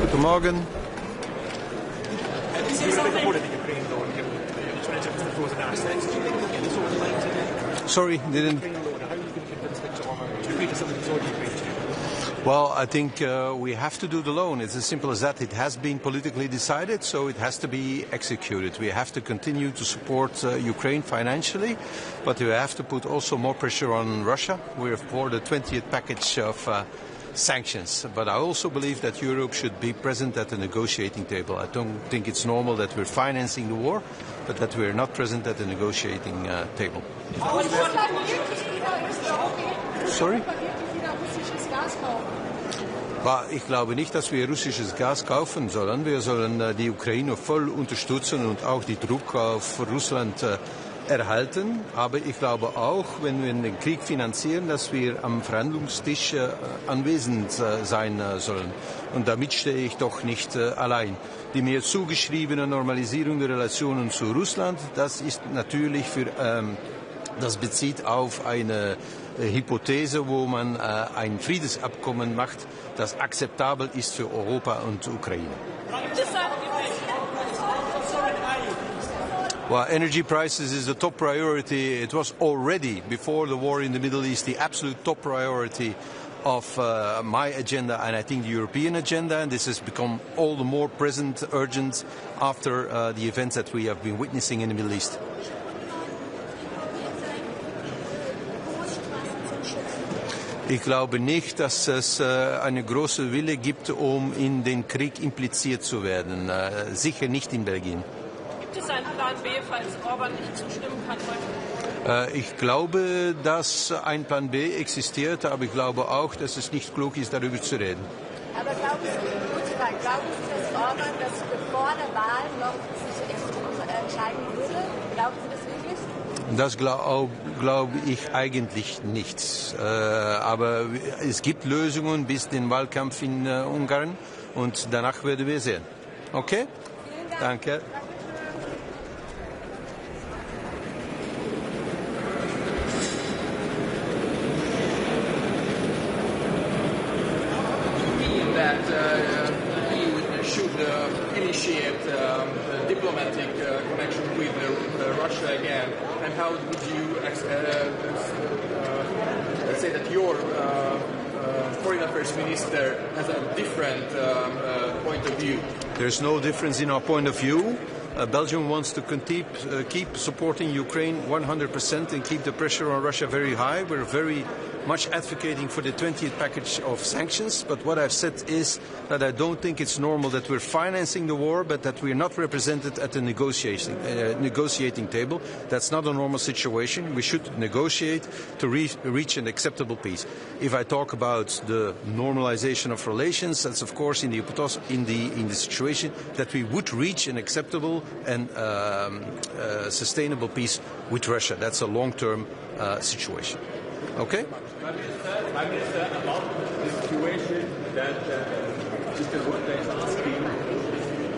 Guten Morgen. Sorry, didn't. Well, I think we have to do the loan. It's as simple as that. It has been politically decided, so it has to be executed. We have to continue to support Ukraine financially, but we have to put also more pressure on Russia. We're for the 20th package of sanctions, but I also believe that Europe should be present at the negotiating table. I don't think it's normal that we're financing the war, but that we're not present at the negotiating table. Sorry? Ich glaube nicht, dass wir russisches Gas kaufen sollen. Wir sollen die Ukraine voll unterstützen und auch die Druck auf Russland erhalten. Aber ich glaube auch, wenn wir den Krieg finanzieren, dass wir am Verhandlungstisch anwesend sein sollen. Und damit stehe ich doch nicht allein. Die mir zugeschriebene Normalisierung der Relationen zu Russland, das ist natürlich das bezieht auf eine Hypothese, wo man ein Friedensabkommen macht, das akzeptabel ist für Europa und Ukraine. Well, energy prices is the top priority. It was already, before the war in the Middle East, the absolute top priority of my agenda and I think the European agenda. And this has become all the more present, urgent after the events that we have been witnessing in the Middle East. Ich glaube nicht, dass es eine große Wille gibt, um in den Krieg impliziert zu werden. Sicher nicht in Belgien. Gibt es einen Plan B, falls Orban nicht zustimmen kann heute? Ich glaube, dass ein Plan B existiert, aber ich glaube auch, dass es nicht klug ist, darüber zu reden. Aber glauben Sie, dass Orban das vor der Wahl noch sich entscheiden würde? Glauben Sie das wirklich? Das glaube ich eigentlich nicht. Aber es gibt Lösungen bis den Wahlkampf in Ungarn und danach werden wir sehen. Okay? Danke. Initiate diplomatic connection with Russia again, and how would you say that your foreign affairs minister has a different point of view? There's no difference in our point of view. Belgium wants to keep supporting Ukraine 100% and keep the pressure on Russia very high. We're very much advocating for the 20th package of sanctions, but what I've said is that I don't think it's normal that we're financing the war, but that we're not represented at the negotiating table. That's not a normal situation. We should negotiate to reach an acceptable peace. If I talk about the normalization of relations, that's of course in the situation that we would reach an acceptable and sustainable peace with Russia. That's a long-term situation. Okay? Prime Minister, about the situation that Mr. Rutte is asking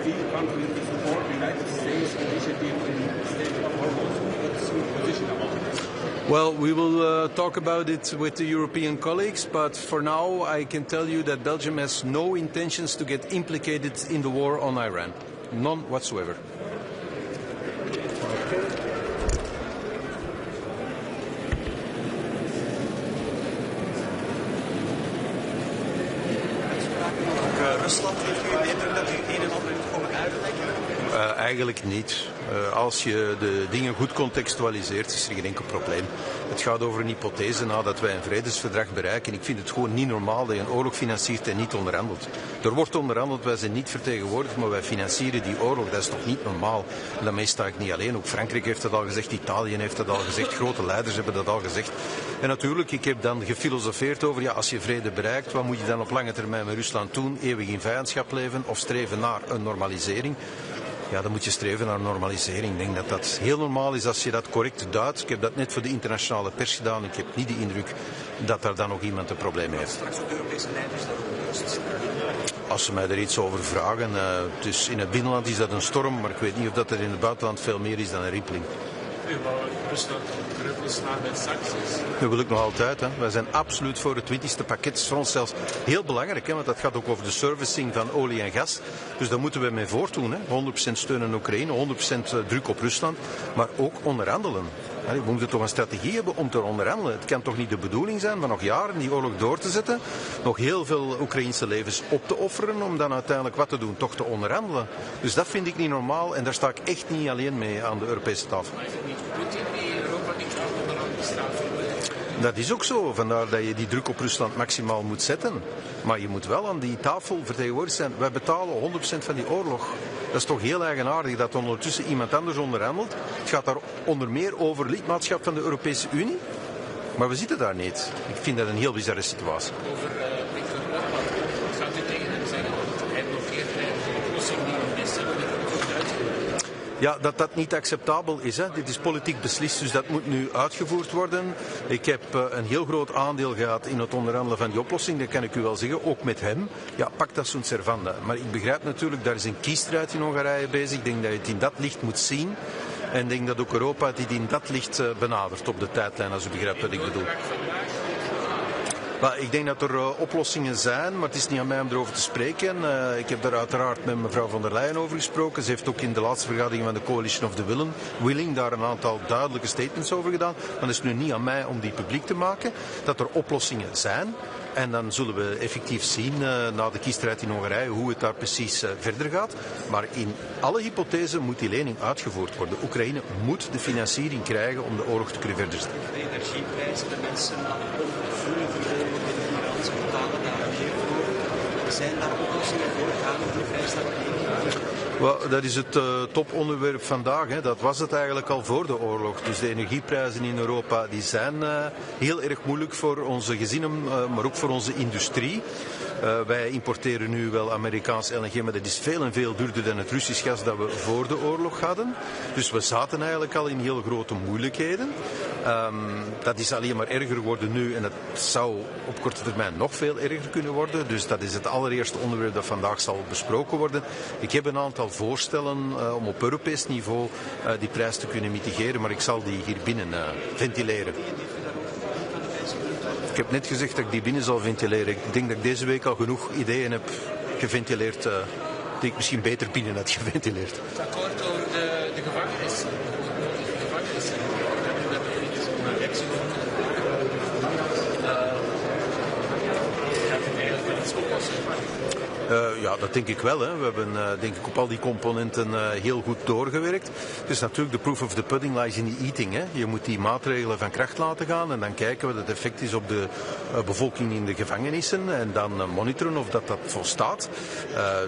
these countries to support the United States initiative in the state of Hormuz. What's your position about this? Well, we will talk about it with the European colleagues, but for now I can tell you that Belgium has no intentions to get implicated in the war on Iran. None whatsoever. Rusland, heeft u de indruk dat u een en ander heeft komen uitleggen? Eigenlijk niet. Als je de dingen goed contextualiseert, is er geen enkel probleem. Het gaat over een hypothese nadat wij een vredesverdrag bereiken. Ik vind het gewoon niet normaal dat je een oorlog financiert en niet onderhandelt. Er wordt onderhandeld, wij zijn niet vertegenwoordigd, maar wij financieren die oorlog. Dat is toch niet normaal. En daarmee sta ik niet alleen. Ook Frankrijk heeft dat al gezegd, Italië heeft dat al gezegd, grote leiders hebben dat al gezegd. En natuurlijk, ik heb dan gefilosofeerd over, ja, als je vrede bereikt, wat moet je dan op lange termijn met Rusland doen? Eeuwig in vijandschap leven of streven naar een normalisering? Ja, dan moet je streven naar normalisering. Ik denk dat dat heel normaal is als je dat correct duidt. Ik heb dat net voor de internationale pers gedaan. Ik heb niet de indruk dat daar dan nog iemand een probleem heeft. Straks ook de Europese leiders daarover. Als ze mij er iets over vragen. Dus in het binnenland is dat een storm, maar ik weet niet of dat er in het buitenland veel meer is dan een rimpeling. U wou Rusland knuppel slaan met sancties. Dat wil ik nog altijd. Hè. Wij zijn absoluut voor het 20e pakket. Het is voor ons zelfs heel belangrijk, hè, want dat gaat ook over de servicing van olie en gas. Dus daar moeten we mee voortdoen. Hè. 100% steun aan Oekraïne, 100% druk op Rusland, maar ook onderhandelen. We moeten toch een strategie hebben om te onderhandelen. Het kan toch niet de bedoeling zijn van nog jaren die oorlog door te zetten, nog heel veel Oekraïnse levens op te offeren om dan uiteindelijk wat te doen, toch te onderhandelen. Dus dat vind ik niet normaal en daar sta ik echt niet alleen mee aan de Europese tafel. Maar is het niet Poetin die Europa niet aan onderhandelingsstraat verlegt? Dat is ook zo, vandaar dat je die druk op Rusland maximaal moet zetten. Maar je moet wel aan die tafel vertegenwoordigd zijn. Wij betalen 100% van die oorlog. Dat is toch heel eigenaardig dat ondertussen iemand anders onderhandelt. Het gaat daar onder meer over lidmaatschap van de Europese Unie. Maar we zitten daar niet. Ik vind dat een heel bizarre situatie. Over Viktor Orban. Gaat u tegen hem zeggen? Hij blokkeert de oplossing die we best hebben. Ja, dat niet acceptabel is. Hè. Dit is politiek beslist, dus dat moet nu uitgevoerd worden. Ik heb een heel groot aandeel gehad in het onderhandelen van die oplossing, dat kan ik u wel zeggen, ook met hem. Ja, pacta sunt servanda. Maar ik begrijp natuurlijk, daar is een kiesstrijd in Hongarije bezig. Ik denk dat je het in dat licht moet zien. En ik denk dat ook Europa het in dat licht benadert op de tijdlijn, als u begrijpt wat ik bedoel. Maar ik denk dat er oplossingen zijn, maar het is niet aan mij om erover te spreken. Ik heb daar uiteraard met mevrouw von der Leyen over gesproken. Ze heeft ook in de laatste vergadering van de Coalition of the Willing daar een aantal duidelijke statements over gedaan. Maar het is nu niet aan mij om die publiek te maken. Dat er oplossingen zijn. En dan zullen we effectief zien na de kiesstrijd in Hongarije hoe het daar precies verder gaat. Maar in alle hypothesen moet die lening uitgevoerd worden. Oekraïne moet de financiering krijgen om de oorlog te kunnen verder zetten. De energieprijzen, de mensen aan de pomp vullen verloren in de Iraanse betalen daar meer voor. Zijn daar oplossingen voor? Gaan we de vrijstelling? Well, dat is het toponderwerp vandaag. Hè. Dat was het eigenlijk al voor de oorlog. Dus de energieprijzen in Europa die zijn heel erg moeilijk voor onze gezinnen, maar ook voor onze industrie. Wij importeren nu wel Amerikaans LNG, maar dat is veel en veel duurder dan het Russisch gas dat we voor de oorlog hadden. Dus we zaten eigenlijk al in heel grote moeilijkheden. Dat is alleen maar erger geworden nu en het zou op korte termijn nog veel erger kunnen worden. Dus dat is het allereerste onderwerp dat vandaag zal besproken worden. Ik heb een aantal voorstellen om op Europees niveau die prijs te kunnen mitigeren, maar ik zal die hier binnen ventileren. Ik heb net gezegd dat ik die binnen zal ventileren. Ik denk dat ik deze week al genoeg ideeën heb geventileerd die ik misschien beter binnen had geventileerd. Het akkoord over de gevangenis. De gevangenis. We hebben daar een reactie van. Gaat het eigenlijk wel iets oplossen? Ja, dat denk ik wel. Hè. We hebben denk ik op al die componenten heel goed doorgewerkt. Dus natuurlijk de proof of the pudding lies in the eating. Hè. Je moet die maatregelen van kracht laten gaan en dan kijken wat het effect is op de bevolking in de gevangenissen en dan monitoren of dat volstaat.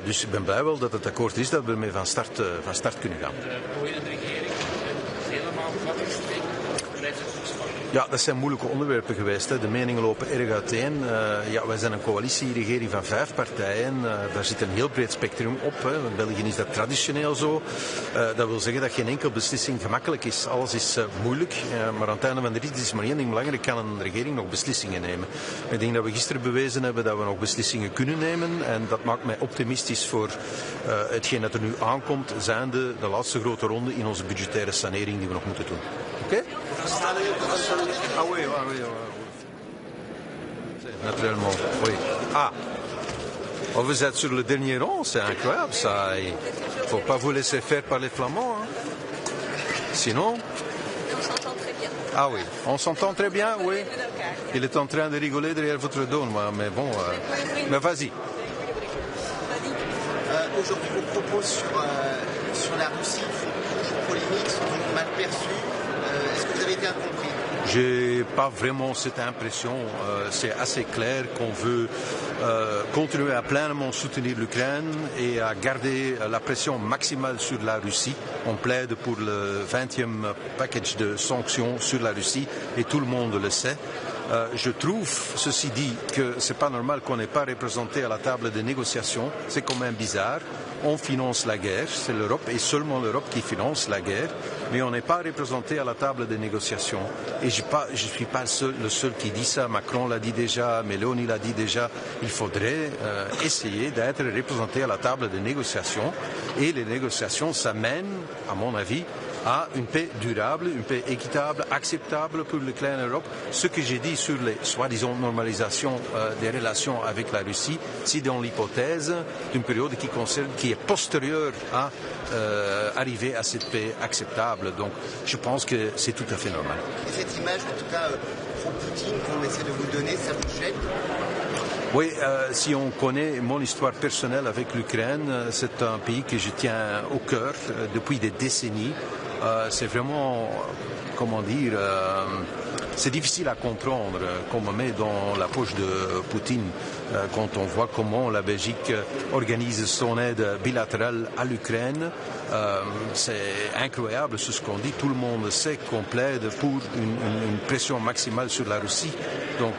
Dus ik ben blij wel dat het akkoord is dat we ermee van start kunnen gaan. De beoordelende regering helemaal vastgestreken. Blijft het ook spannend? Ja, dat zijn moeilijke onderwerpen geweest. Hè. De meningen lopen erg uiteen. Wij zijn een coalitieregering van 5 partijen. Daar zit een heel breed spectrum op. Hè. In België is dat traditioneel zo. Dat wil zeggen dat geen enkele beslissing gemakkelijk is. Alles is moeilijk. Maar aan het einde van de rit is maar één ding belangrijk. Kan een regering nog beslissingen nemen? Ik denk dat we gisteren bewezen hebben dat we nog beslissingen kunnen nemen. En dat maakt mij optimistisch voor hetgeen dat er nu aankomt. Zijnde de laatste grote ronde in onze budgettaire sanering die we nog moeten doen. Oké? Ah oui, ah oui, naturellement, oui. Ah, oh, vous êtes sur le dernier rang, c'est incroyable ça. Il ne faut pas vous laisser faire par les Flamands. Hein. Sinon... On s'entend très bien. Ah oui, on s'entend très bien, oui. Il est en train de rigoler derrière votre dos, mais bon, mais vas-y. Aujourd'hui, vos propos sur la Russie font polémique, sont mal perçus. Est-ce que vous avez été incompris? J'ai pas vraiment cette impression. C'est assez clair qu'on veut continuer à pleinement soutenir l'Ukraine et à garder la pression maximale sur la Russie. On plaide pour le 20e package de sanctions sur la Russie et tout le monde le sait. Je trouve, ceci dit, que c'est pas normal qu'on n'ait pas représenté à la table des négociations. C'est quand même bizarre. On finance la guerre, c'est l'Europe et seulement l'Europe qui finance la guerre, mais on n'est pas représenté à la table des négociations. Et je suis pas le seul qui dit ça. Macron l'a dit déjà, Meloni l'a dit déjà. Il faudrait essayer d'être représenté à la table des négociations. Et les négociations, ça mène, à mon avis, à une paix durable, une paix équitable, acceptable pour l'Ukraine et l'Europe. Ce que j'ai dit sur les soi-disant normalisations des relations avec la Russie, c'est dans l'hypothèse d'une période qui est postérieure à arriver à cette paix acceptable. Donc je pense que c'est tout à fait normal. Et cette image, en tout cas, pro-Poutine qu'on essaie de vous donner, ça vous gêne? Oui, si on connaît mon histoire personnelle avec l'Ukraine, c'est un pays que je tiens au cœur depuis des décennies. C'est vraiment, comment dire, c'est difficile à comprendre qu'on me met dans la poche de Poutine quand on voit comment la Belgique organise son aide bilatérale à l'Ukraine. C'est incroyable ce qu'on dit. Tout le monde sait qu'on plaide pour une pression maximale sur la Russie. Donc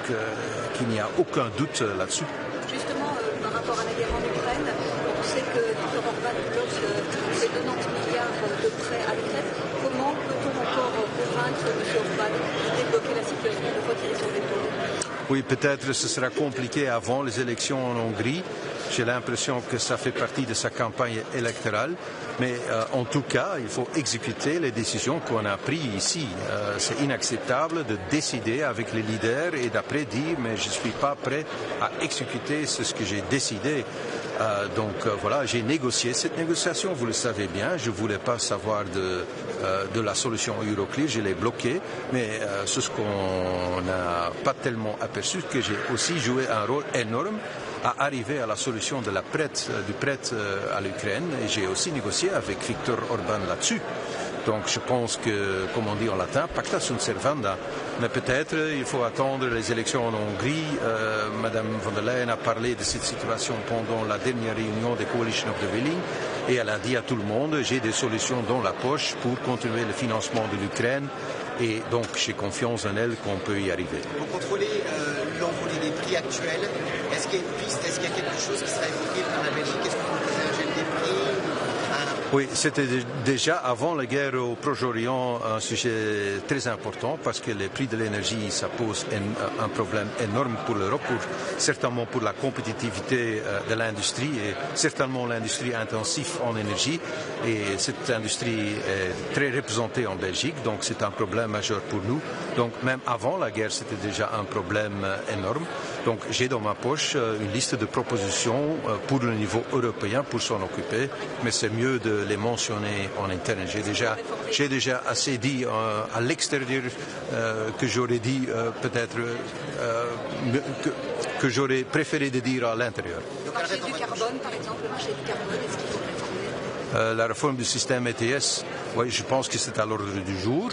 qu'il n'y a aucun doute là-dessus. Justement, par rapport à la guerre en Ukraine, on sait que Viktor Orban bloque ces 90 milliards de prêts à l'Ukraine. Comment peut-on encore convaincre M. Orban de débloquer la situation, de retirer son veto? Oui, peut-être ce sera compliqué avant les élections en Hongrie. J'ai l'impression que ça fait partie de sa campagne électorale. Mais en tout cas, il faut exécuter les décisions qu'on a prises ici. C'est inacceptable de décider avec les leaders et d'après dire mais je ne suis pas prêt à exécuter ce que j'ai décidé. Donc voilà, j'ai négocié cette négociation, vous le savez bien. Je ne voulais pas savoir de la solution Euroclear, je l'ai bloquée. Mais c'est ce qu'on n'a pas tellement aperçu, que j'ai aussi joué un rôle énorme à arriver à la solution de du prêt à l'Ukraine. Et j'ai aussi négocié avec Viktor Orban là-dessus. Donc je pense que, comme on dit en latin, pacta sunt servanda. Mais peut-être il faut attendre les élections en Hongrie. Madame von der Leyen a parlé de cette situation pendant la dernière réunion des Coalition of the Willing. Et elle a dit à tout le monde, j'ai des solutions dans la poche pour continuer le financement de l'Ukraine. Et donc j'ai confiance en elle qu'on peut y arriver. Pour contrôler l'envolée des prix actuels, est-ce qu'il y a une piste, est-ce qu'il y a quelque chose qui sera évoqué par la Belgique? Est-ce que vous proposez un gel des prix? Oui, c'était déjà avant la guerre au Proche-Orient un sujet très important parce que les prix de l'énergie, ça pose un problème énorme pour l'Europe, certainement pour la compétitivité de l'industrie et certainement l'industrie intensive en énergie. Et cette industrie est très représentée en Belgique, donc c'est un problème majeur pour nous. Donc même avant la guerre, c'était déjà un problème énorme. Donc j'ai dans ma poche une liste de propositions pour le niveau européen pour s'en occuper, mais c'est mieux de les mentionner en interne. J'ai déjà assez dit à l'extérieur que j'aurais dit peut-être que j'aurais préféré de dire à l'intérieur. Le marché du carbone, par exemple, le marché du carbone, est-ce qu'il faut réformer? La réforme du système ETS, oui, je pense que c'est à l'ordre du jour.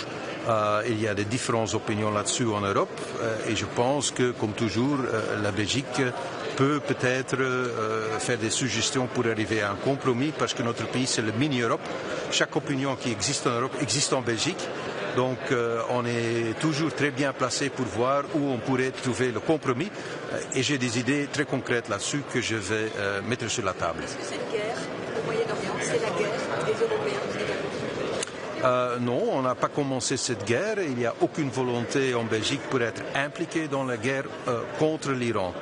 Il y a des différentes opinions là-dessus en Europe et je pense que, comme toujours, la Belgique peut-être faire des suggestions pour arriver à un compromis parce que notre pays, c'est le mini-Europe. Chaque opinion qui existe en Europe existe en Belgique. Donc on est toujours très bien placé pour voir où on pourrait trouver le compromis. Et j'ai des idées très concrètes là-dessus que je vais mettre sur la table. Est-ce que cette guerre au Moyen-Orient, c'est la guerre des Européens également? Non, on n'a pas commencé cette guerre. Il n'y a aucune volonté en Belgique pour être impliqué dans la guerre contre l'Iran.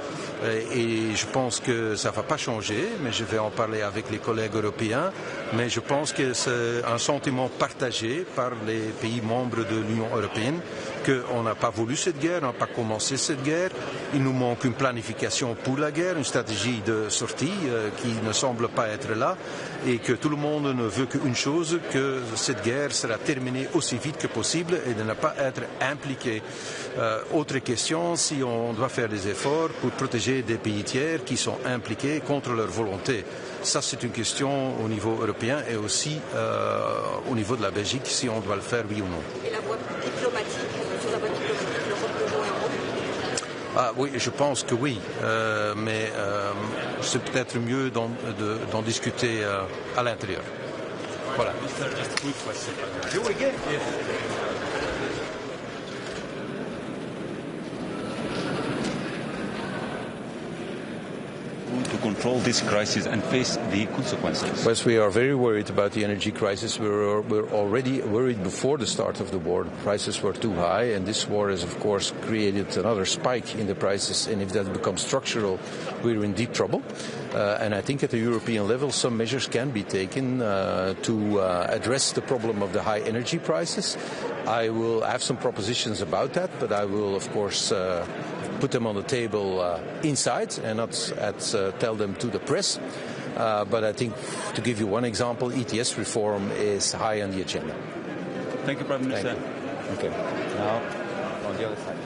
Et je pense que ça ne va pas changer, mais je vais en parler avec les collègues européens. Mais je pense que c'est un sentiment partagé par les pays membres de l'Union européenne qu'on n'a pas voulu cette guerre, on n'a pas commencé cette guerre. Il nous manque une planification pour la guerre, une stratégie de sortie qui ne semble pas être là et que tout le monde ne veut qu'une chose, que cette guerre sera terminée aussi vite que possible et de ne pas être impliqué. Autre question, si on doit faire des efforts pour protéger des pays tiers qui sont impliqués contre leur volonté. Ça, c'est une question au niveau européen et aussi au niveau de la Belgique, si on doit le faire, oui ou non. Et la voie diplomatique, sur la voie diplomatique, l'Europe peut jouer un rôle? Ah oui, je pense que oui, mais c'est peut-être mieux d'en discuter à l'intérieur. Voilà. control this crisis and face the consequences? Yes, we are very worried about the energy crisis. We're already worried before the start of the war. Prices were too high, and this war has, of course, created another spike in the prices. And if that becomes structural, we're in deep trouble. And I think at the European level, some measures can be taken to address the problem of the high energy prices. I will have some propositions about that, but I will, of course, put them on the table inside and not tell them to the press. But I think, to give you one example, ETS reform is high on the agenda. Thank you, Prime Minister. Okay. Now, on the other side.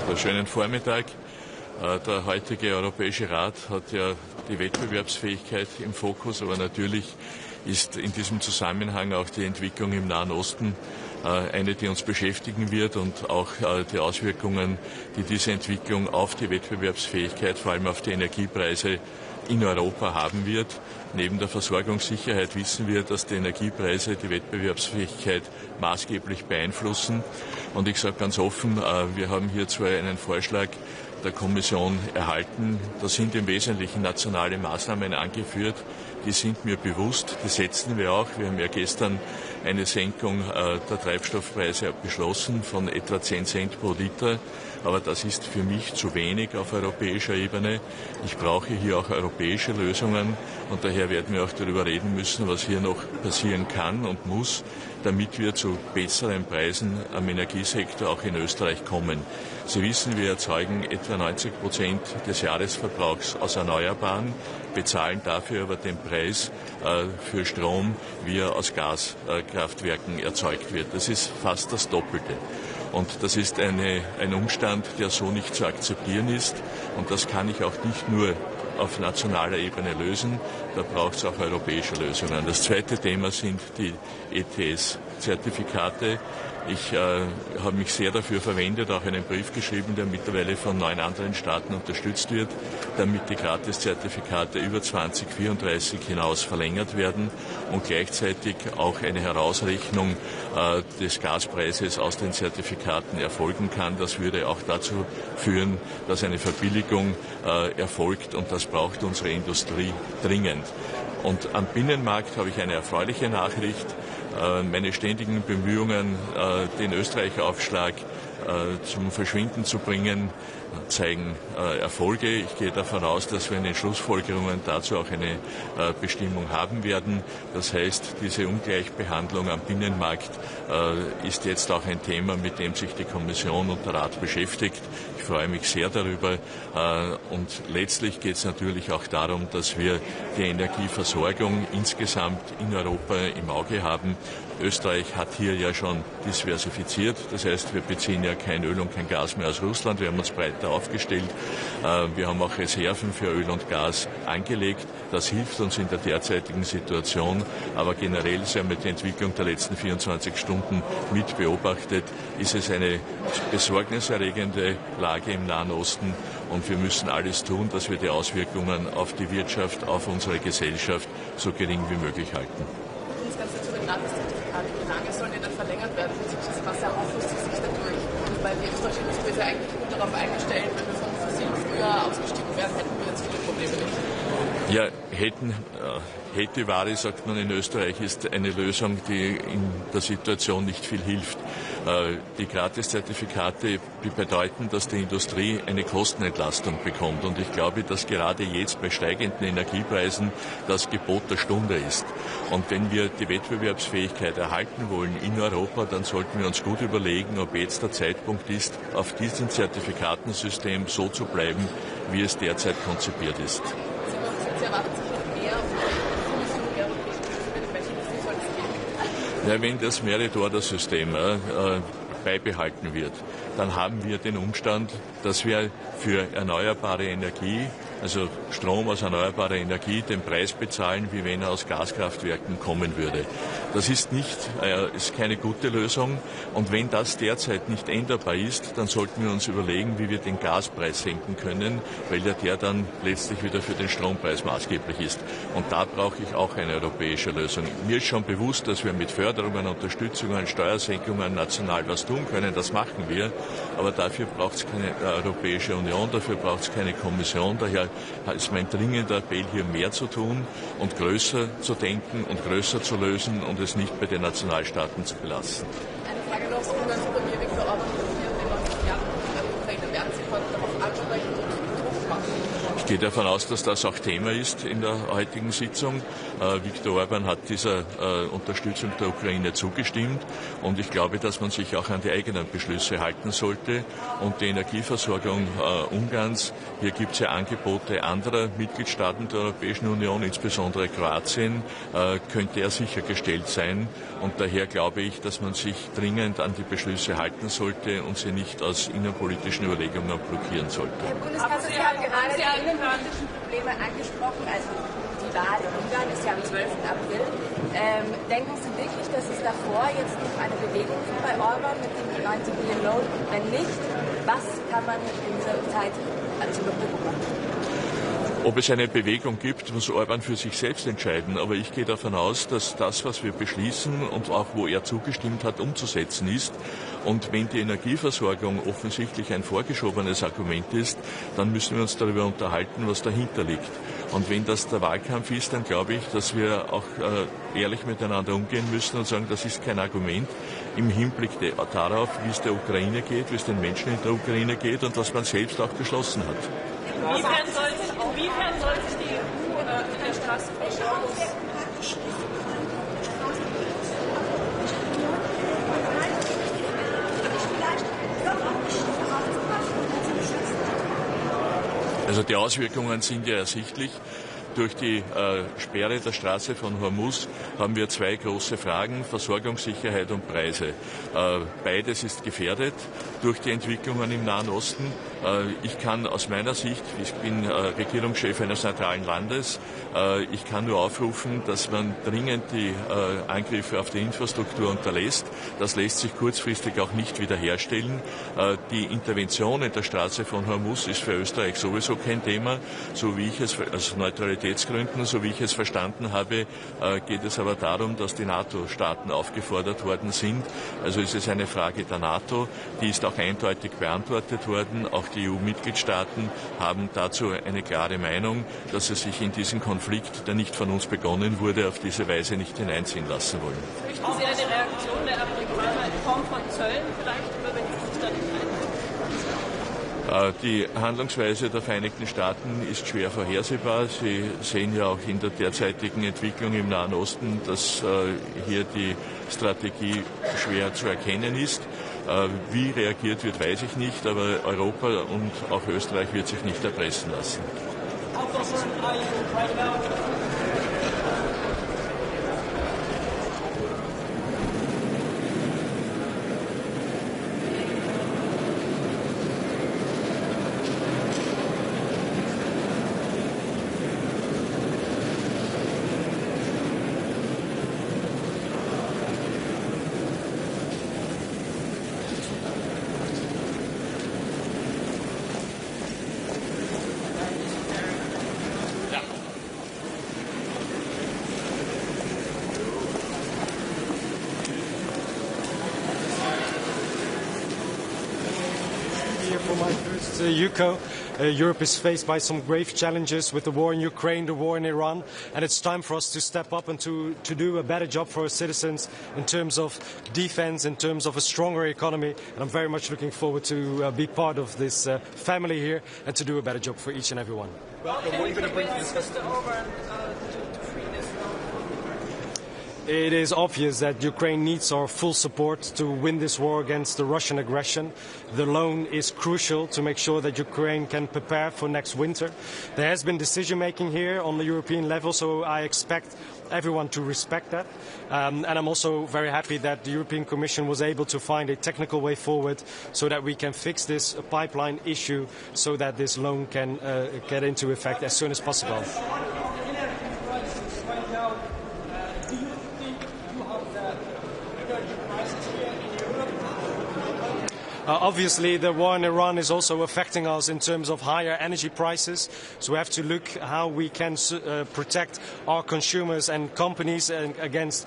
Oder schönen Vormittag. Der heutige Europäische Rat hat ja die Wettbewerbsfähigkeit im Fokus, aber natürlich ist in diesem Zusammenhang auch die Entwicklung im Nahen Osten eine, die uns beschäftigen wird, und auch die Auswirkungen, die diese Entwicklung auf die Wettbewerbsfähigkeit, vor allem auf die Energiepreise in Europa haben wird. Neben der Versorgungssicherheit wissen wir, dass die Energiepreise die Wettbewerbsfähigkeit maßgeblich beeinflussen. Und ich sage ganz offen, wir haben hier zwar einen Vorschlag der Kommission erhalten, da sind im Wesentlichen nationale Maßnahmen angeführt, die sind mir bewusst, die setzen wir auch. Wir haben ja gestern eine Senkung der Treibstoffpreise beschlossen von etwa 10 Cent pro Liter. Aber das ist für mich zu wenig auf europäischer Ebene. Ich brauche hier auch europäische Lösungen, und daher werden wir auch darüber reden müssen, was hier noch passieren kann und muss, damit wir zu besseren Preisen am Energiesektor auch in Österreich kommen. Sie wissen, wir erzeugen etwa 90% des Jahresverbrauchs aus Erneuerbaren, bezahlen dafür aber den Preis für Strom, wie er aus Gaskraftwerken erzeugt wird. Das ist fast das Doppelte. Und das ist ein Umstand, der so nicht zu akzeptieren ist. Und das kann ich auch nicht nur auf nationaler Ebene lösen, da braucht es auch europäische Lösungen. Das zweite Thema sind die ETS-Zertifikate. Ich habe mich sehr dafür verwendet, auch einen Brief geschrieben, der mittlerweile von 9 anderen Staaten unterstützt wird, damit die Gratiszertifikate über 2034 hinaus verlängert werden und gleichzeitig auch eine Herausrechnung des Gaspreises aus den Zertifikaten erfolgen kann. Das würde auch dazu führen, dass eine Verbilligung erfolgt, und das braucht unsere Industrie dringend. Und am Binnenmarkt habe ich eine erfreuliche Nachricht. Meine ständigen Bemühungen, den Österreich-Aufschlag zum Verschwinden zu bringen, zeigen Erfolge. Ich gehe davon aus, dass wir in den Schlussfolgerungen dazu auch eine Bestimmung haben werden. Das heißt, diese Ungleichbehandlung am Binnenmarkt ist jetzt auch ein Thema, mit dem sich die Kommission und der Rat beschäftigt. Ich freue mich sehr darüber. Und letztlich geht es natürlich auch darum, dass wir die Energieversorgung insgesamt in Europa im Auge haben. Österreich hat hier ja schon diversifiziert. Das heißt, wir beziehen ja kein Öl und kein Gas mehr aus Russland. Wir haben uns breiter aufgestellt. Wir haben auch Reserven für Öl und Gas angelegt. Das hilft uns in der derzeitigen Situation. Aber generell, Sie haben die Entwicklung der letzten 24 Stunden mit beobachtet, ist es eine besorgniserregende Lage im Nahen Osten. Und wir müssen alles tun, dass wir die Auswirkungen auf die Wirtschaft, auf unsere Gesellschaft so gering wie möglich halten. Das Ganze zu den Gratiszertifikaten, wie lange sollen die dann verlängert werden, beziehungsweise was erhoffen Sie sich dadurch? Weil die österreichische Industrie ist ja eigentlich gut darauf eingestellt, wenn wir von Fossil früher ausgestiegen wären, hätten wir jetzt viele Probleme nicht. Ja, hätte Ware, sagt man in Österreich, ist eine Lösung, die in der Situation nicht viel hilft. Die Gratiszertifikate bedeuten, dass die Industrie eine Kostenentlastung bekommt. Und ich glaube, dass gerade jetzt bei steigenden Energiepreisen das Gebot der Stunde ist. Und wenn wir die Wettbewerbsfähigkeit erhalten wollen in Europa, dann sollten wir uns gut überlegen, ob jetzt der Zeitpunkt ist, auf diesem Zertifikatensystem so zu bleiben, wie es derzeit konzipiert ist. Sie erwarten sich mehr von der Kommission der Europäischen Union, in welche Richtung soll es gehen? Ja, wenn das Merit-Order-System beibehalten wird, dann haben wir den Umstand, dass wir für erneuerbare Energie, also Strom aus erneuerbarer Energie, den Preis bezahlen, wie wenn er aus Gaskraftwerken kommen würde. Das ist keine gute Lösung. Und wenn das derzeit nicht änderbar ist, dann sollten wir uns überlegen, wie wir den Gaspreis senken können, weil der dann letztlich wieder für den Strompreis maßgeblich ist. Und da brauche ich auch eine europäische Lösung. Mir ist schon bewusst, dass wir mit Förderungen, Unterstützungen, Steuersenkungen national was tun können. Das machen wir. Aber dafür braucht es keine Europäische Union, dafür braucht es keine Kommission. Daher ist mein dringender Appell, hier mehr zu tun und größer zu denken und größer zu lösen und es nicht bei den Nationalstaaten zu belassen. Eine Frage noch, Ungarns Premier Viktor Orbán hier in den 90 Jahren in der Ukraine. Werden Sie darauf ansprechen und Druck machen? Ich gehe davon aus, dass das auch Thema ist in der heutigen Sitzung. Viktor Orbán hat dieser Unterstützung der Ukraine zugestimmt und ich glaube, dass man sich auch an die eigenen Beschlüsse halten sollte. Und die Energieversorgung Ungarns, hier gibt es ja Angebote anderer Mitgliedstaaten der Europäischen Union, insbesondere Kroatien, könnte er sichergestellt sein. Und daher glaube ich, dass man sich dringend an die Beschlüsse halten sollte und sie nicht aus innenpolitischen Überlegungen blockieren sollte. Herr Bundeskanzler, Sie haben gerade die innenpolitischen Probleme angesprochen. Also die Wahl in Ungarn ist ja am 12. April. Denken Sie wirklich, dass es davor jetzt noch eine Bewegung gibt bei Orbán mit dem 90 Billion Loan? Wenn nicht, was kann man in dieser Zeit als Überbrückung machen? Ob es eine Bewegung gibt, muss Orbán für sich selbst entscheiden. Aber ich gehe davon aus, dass das, was wir beschließen und auch wo er zugestimmt hat, umzusetzen ist. Und wenn die Energieversorgung offensichtlich ein vorgeschobenes Argument ist, dann müssen wir uns darüber unterhalten, was dahinter liegt. Und wenn das der Wahlkampf ist, dann glaube ich, dass wir auch ehrlich miteinander umgehen müssen und sagen, das ist kein Argument im Hinblick darauf, wie es der Ukraine geht, wie es den Menschen in der Ukraine geht und was man selbst auch beschlossen hat. Inwiefern soll sich die EU in der Straßenversorgung Also die Auswirkungen sind ja ersichtlich. Durch die Sperre der Straße von Hormuz haben wir zwei große Fragen, Versorgungssicherheit und Preise. Beides ist gefährdet durch die Entwicklungen im Nahen Osten. Ich kann aus meiner Sicht, ich bin Regierungschef eines neutralen Landes, ich kann nur aufrufen, dass man dringend die Angriffe auf die Infrastruktur unterlässt. Das lässt sich kurzfristig auch nicht wiederherstellen. Die Intervention in der Straße von Hormuz ist für Österreich sowieso kein Thema, so wie ich es aus Neutralitätsgründen, so wie ich es verstanden habe, geht es aber darum, dass die NATO-Staaten aufgefordert worden sind. Also es ist eine Frage der NATO, die ist auch eindeutig beantwortet worden. Auch die EU-Mitgliedstaaten haben dazu eine klare Meinung, dass sie sich in diesen Konflikt, der nicht von uns begonnen wurde, auf diese Weise nicht hineinziehen lassen wollen. Fürchten Sie eine Reaktion der Amerikaner in Form von Zöllen vielleicht, oder wenn Sie sich da nicht Die Handlungsweise der Vereinigten Staaten ist schwer vorhersehbar. Sie sehen ja auch in der derzeitigen Entwicklung im Nahen Osten, dass hier die Strategie schwer zu erkennen ist. Wie reagiert wird, weiß ich nicht, aber Europa und auch Österreich wird sich nicht erpressen lassen. UCO. Europe is faced by some grave challenges with the war in Ukraine, the war in Iran, and it's time for us to step up and to do a better job for our citizens in terms of defense, in terms of a stronger economy. And I'm very much looking forward to be part of this family here and to do a better job for each and every one. Welcome. What are you going to bring to this It is obvious that Ukraine needs our full support to win this war against the Russian aggression. The loan is crucial to make sure that Ukraine can prepare for next winter. There has been decision making here on the European level, so I expect everyone to respect that. And I'm also very happy that the European Commission was able to find a technical way forward so that we can fix this pipeline issue so that this loan can get into effect as soon as possible. Obviously, the war in Iran is also affecting us in terms of higher energy prices. So we have to look how we can protect our consumers and companies against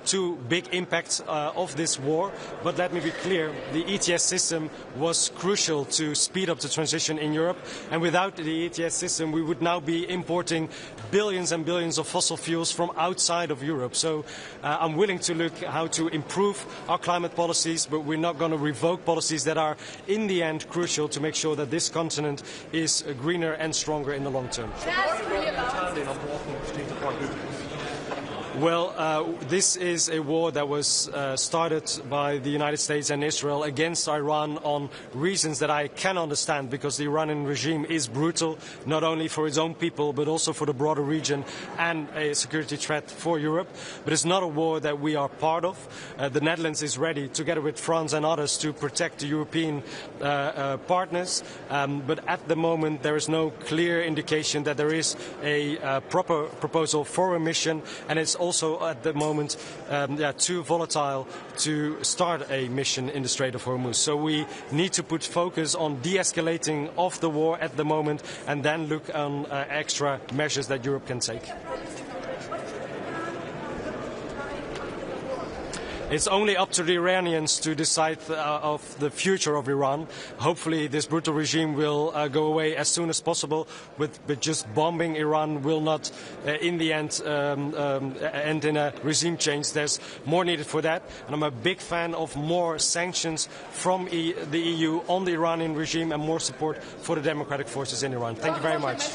two big impacts of this war. But let me be clear, the ETS system was crucial to speed up the transition in Europe. And without the ETS system, we would now be importing billions and billions of fossil fuels from outside of Europe. So I'm willing to look how to improve our climate policies, but we're not going to revoke policies that are in the end crucial to make sure that this continent is greener and stronger in the long term. Well, this is a war that was started by the United States and Israel against Iran on reasons that I can understand, because the Iranian regime is brutal, not only for its own people, but also for the broader region and a security threat for Europe. But it's not a war that we are part of. The Netherlands is ready, together with France and others, to protect the European partners. But at the moment, there is no clear indication that there is a proper proposal for a mission, and it's also at the moment too volatile to start a mission in the Strait of Hormuz. So we need to put focus on de-escalating of the war at the moment and then look on extra measures that Europe can take. It's only up to the Iranians to decide of the future of Iran. Hopefully this brutal regime will go away as soon as possible, but just bombing Iran will not, in the end, end in a regime change. There's more needed for that, and I'm a big fan of more sanctions from the EU on the Iranian regime and more support for the democratic forces in Iran. Thank you very much.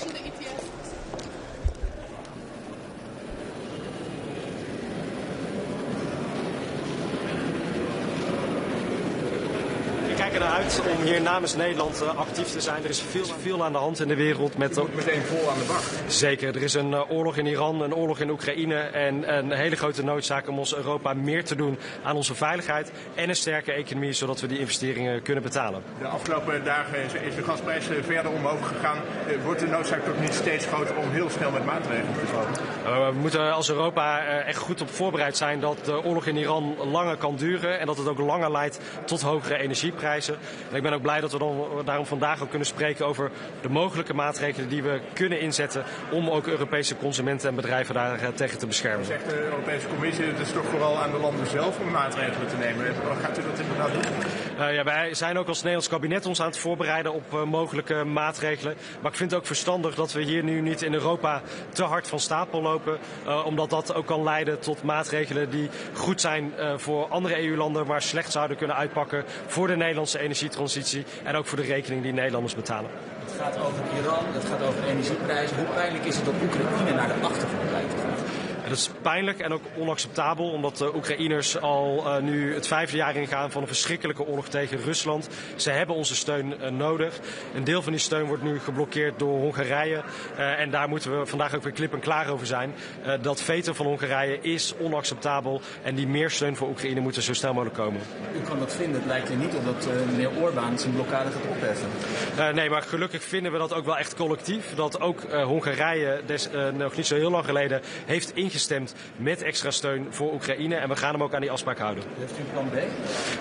Uit om hier namens Nederland actief te zijn. Er is veel aan de hand in de wereld. Je moet meteen vol aan de bak. Zeker, er is een oorlog in Iran, een oorlog in Oekraïne en een hele grote noodzaak om ons Europa meer te doen aan onze veiligheid en een sterke economie, zodat we die investeringen kunnen betalen. De afgelopen dagen is de gasprijs verder omhoog gegaan. Wordt de noodzaak toch niet steeds groter om heel snel met maatregelen te komen? We moeten als Europa echt goed op voorbereid zijn dat de oorlog in Iran langer kan duren en dat het ook langer leidt tot hogere energieprijzen. En ik ben ook blij dat we daarom vandaag ook kunnen spreken over de mogelijke maatregelen die we kunnen inzetten om ook Europese consumenten en bedrijven daar tegen te beschermen. Zegt de Europese Commissie, het is toch vooral aan de landen zelf om maatregelen te nemen. Gaat u dat inderdaad doen? Wij zijn ook als Nederlands kabinet ons aan het voorbereiden op mogelijke maatregelen. Maar ik vind het ook verstandig dat we hier nu niet in Europa te hard van stapel lopen. Omdat dat ook kan leiden tot maatregelen die goed zijn voor andere EU-landen, maar slecht zouden kunnen uitpakken voor de Nederlandse energietransitie en ook voor de rekening die Nederlanders betalen. Het gaat over Iran, het gaat over energieprijzen. Hoe pijnlijk is het dat Oekraïne naar de achtergrond lijkt te gaan? En dat is pijnlijk en ook onacceptabel, omdat de Oekraïners al nu het 5e jaar ingaan van een verschrikkelijke oorlog tegen Rusland. Ze hebben onze steun nodig. Een deel van die steun wordt nu geblokkeerd door Hongarije. En daar moeten we vandaag ook weer klip en klaar over zijn. Dat veto van Hongarije is onacceptabel en die meer steun voor Oekraïne moet er zo snel mogelijk komen. U kan dat vinden, het lijkt er niet op dat meneer Orbán zijn blokkade gaat opheffen. Nee, maar gelukkig vinden we dat ook wel echt collectief. Dat ook Hongarije nog niet zo heel lang geleden heeft ingestemd met extra steun voor Oekraïne. En we gaan hem ook aan die afspraak houden. Heeft u een plan B?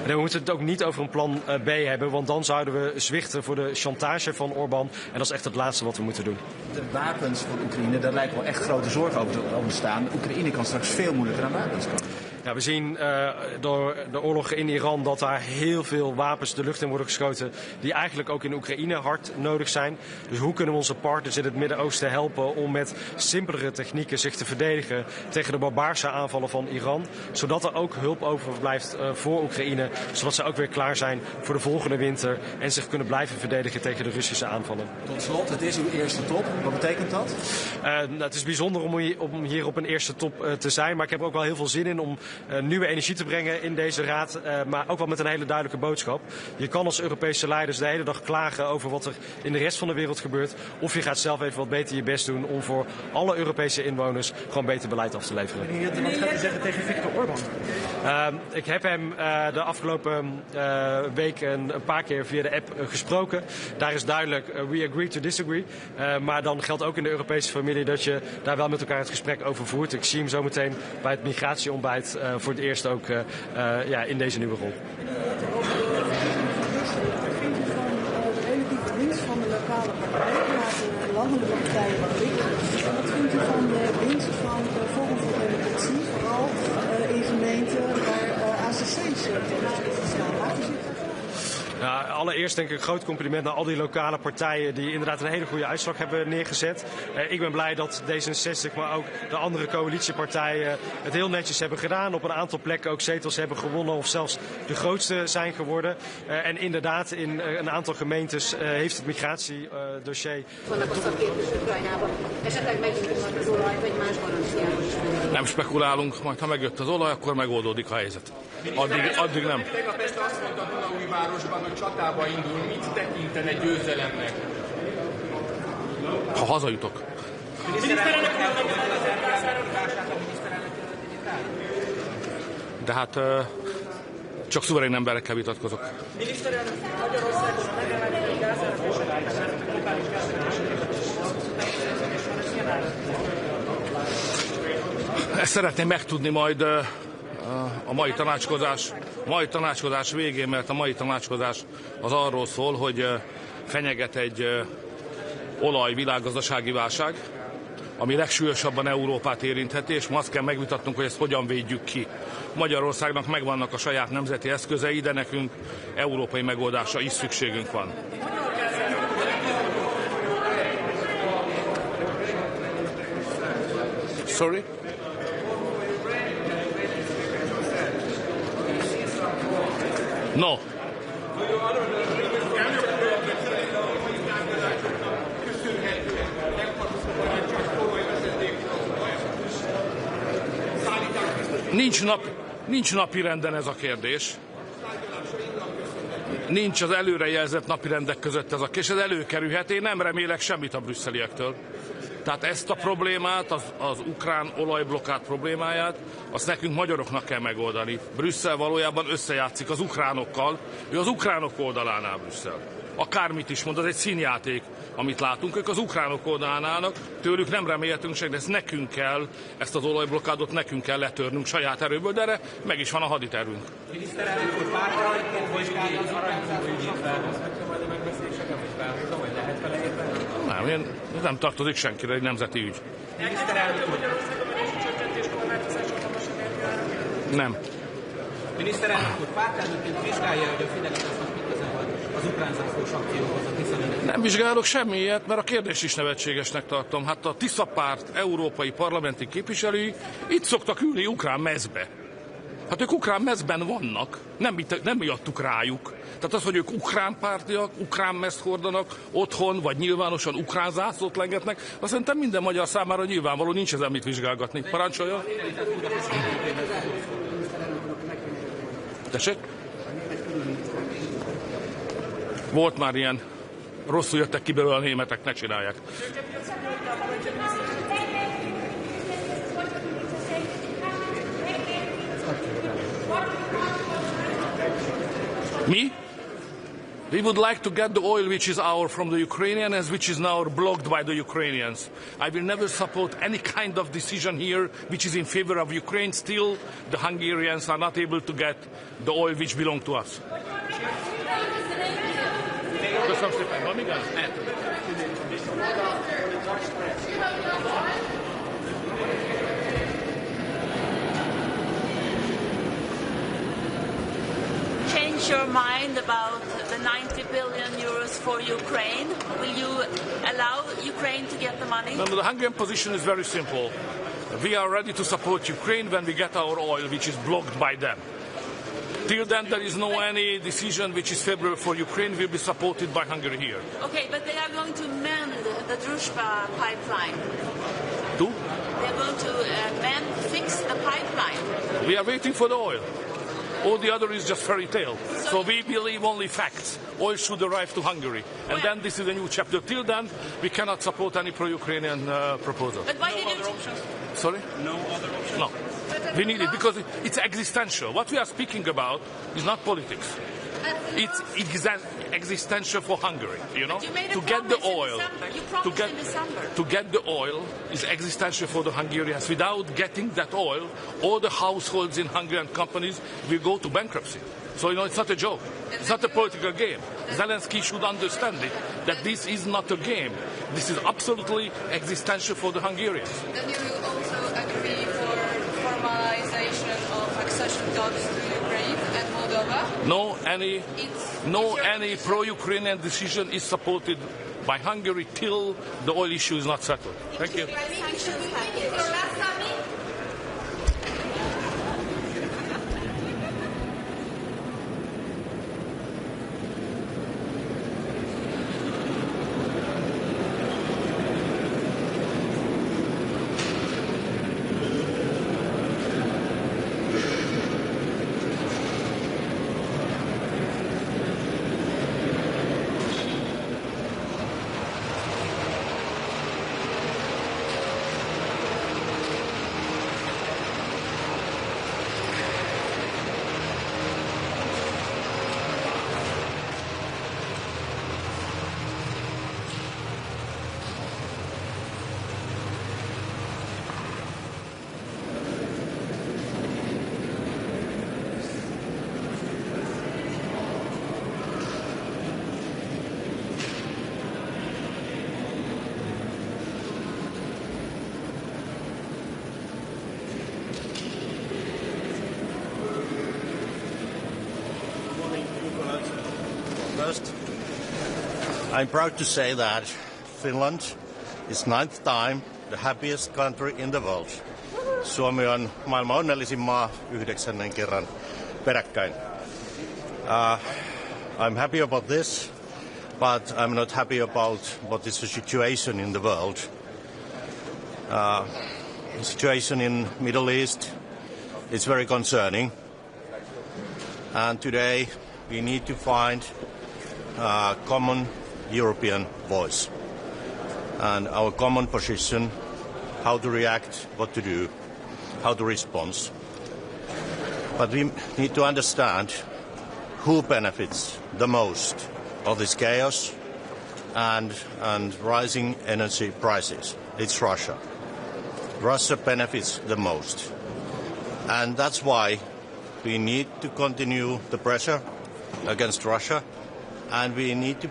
Nee, we moeten het ook niet over een plan B hebben, want dan zouden we zwichten voor de chantage van Orbán. En dat is echt het laatste wat we moeten doen. De wapens voor Oekraïne, daar lijkt wel echt grote zorg over te ontstaan. Oekraïne kan straks veel moeilijker aan wapens komen. Ja, we zien door de oorlog in Iran dat daar heel veel wapens de lucht in worden geschoten die eigenlijk ook in Oekraïne hard nodig zijn. Dus hoe kunnen we onze partners in het Midden-Oosten helpen om met simpelere technieken zich te verdedigen tegen de barbaarse aanvallen van Iran, zodat er ook hulp overblijft voor Oekraïne, zodat ze ook weer klaar zijn voor de volgende winter en zich kunnen blijven verdedigen tegen de Russische aanvallen. Tot slot, het is uw eerste top. Wat betekent dat? Het is bijzonder om hier op een eerste top te zijn, maar ik heb er ook wel heel veel zin in om nieuwe energie te brengen in deze raad, maar ook wel met een hele duidelijke boodschap. Je kan als Europese leiders de hele dag klagen over wat er in de rest van de wereld gebeurt, of je gaat zelf even wat beter je best doen om voor alle Europese inwoners gewoon beter beleid af te leveren. Wat gaat u zeggen tegen Viktor Orbán? Ik heb hem de afgelopen week een paar keer via de app gesproken. Daar is duidelijk, we agree to disagree. Maar dan geldt ook in de Europese familie dat je daar wel met elkaar het gesprek over voert. Ik zie hem zo meteen bij het migratieontbijt voor het eerst ook in deze nieuwe rol. Wat vindt u van de relatieve winst van de lokale partijen, laten de landelijke partijen ontwikkelen? En wat vindt u van de winst van Forum voor Democratie, vooral in gemeenten waar ACC's ten opzichte staan? Waar zit dat? Nou, allereerst denk ik een groot compliment naar al die lokale partijen die inderdaad een hele goede uitslag hebben neergezet. Ik ben blij dat D66, maar ook de andere coalitiepartijen het heel netjes hebben gedaan. Op een aantal plekken ook zetels hebben gewonnen of zelfs de grootste zijn geworden. En inderdaad, in een aantal gemeentes heeft het migratiedossier... Nem spekulálunk, majd ha megjött az olaj, akkor megoldódik a helyzet. Addig nem. Tegnap este azt mondta Dunaújvárosban, hogy csatába indul. Mit tekintene győzelemnek? Ha hazajutok. De hát csak szuverén emberekkel vitatkozok. Ezt szeretném megtudni majd a mai tanácskozás végén, mert a mai tanácskozás az arról szól, hogy fenyeget egy olajvilággazdasági válság, ami legsúlyosabban Európát érintheti, és ma azt kell megvitatnunk, hogy ezt hogyan védjük ki. Magyarországnak megvannak a saját nemzeti eszközei, de nekünk európai megoldásra is szükségünk van. Sorry? No. Nincs napirenden ez a kérdés. Nincs az előrejelzett napirendek között ez a kérdés. Ez előkerülhet. Én nem remélek semmit a brüsszeliektől. Tehát ezt a problémát, az ukrán olajblokkád problémáját, azt nekünk magyaroknak kell megoldani. Brüsszel valójában összejátszik az ukránokkal, ő az ukránok oldalán áll Brüsszel. Akármit is mond, az egy színjáték, amit látunk, ők az ukránok oldalán állnak, tőlük nem remélhetünk semmit, de ezt nekünk kell, ezt az olajblokkádot nekünk kell letörnünk saját erőből, de erre meg is van a haditervünk. Miniszterelnök úr, pártjai vizsgálja az aranyszabadságügyét, majd a megbeszéléseket, hogy felhozza, vagy lehet vele érteni? Nem tartozik senkire, egy nemzeti ügy. Miniszterelnök úr. Nem. Miniszterelnök úr, pártelnökként vizsgálja, hogy a Fidesznek mit köze volt az ukrán zászlós akcióhoz, a Tisza. Nem vizsgálok semmi ilyet, mert a kérdést is nevetségesnek tartom. Hát a Tisza párt európai parlamenti képviselői itt szoktak ülni ukrán mezbe. Hát ők ukrán mezben vannak, nem mi adtuk rájuk. Tehát az, hogy ők ukrán pártiak, ukrán mezt hordanak, otthon vagy nyilvánosan ukrán zászlót lengetnek, azt szerintem minden magyar számára nyilvánvaló, nincs ezen mit vizsgálgatni. Parancsolja? Tessék? Volt már ilyen, rosszul jöttek ki belőle a németek, ne csinálják. Me? We would like to get the oil which is our from the Ukrainians, which is now blocked by the Ukrainians. I will never support any kind of decision here which is in favor of Ukraine. Still, the Hungarians are not able to get the oil which belongs to us. Köszönöm szépen, van még az? Change your mind about the 90 billion euros for Ukraine? Will you allow Ukraine to get the money? No, the Hungarian position is very simple. We are ready to support Ukraine when we get our oil, which is blocked by them. Till then, there is no any decision which is favorable for Ukraine will be supported by Hungary here. Okay, but they are going to mend the Druzhba pipeline. Do? They are going to fix the pipeline. We are waiting for the oil. All the other is just fairy tale. So we believe only facts. Oil should arrive to Hungary. And then this is a new chapter. Till then, we cannot support any pro-Ukrainian proposal. But why did you... Sorry? No other option? No. We need it because it's existential. What we are speaking about is not politics. It's existential for Hungary, you know? You made a to get the oil, you promised in December. To get the oil is existential for the Hungarians. Without getting that oil, all the households in Hungarian companies will go to bankruptcy. So, you know, it's not a joke. It's not a political game. Zelensky should understand it, that this is not a game. This is absolutely existential for the Hungarians. Then you will also agree for formalization of accession talks to Ukraine and Moldova? No any pro-Ukrainian decision is supported by Hungary till the oil issue is not settled. Thank you. First, I'm proud to say that Finland is 9th time the happiest country in the world. Suomi on maailman onnellisin maa 9. kerran peräkkäin. I'm happy about this, but I'm not happy about what is the situation in the world. The situation in Middle East is very concerning, and today we need to find a common European voice and our common position, how to react, what to do, how to respond. But we need to understand who benefits the most of this chaos and rising energy prices. It's Russia. Russia benefits the most. And that's why we need to continue the pressure against Russia, and we need to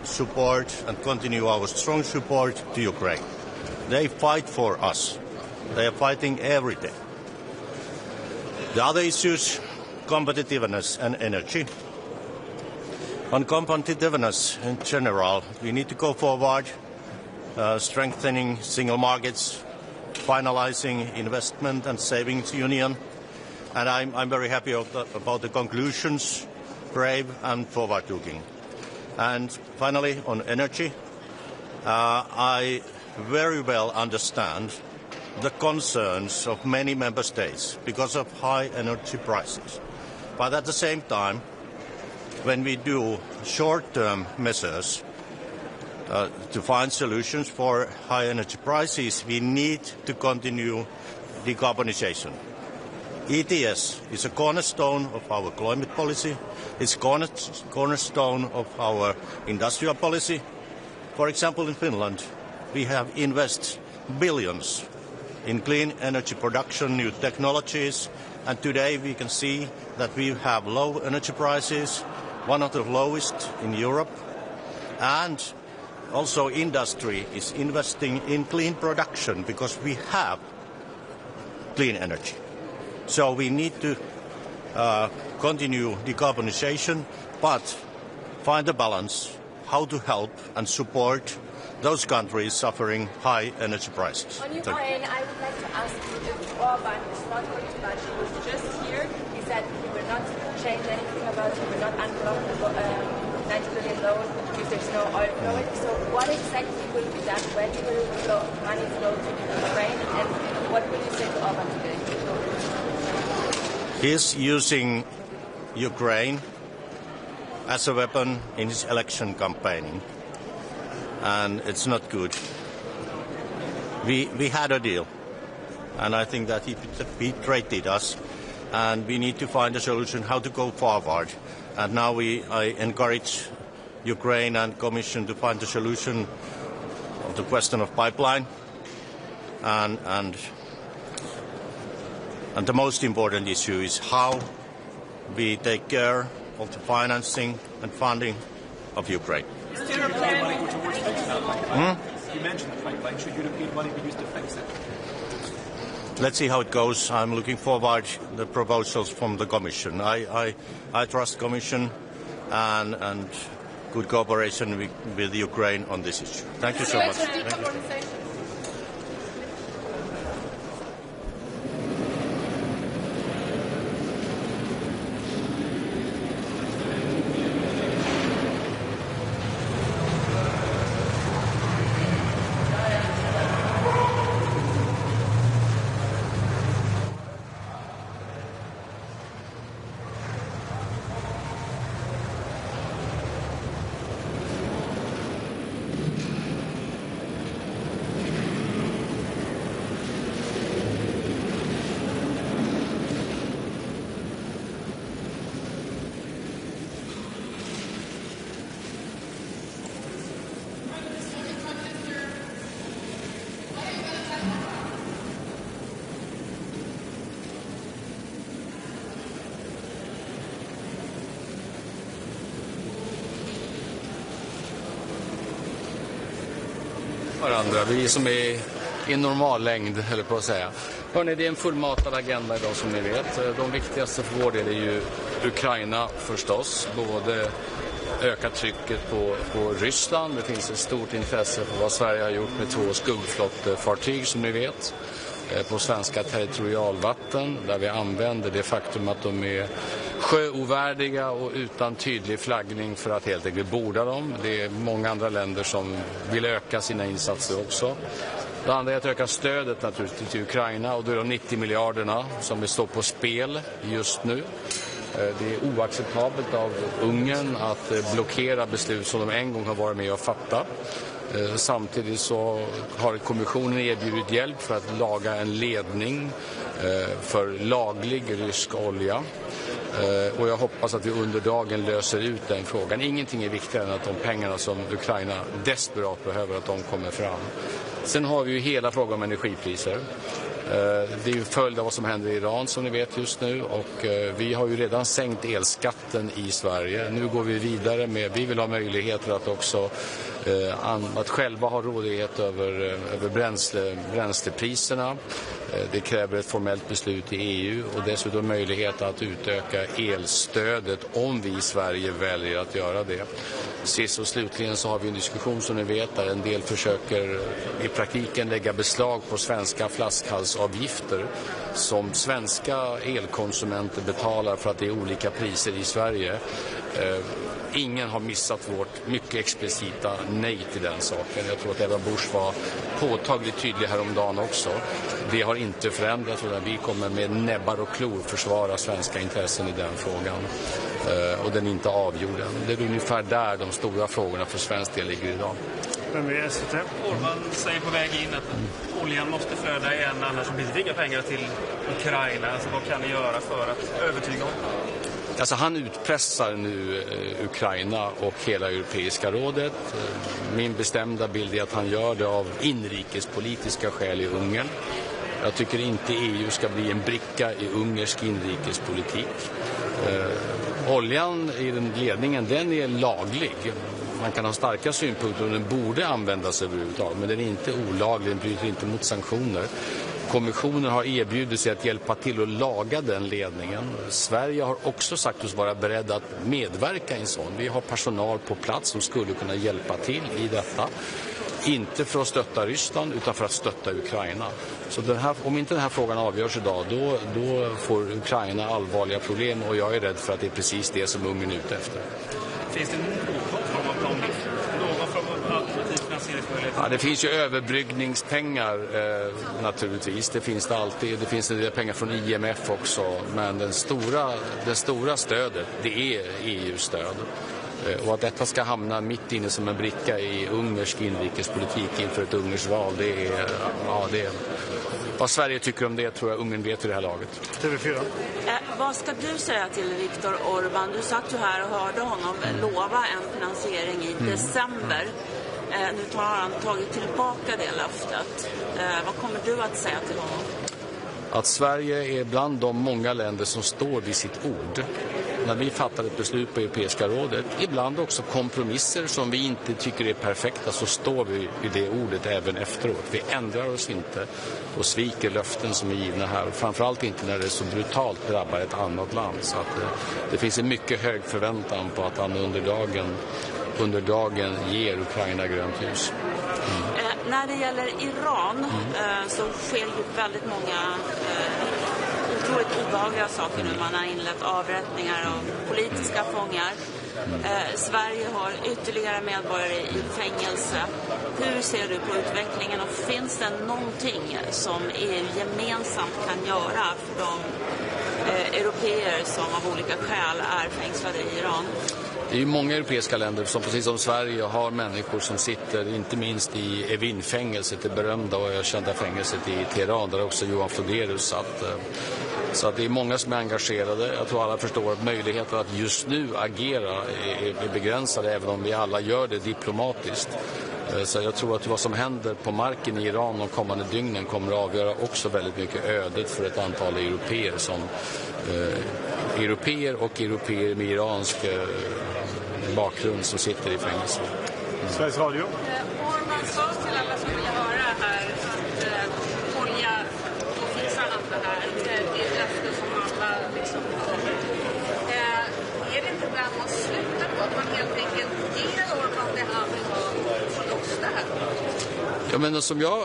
support and continue our strong support to Ukraine. They fight for us. They are fighting every day. The other issues, competitiveness and energy. On competitiveness in general, we need to go forward, strengthening single markets, finalizing investment and savings union, And I'm very happy about the conclusions, brave and forward-looking. And finally, on energy, I very well understand the concerns of many member states because of high energy prices. But at the same time, when we do short-term measures to find solutions for high energy prices, we need to continue decarbonization. ETS is a cornerstone of our climate policy. It's cornerstone of our industrial policy. For example, in Finland, we have invested billions in clean energy production, new technologies, and today we can see that we have low energy prices, one of the lowest in Europe, and also industry is investing in clean production because we have clean energy. So we need to continue decarbonization, but find a balance how to help and support those countries suffering high energy prices. On Ukraine, I would like to ask you if Orban is not going to budge. He was just here. He said he will not change anything about it. He will not unblock the 90 billion loan if there's no oil flowing. So what exactly will be done? When will money flow to Ukraine? And what will you say to Orban today? He's using Ukraine as a weapon in his election campaigning, and it's not good. We had a deal, and I think that he betrayed us, and we need to find a solution how to go forward. And now I encourage Ukraine and Commission to find a solution of the question of pipeline, and the most important issue is how we take care of the financing and funding of Ukraine. Is European money go towards fixing that pipeline? You mentioned the pipeline. Should European money be used to fix it? Let's see how it goes. I'm looking forward to the proposals from the Commission. I trust Commission and good cooperation with Ukraine on this issue. Thank you so much. Thank you. Varandra. Vi som är i normal längd, höll på att säga. Hörrni, det är en fullmatad agenda idag som ni vet. De viktigaste för vår del är ju Ukraina förstås. Både öka trycket på Ryssland. Det finns ett stort intresse för vad Sverige har gjort med 2 skuggflottefartyg som ni vet. På svenska territorialvatten där vi använder det faktum att de är sjöovärdiga och utan tydlig flaggning för att helt enkelt borda dem. Det är många andra länder som vill öka sina insatser också. Det andra är att öka stödet naturligtvis till Ukraina och då är de 90 miljarderna som står på spel just nu. Det är oacceptabelt av Ungern att blockera beslut som de en gång har varit med och fatta. Samtidigt så har kommissionen erbjudit hjälp för att laga en ledning för laglig rysk olja. Och jag hoppas att vi under dagen löser ut den frågan. Ingenting är viktigare än att de pengarna som Ukraina desperat behöver, att de kommer fram. Sen har vi ju hela frågan om energipriser. Det är ju följd av vad som händer i Iran som ni vet just nu, och vi har ju redan sänkt elskatten i Sverige. Nu går vi vidare med, vi vill ha möjligheter att också att själva ha rådighet över bränslepriserna. Det kräver ett formellt beslut i EU och dessutom möjlighet att utöka elstödet om vi i Sverige väljer att göra det. Sist och slutligen så har vi en diskussion som ni vet där en del försöker i praktiken lägga beslag på svenska flaskhalsavgifter som svenska elkonsumenter betalar för att det är olika priser i Sverige. Ingen har missat vårt mycket explicita nej till den saken. Jag tror att Ebba Busch var påtagligt tydlig häromdagen också. Det har inte förändrats utan vi kommer med näbbar och klor försvara svenska intressen i den frågan. Och den är inte avgjord än. Det är ungefär där de stora frågorna för svensk del ligger idag. Orban säger på väg in att oljan måste flöda igen annars blir det inga pengar till Ukraina. Alltså, vad kan ni göra för att övertyga honom? Alltså han utpressar nu Ukraina och hela Europeiska rådet. Min bestämda bild är att han gör det av inrikespolitiska skäl i Ungern. Jag tycker inte EU ska bli en bricka i ungersk inrikespolitik. Oljan i den ledningen, den är laglig. Man kan ha starka synpunkter och den borde användas överhuvudtaget, men den är inte olaglig, den bryter inte mot sanktioner. Kommissionen har erbjudit sig att hjälpa till att laga den ledningen. Sverige har också sagt oss vara beredda att medverka i en sån. Vi har personal på plats som skulle kunna hjälpa till i detta. Inte för att stötta Ryssland utan för att stötta Ukraina. Så om inte den här frågan avgörs idag då får Ukraina allvarliga problem och jag är rädd för att det är precis det som Ungern är ute efter. Finns det någon form av plan? Någon form av alternativ finansieringsmöjlighet? Ja, det finns ju överbryggningspengar naturligtvis. Det finns det alltid. Det finns en del pengar från IMF också. Men det stora stödet, det är EU-stöd. Och att detta ska hamna mitt inne som en bricka i ungersk inrikespolitik inför ett ungerskt val, det är vad Sverige tycker om det tror jag Ungern vet i det här laget. TV4. Vad ska du säga till Viktor Orbán? Du satt ju här och hörde honom lova en finansiering i december. Nu har han tagit tillbaka det löftet. Vad kommer du att säga till honom? Att Sverige är bland de många länder som står vid sitt ord. När vi fattar ett beslut på Europeiska rådet, ibland också kompromisser som vi inte tycker är perfekta, så står vi i det ordet även efteråt. Vi ändrar oss inte och sviker löften som är givna här. Framförallt inte när det så brutalt drabbar ett annat land. Så att det finns en mycket hög förväntan på att han under dagen ger Ukraina grönt ljus. När det gäller Iran så sker ju väldigt många otroligt obehagliga saker nu. Man har inlett avrättningar av politiska fångar. Sverige har ytterligare medborgare i fängelse. Hur ser du på utvecklingen och finns det någonting som EU gemensamt kan göra för de européer som av olika skäl är fängslade i Iran? Det är ju många europeiska länder som precis som Sverige har människor som sitter inte minst i Evin-fängelset, det berömda och ökända fängelset i Teheran där också Johan Floderus satt. Så att det är många som är engagerade. Jag tror alla förstår att möjligheten att just nu agera är begränsade även om vi alla gör det diplomatiskt. Så jag tror att vad som händer på marken i Iran de kommande dygnen kommer att avgöra också väldigt mycket ödet för ett antal europeer som europeer och europeer med iransk bakgrund som sitter i fängelse. Sveriges Radio. Orban sa till alla som vill höra här att olja och fixa allt det här. Det är ett löfte som alla liksom är det inte där man slutar på att man helt enkelt ger Orban det han vill ha och loss det här? Ja, men som jag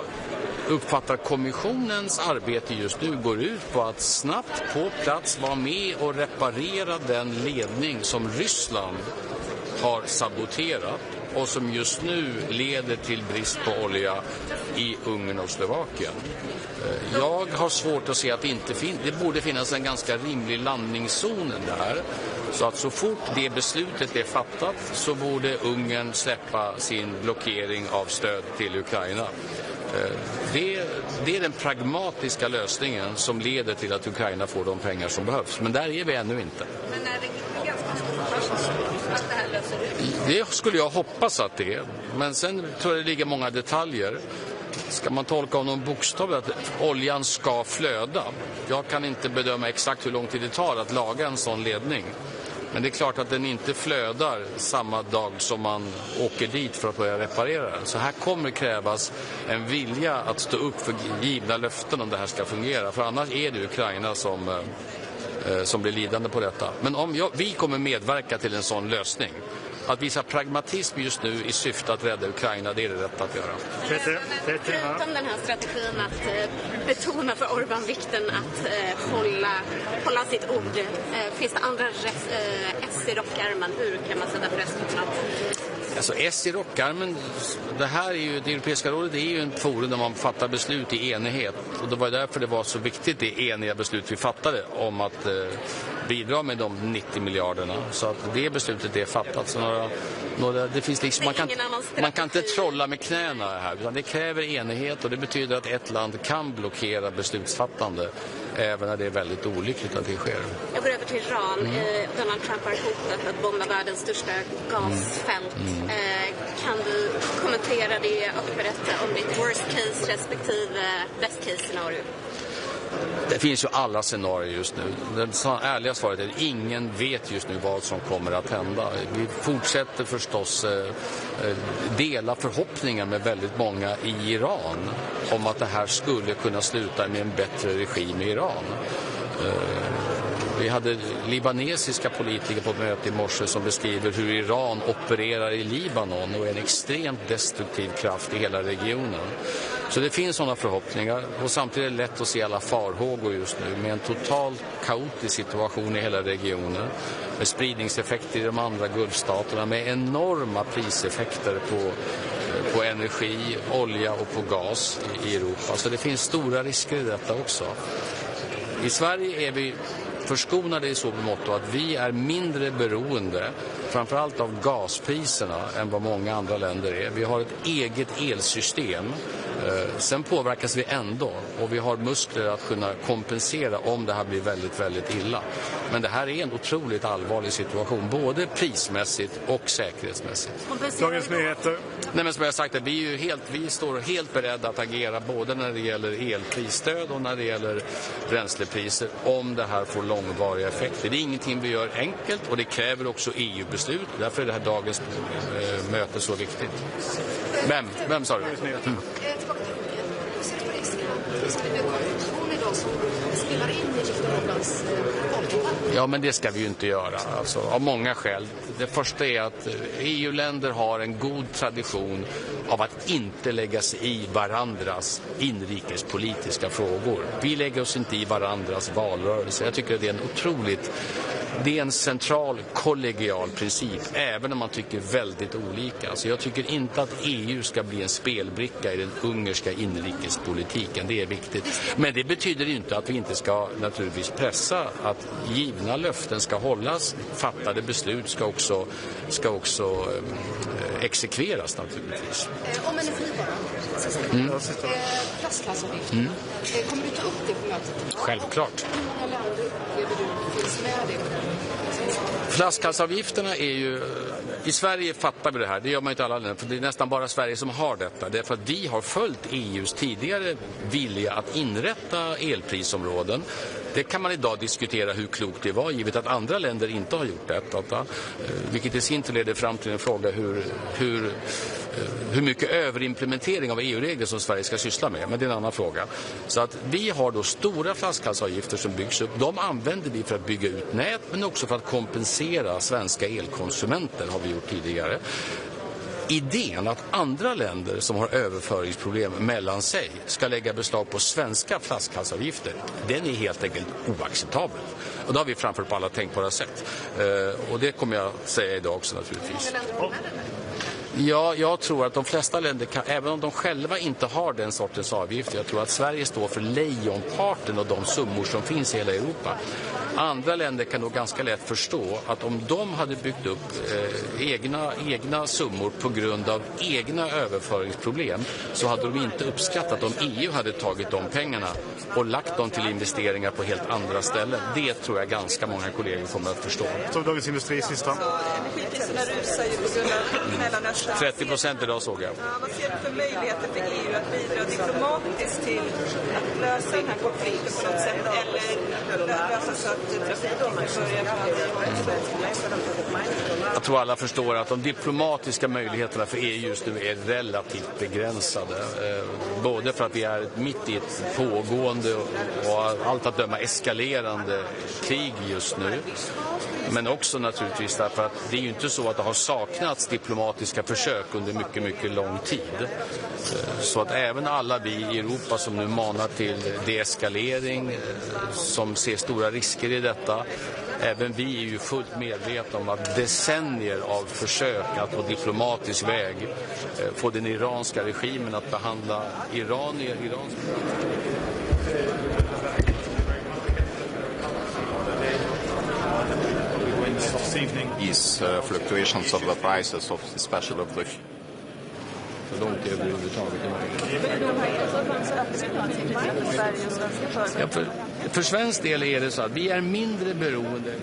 uppfattar kommissionens arbete just nu går ut på att snabbt på plats vara med och reparera den ledning som Ryssland har saboterat och som just nu leder till brist på olja i Ungern och Slovakien. Jag har svårt att se att det borde finnas en ganska rimlig landningszon där. Så att så fort det beslutet är fattat så borde Ungern släppa sin blockering av stöd till Ukraina. Det är den pragmatiska lösningen som leder till att Ukraina får de pengar som behövs. Men där är vi ännu inte. Men är det ganska stor chans att det här löser ut? Det skulle jag hoppas att det är. Men sen tror jag det ligger många detaljer. Ska man tolka av någon bokstav att oljan ska flöda? Jag kan inte bedöma exakt hur lång tid det tar att laga en sån ledning. Men det är klart att den inte flödar samma dag som man åker dit för att börja reparera den. Så här kommer krävas en vilja att stå upp för givna löften om det här ska fungera. För annars är det Ukraina som blir lidande på detta. Men vi kommer medverka till en sån lösning. Att visa pragmatism just nu i syfte att rädda Ukraina, det är det rätt att göra. Förutom den här strategin att betona för Orbán vikten att hålla sitt ord, finns det andra S i rockärmen? Hur kan man sätta press på något? Alltså S i rockarmen, det Europeiska rådet är ju en forum där man fattar beslut i enighet. Och det var därför det var så viktigt det eniga beslut vi fattade om att bidra med de 90 miljarderna. Så att det beslutet är fattat. Så det finns liksom, man kan inte trolla med knäna här, utan det kräver enighet och det betyder att ett land kan blockera beslutsfattande även när det är väldigt olyckligt att det sker. Jag går över till Iran. Donald Trump har hotat att bomba världens största gasfält. Kan du kommentera det och berätta om ditt worst case respektive best case scenario? Det finns ju alla scenarier just nu. Det ärliga svaret är att ingen vet just nu vad som kommer att hända. Vi fortsätter förstås dela förhoppningar med väldigt många i Iran om att det här skulle kunna sluta med en bättre regim i Iran. Vi hade libanesiska politiker på ett möte i morse som beskriver hur Iran opererar i Libanon och är en extremt destruktiv kraft i hela regionen. Så det finns sådana förhoppningar och samtidigt är det lätt att se alla farhågor just nu med en totalt kaotisk situation i hela regionen med spridningseffekter i de andra gulfstaterna med enorma priseffekter på energi, olja och på gas i Europa. Så det finns stora risker i detta också. I Sverige är vi förskonade i så mått att vi är mindre beroende framförallt av gaspriserna än vad många andra länder är. Vi har ett eget elsystem. Sen påverkas vi ändå och vi har muskler att kunna kompensera om det här blir väldigt, väldigt illa. Men det här är en otroligt allvarlig situation, både prismässigt och säkerhetsmässigt. Dagens nyheter. Nej, men som jag sagt, vi står helt beredda att agera både när det gäller elprisstöd och när det gäller bränslepriser om det här får långvariga effekter. Det är ingenting vi gör enkelt och det kräver också EU-beslut. Därför är det här dagens möte så viktigt. Vem sa du? Ja, men det ska vi ju inte göra, alltså, av många skäl. Det första är att EU-länder har en god tradition av att inte lägga sig i varandras inrikespolitiska frågor. Vi lägger oss inte i varandras valrörelse. Jag tycker att det är en central kollegial princip, även om man tycker väldigt olika. Så jag tycker inte att EU ska bli en spelbricka i den ungerska inrikespolitiken. Det är viktigt. Men det betyder inte att vi inte ska naturligtvis pressa att givna löften ska hållas. Fattade beslut ska också exekveras naturligtvis. Om energi bara. Flaskhalsavgift. Kommer du ta upp det på mötet? Självklart. Hur många länder upplever du finns med det? Flaskhalsavgifterna är ju... I Sverige fattar vi det här, det gör man inte alla länder, för det är nästan bara Sverige som har detta. Därför att vi har följt EUs tidigare vilja att inrätta elprisområden. Det kan man idag diskutera hur klokt det var, givet att andra länder inte har gjort detta. Vilket i sin tur leder fram till en fråga hur mycket överimplementering av EU-regler som Sverige ska syssla med. Men det är en annan fråga. Så att vi har då stora flaskhalsavgifter som byggs upp. De använder vi för att bygga ut nät, men också för att kompensera svenska elkonsumenter, har vi gjort tidigare. Idén att andra länder som har överföringsproblem mellan sig ska lägga beslag på svenska flaskhalsavgifter, den är helt enkelt oacceptabel. Och det har vi framfört på alla tänkbara sätt. Och det kommer jag säga idag också naturligtvis. Ja, jag tror att de flesta länder kan, även om de själva inte har den sortens avgifter, jag tror att Sverige står för lejonparten av de summor som finns i hela Europa. Andra länder kan nog ganska lätt förstå att om de hade byggt upp egna summor på grund av egna överföringsproblem, så hade de inte uppskattat om EU hade tagit de pengarna och lagt dem till investeringar på helt andra ställen. Det tror jag ganska många kollegor kommer att förstå. Så Dagens Industri sista. Energipriserna rusar ju på grund av Mellanöstern. 30% idag såg jag. Ja, vad ser du för möjligheter för EU att bidra diplomatiskt till att lösa den här konflikten på något sätt? Eller Jag tror alla förstår att de diplomatiska möjligheterna för EU just nu är relativt begränsade. Både för att vi är mitt i ett pågående och allt att döma eskalerande krig just nu. Men också naturligtvis därför att det är ju inte så att det har saknats diplomatiska försök under mycket, mycket lång tid. Så att även alla vi i Europa som nu manar till deeskalering, som ser stora risker i detta, även vi är ju fullt medvetna om att decennier av försök att på diplomatisk väg få den iranska regimen att behandla iranier. This evening is fluctuations of the prices of especially of the för svensk del är det så att vi är mindre beroende.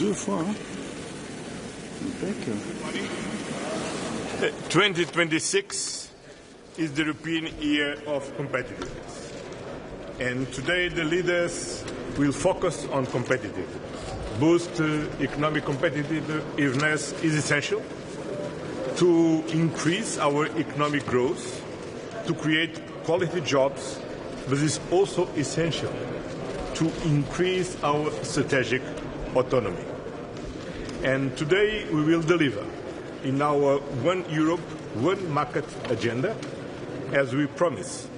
2 fois. 2026 is the European Year of Competitiveness. And today the leaders will focus on competitiveness. Boost economic competitiveness is essential to increase our economic growth, to create quality jobs, but it's also essential to increase our strategic autonomy. And today we will deliver in our One Europe, One Market agenda, as we promised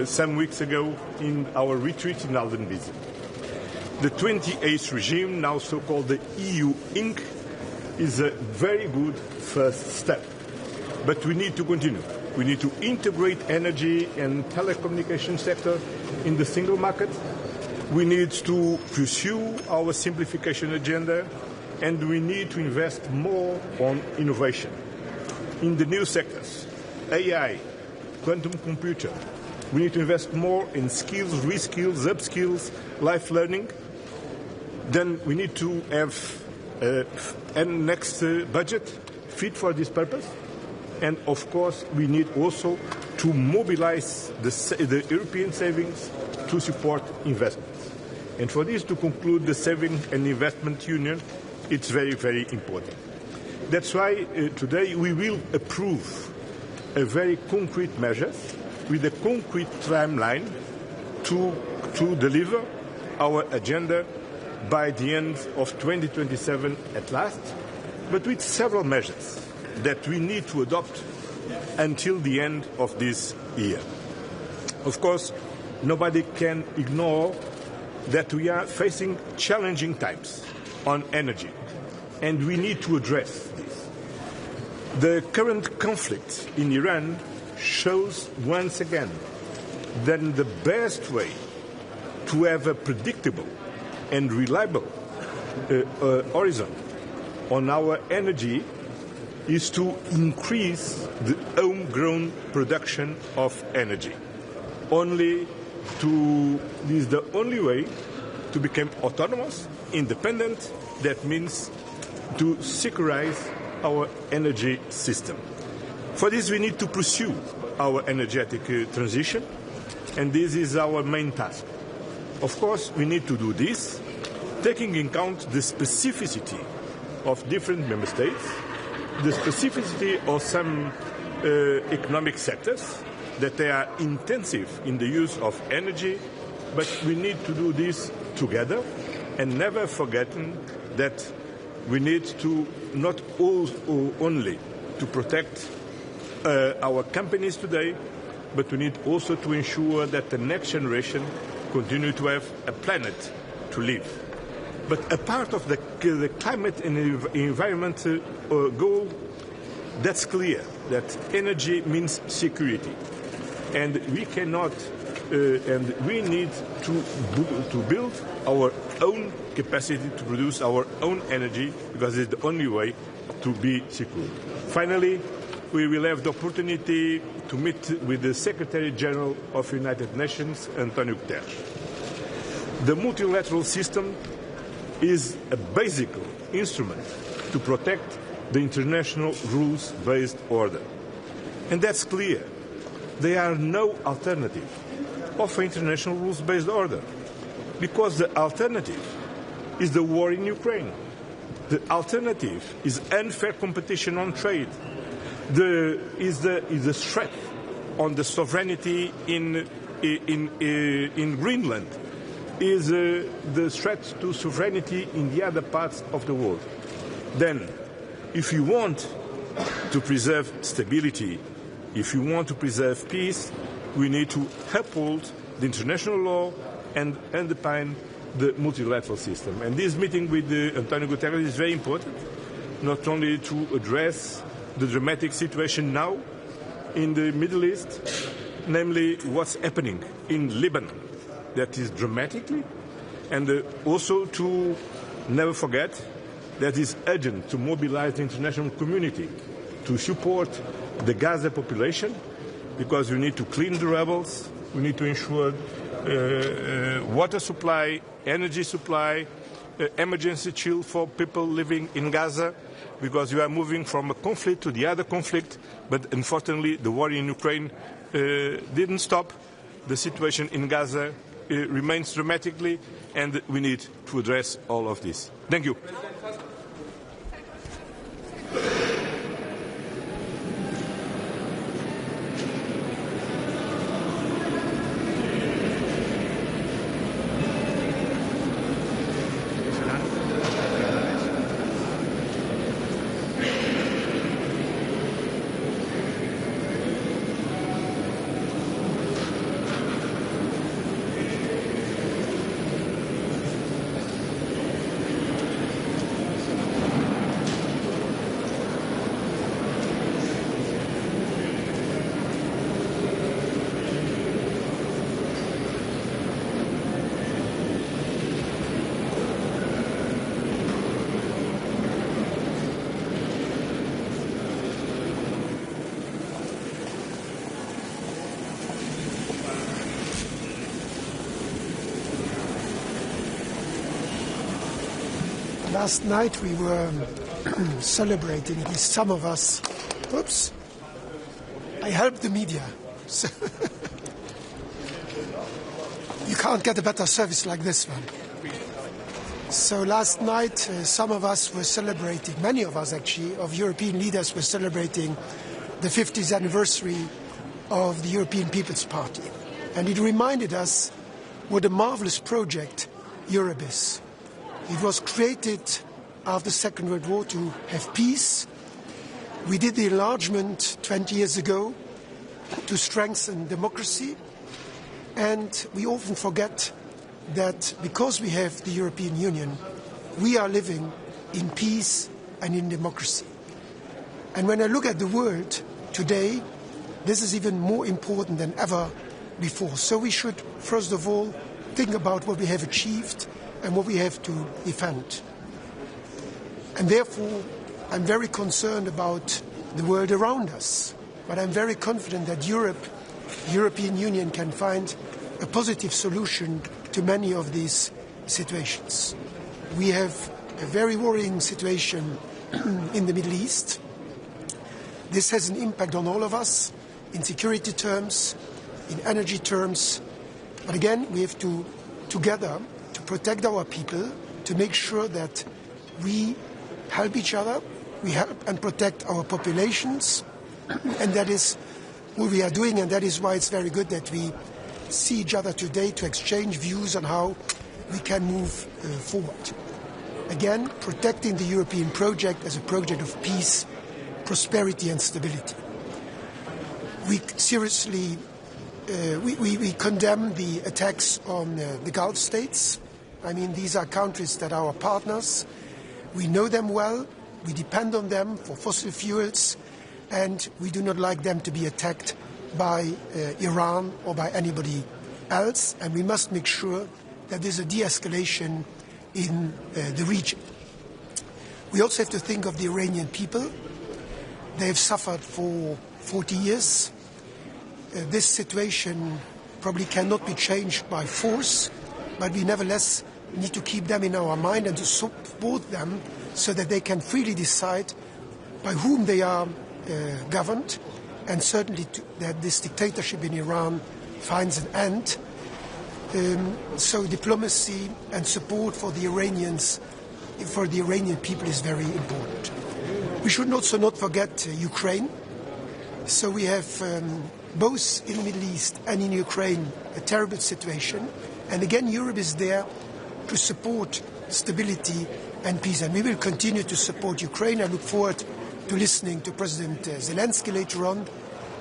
some weeks ago in our retreat in Aldenbizen. The 28th regime, now so-called the EU Inc., is a very good first step. But we need to continue. We need to integrate energy and telecommunication sector in the single market. We need to pursue our simplification agenda, and we need to invest more on innovation. In the new sectors, AI, quantum computer, we need to invest more in skills, reskills, upskills, life learning. Then we need to have a next budget fit for this purpose. And of course, we need also to mobilize the European savings to support investments. And for this to conclude the Saving and Investment Union, it's very, very important. That's why today we will approve a very concrete measures with a concrete timeline to deliver our agenda by the end of 2027 at last, but with several measures that we need to adopt until the end of this year. Of course, nobody can ignore that we are facing challenging times on energy, and we need to address this. The current conflict in Iran shows once again that the best way to have a predictable and reliable horizon on our energy is to increase the homegrown production of energy. This is the only way to become autonomous, independent. That means to securize our energy system. For this, we need to pursue our energetic transition, and this is our main task. Of course, we need to do this, taking into account the specificity of different member states, the specificity of some economic sectors, that they are intensive in the use of energy, but we need to do this together, and never forgetting that we need to not only to protect our companies today, but we need also to ensure that the next generation continue to have a planet to live. But a part of the climate and environment goal, that's clear, that energy means security. And we cannot, and we need to build our own capacity to produce our own energy, because it's the only way to be secure. Finally, we will have the opportunity to meet with the Secretary General of the United Nations, Antonio Guterres. The multilateral system is a basic instrument to protect the international rules-based order. And that's clear. There are no alternative of an international rules-based order, because the alternative is the war in Ukraine. The alternative is unfair competition on trade. Is the threat on the sovereignty in Greenland. Is the threat to sovereignty in the other parts of the world. Then, if you want to preserve stability, if you want to preserve peace, we need to uphold the international law and underpin the multilateral system. And this meeting with Antonio Guterres is very important, not only to address the dramatic situation now in the Middle East, namely what's happening in Lebanon, that is dramatically, and also to never forget that it's urgent to mobilize the international community to support the Gaza population, because we need to clean the rebels, we need to ensure water supply, energy supply, emergency chill for people living in Gaza, because we are moving from a conflict to the other conflict, but unfortunately the war in Ukraine didn't stop. The situation in Gaza remains dramatically, and we need to address all of this. Thank you. Last night we were celebrating, at least some of us. Oops. I helped the media. So you can't get a better service like this one. So last night some of us were celebrating, many of us actually, of European leaders were celebrating the 50th anniversary of the European People's Party. And it reminded us what a marvelous project Europe is. It was created after the Second World War to have peace. We did the enlargement 20 years ago to strengthen democracy. And we often forget that because we have the European Union, we are living in peace and in democracy. And when I look at the world today, this is even more important than ever before. So we should, first of all, think about what we have achieved and what we have to defend. And therefore, I'm very concerned about the world around us. But I'm very confident that Europe, the European Union, can find a positive solution to many of these situations. We have a very worrying situation in the Middle East. This has an impact on all of us in security terms, in energy terms. But again, we have to, together, to protect our people, to make sure that we help each other, we help and protect our populations, and that is what we are doing, and that is why it's very good that we see each other today to exchange views on how we can move forward. Again, protecting the European project as a project of peace, prosperity and stability. We seriously we condemn the attacks on the Gulf states. I mean, these are countries that are our partners. We know them well. We depend on them for fossil fuels. And we do not like them to be attacked by Iran or by anybody else. And we must make sure that there's a de-escalation in the region. We also have to think of the Iranian people. They have suffered for 40 years. This situation probably cannot be changed by force, but we nevertheless need to keep them in our mind and to support them so that they can freely decide by whom they are governed, and certainly that this dictatorship in Iran finds an end. So diplomacy and support for the Iranians, for the Iranian people, is very important. We should also not forget Ukraine. So we have both in the Middle East and in Ukraine a terrible situation. And again, Europe is there to support stability and peace. And we will continue to support Ukraine. I look forward to listening to President Zelensky later on.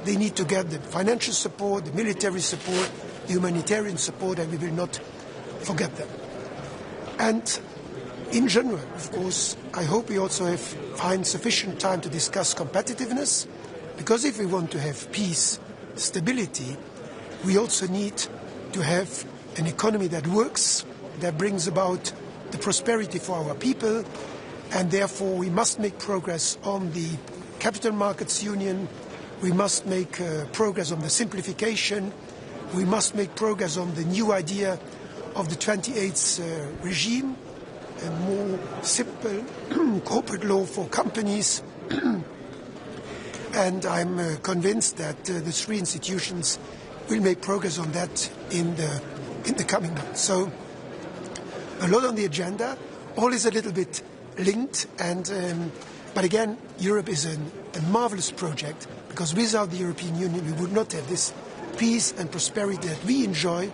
They need to get the financial support, the military support, the humanitarian support, and we will not forget them. And in general, of course, I hope we also find sufficient time to discuss competitiveness, because if we want to have peace, stability, we also need to have an economy that works, that brings about the prosperity for our people, and therefore we must make progress on the capital markets union, we must make progress on the simplification, we must make progress on the new idea of the 28th regime, a more simple corporate law for companies. And I'm convinced that the three institutions will make progress on that in the coming months. So a lot on the agenda. All is a little bit linked, but again, Europe is a marvelous project, because without the European Union we would not have this peace and prosperity that we enjoy,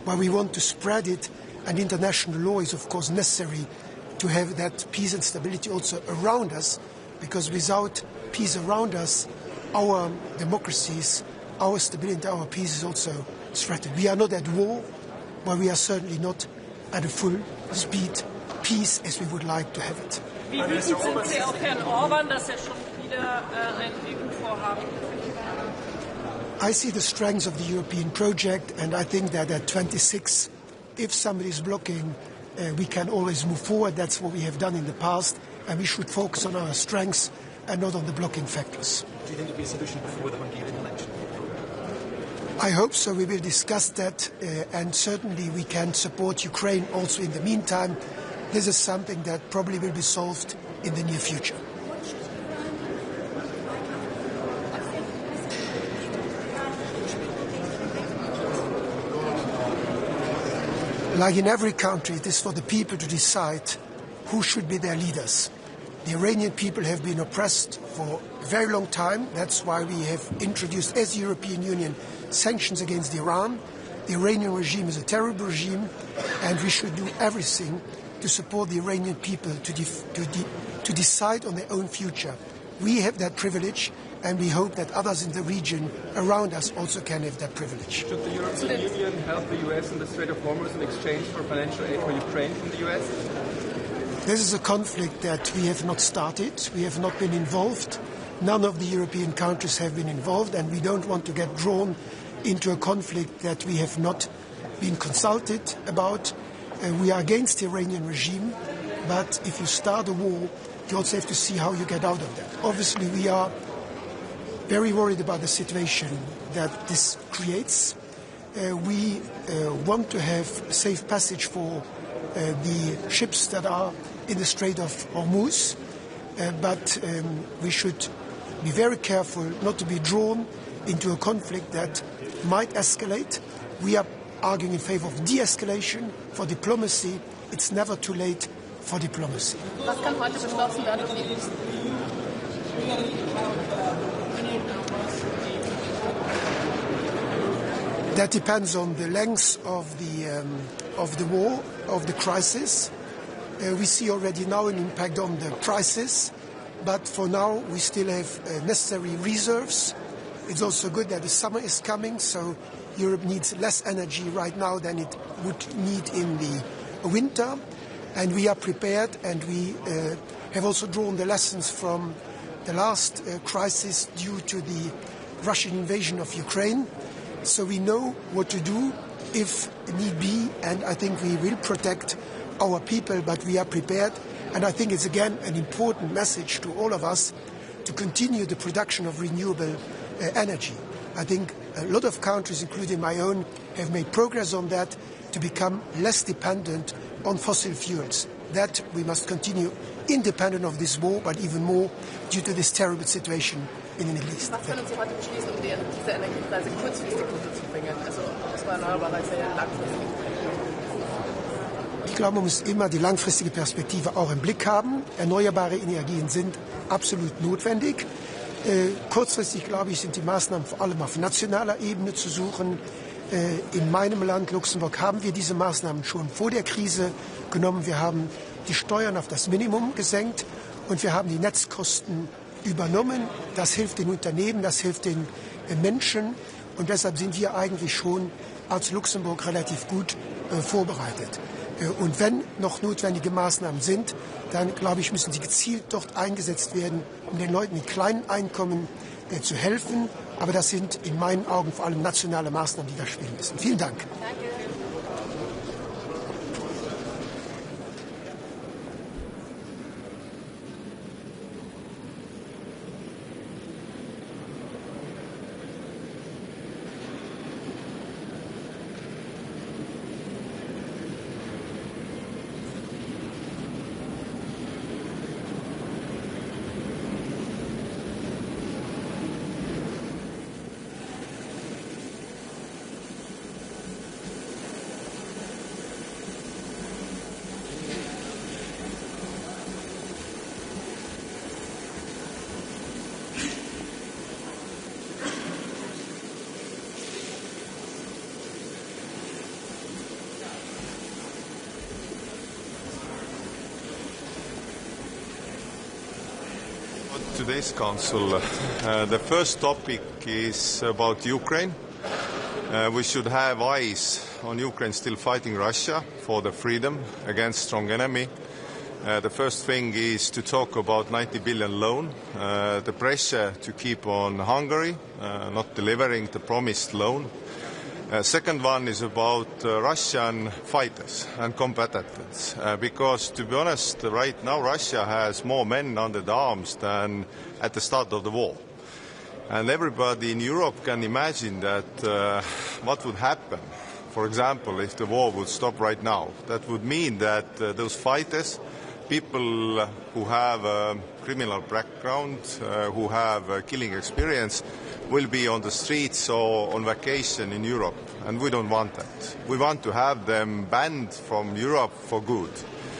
while we want to spread it, and international law is of course necessary to have that peace and stability also around us, because without peace around us, our democracies, our stability, our peace is also threatened. We are not at war, but we are certainly not at a full speed peace as we would like to have it. Wie wütend sind Sie auf Herrn Orban, dass schon wieder ein EU-Vorhaben? I see the strengths of the European project, and I think that at 26, if somebody is blocking, we can always move forward. That's what we have done in the past, and we should focus on our strengths and not on the blocking factors. Do you think there will be a solution before the Hungarian election? I hope so. We will discuss that, and certainly we can support Ukraine also in the meantime. This is something that probably will be solved in the near future. Like in every country, it is for the people to decide who should be their leaders. The Iranian people have been oppressed for a very long time. That's why we have introduced, as the European Union, sanctions against Iran. The Iranian regime is a terrible regime, and we should do everything to support the Iranian people to decide on their own future. We have that privilege, and we hope that others in the region around us also can have that privilege. Should the European Union help the US in the Strait of Hormuz in exchange for financial aid for Ukraine from the US? This is a conflict that we have not started. We have not been involved. None of the European countries have been involved, and we don't want to get drawn into a conflict that we have not been consulted about. We are against the Iranian regime, but if you start a war, you also have to see how you get out of that. Obviously, we are very worried about the situation that this creates. We want to have safe passage for the ships that are in the Strait of Hormuz, but we should be very careful not to be drawn into a conflict that might escalate. We are arguing in favor of de-escalation, for diplomacy. It's never too late for diplomacy. Was kann heute beschlossen werden, um die That depends on the length of the war, of the crisis. We see already now an impact on the prices, but for now we still have necessary reserves. It's also good that the summer is coming, so Europe needs less energy right now than it would need in the winter. And we are prepared, and we have also drawn the lessons from the last crisis due to the Russian invasion of Ukraine. So we know what to do if need be, and I think we will protect our people, but we are prepared. And I think it's again an important message to all of us to continue the production of renewable energy. I think a lot of countries, including my own, have made progress on that to become less dependent on fossil fuels. That we must continue independent of this war, but even more due to this terrible situation in the Middle East. Was können Sie heute beschließen, um diese Energiepreise kurzfristig runterzubringen? Also das war erneuerbarerweise langfristig. Ich glaube, man muss immer die langfristige Perspektive auch im Blick haben. Erneuerbare Energien sind absolut notwendig. Kurzfristig, glaube ich, sind die Maßnahmen vor allem auf nationaler Ebene zu suchen. In meinem Land, Luxemburg, haben wir diese Maßnahmen schon vor der Krise genommen. Wir haben die Steuern auf das Minimum gesenkt und wir haben die Netzkosten übernommen. Das hilft den Unternehmen, das hilft den Menschen. Und deshalb sind wir eigentlich schon als Luxemburg relativ gut vorbereitet. Und wenn noch notwendige Maßnahmen sind, dann, glaube ich, müssen sie gezielt dort eingesetzt werden, um den Leuten mit kleinen Einkommen zu helfen. Aber das sind in meinen Augen vor allem nationale Maßnahmen, die da spielen müssen. Vielen Dank. Danke. Today's council, the first topic is about Ukraine. We should have eyes on Ukraine still fighting Russia for the freedom against strong enemy. The first thing is to talk about 90 billion loan, the pressure to keep on Hungary, not delivering the promised loan. Second one is about Russian fighters and combatants, because to be honest, right now Russia has more men under the arms than at the start of the war. And everybody in Europe can imagine that what would happen, for example, if the war would stop right now. That would mean that those fighters, people who have a criminal background, who have killing experience, will be on the streets or on vacation in Europe, and we don't want that. We want to have them banned from Europe for good.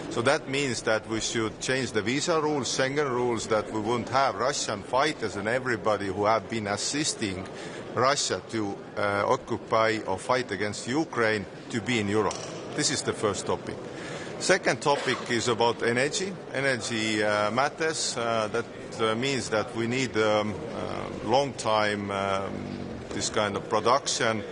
So that means that we should change the visa rules, Schengen rules, that we won't have Russian fighters and everybody who have been assisting Russia to occupy or fight against Ukraine to be in Europe. This is the first topic. Second topic is about energy. Energy matters. That means that we need long time this kind of production.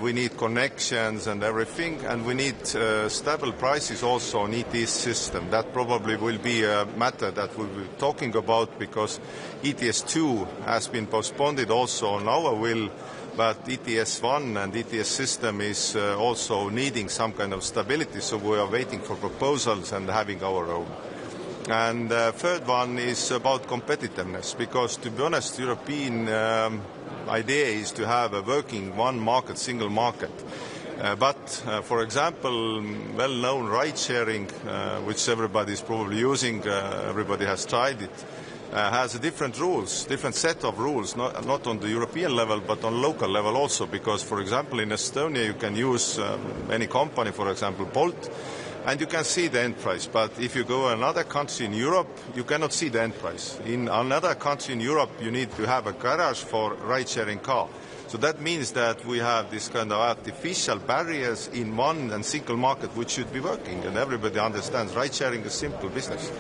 We need connections and everything, and we need stable prices also on ETS system. That probably will be a matter that we'll be talking about, because ETS 2 has been postponed also on our will, but ETS 1 and ETS system is also needing some kind of stability, so we are waiting for proposals and having our own. And third one is about competitiveness, because to be honest, European idea is to have a working one market, single market. But, for example, well-known ride-sharing, which everybody is probably using, everybody has tried it, has different rules, different set of rules, not on the European level, but on local level also. Because, for example, in Estonia you can use any company, for example, Bolt, and you can see the end price. But if you go to another country in Europe, you cannot see the end price. In another country in Europe, you need to have a garage for ride-sharing car. So that means that we have this kind of artificial barriers in one and single market which should be working, and everybody understands ride-sharing is simple business.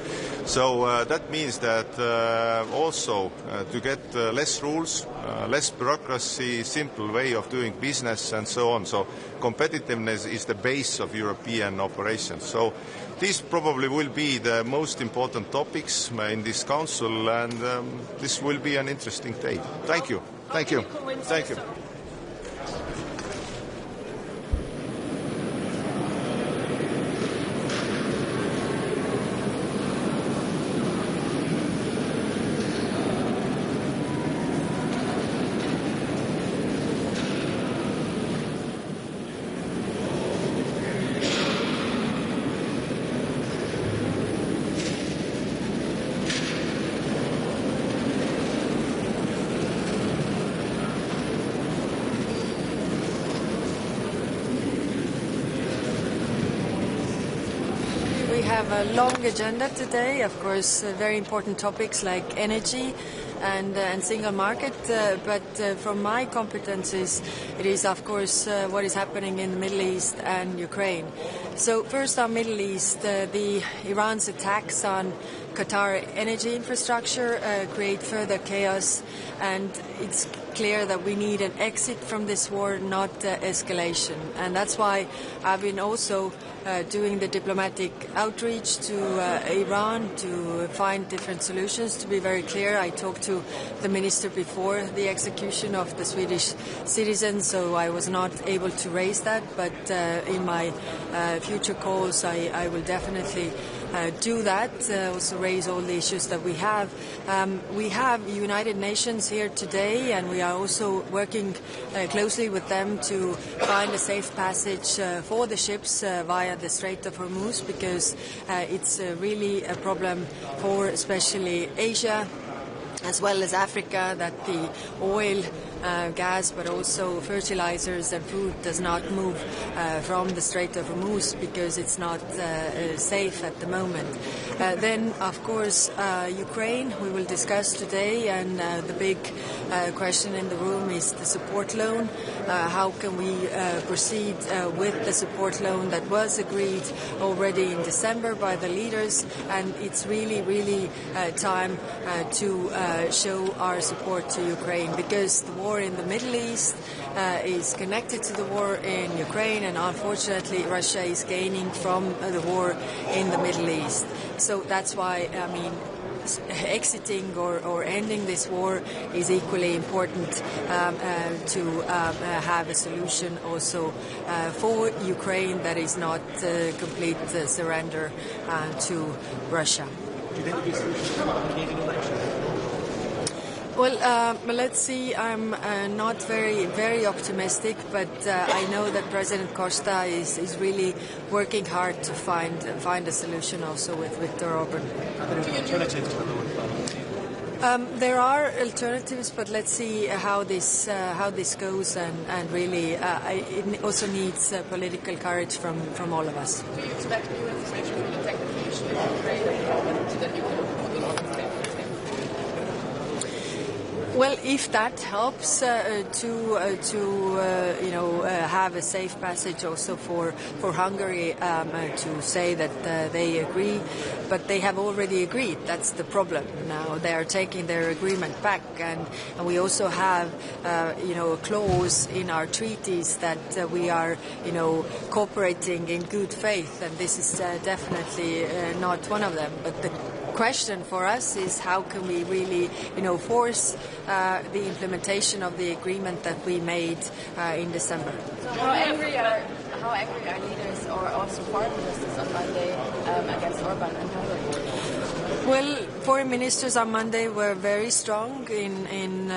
So that means that also to get less rules, less bureaucracy, simple way of doing business and so on. So competitiveness is the base of European operations. So these probably will be the most important topics in this council, and this will be an interesting day. Thank you. Thank you. Thank you. A long agenda today, of course, very important topics like energy and single market, but from my competencies it is of course what is happening in the Middle East and Ukraine. So first on Middle East, the Iran's attacks on Qatar energy infrastructure create further chaos, and it's clear that we need an exit from this war, not escalation. And that's why I've been also doing the diplomatic outreach to Iran to find different solutions. To be very clear, I talked to the minister before the execution of the Swedish citizen, so I was not able to raise that, but in my future calls I will definitely do that, also raise all the issues that we have. We have United Nations here today, and we are also working closely with them to find a safe passage for the ships via the Strait of Hormuz, because it's really a problem for especially Asia as well as Africa, that the oil, gas, but also fertilizers and food does not move from the Strait of Hormuz because it's not safe at the moment. Then, of course, Ukraine we will discuss today, and the big question in the room is the support loan. How can we proceed with the support loan that was agreed already in December by the leaders, and it's really time to show our support to Ukraine, because the war in the Middle East is connected to the war in Ukraine, and unfortunately Russia is gaining from the war in the Middle East. So that's why, I mean, exiting or ending this war is equally important to have a solution also for Ukraine that is not complete surrender to Russia. Do you think there'll be a solution to the Canadian election? Well, let's see. I'm not very optimistic, but I know that President Costa is really working hard to find a solution also with Viktor Orban. There are alternatives, but let's see how this goes, and really it also needs political courage from all of us. Do you expect new information from the technical issue in Ukraine that you can put in on the state? Well, if that helps to have a safe passage also for Hungary to say that they agree, but they have already agreed. That's the problem. Now they are taking their agreement back, and we also have a clause in our treaties that we are cooperating in good faith, and this is definitely not one of them. But the question for us is how can we really force the implementation of the agreement that we made in December. So how angry are leaders or also foreign ministers on Monday against Orban and Hungary? Well, foreign ministers on Monday were very strong in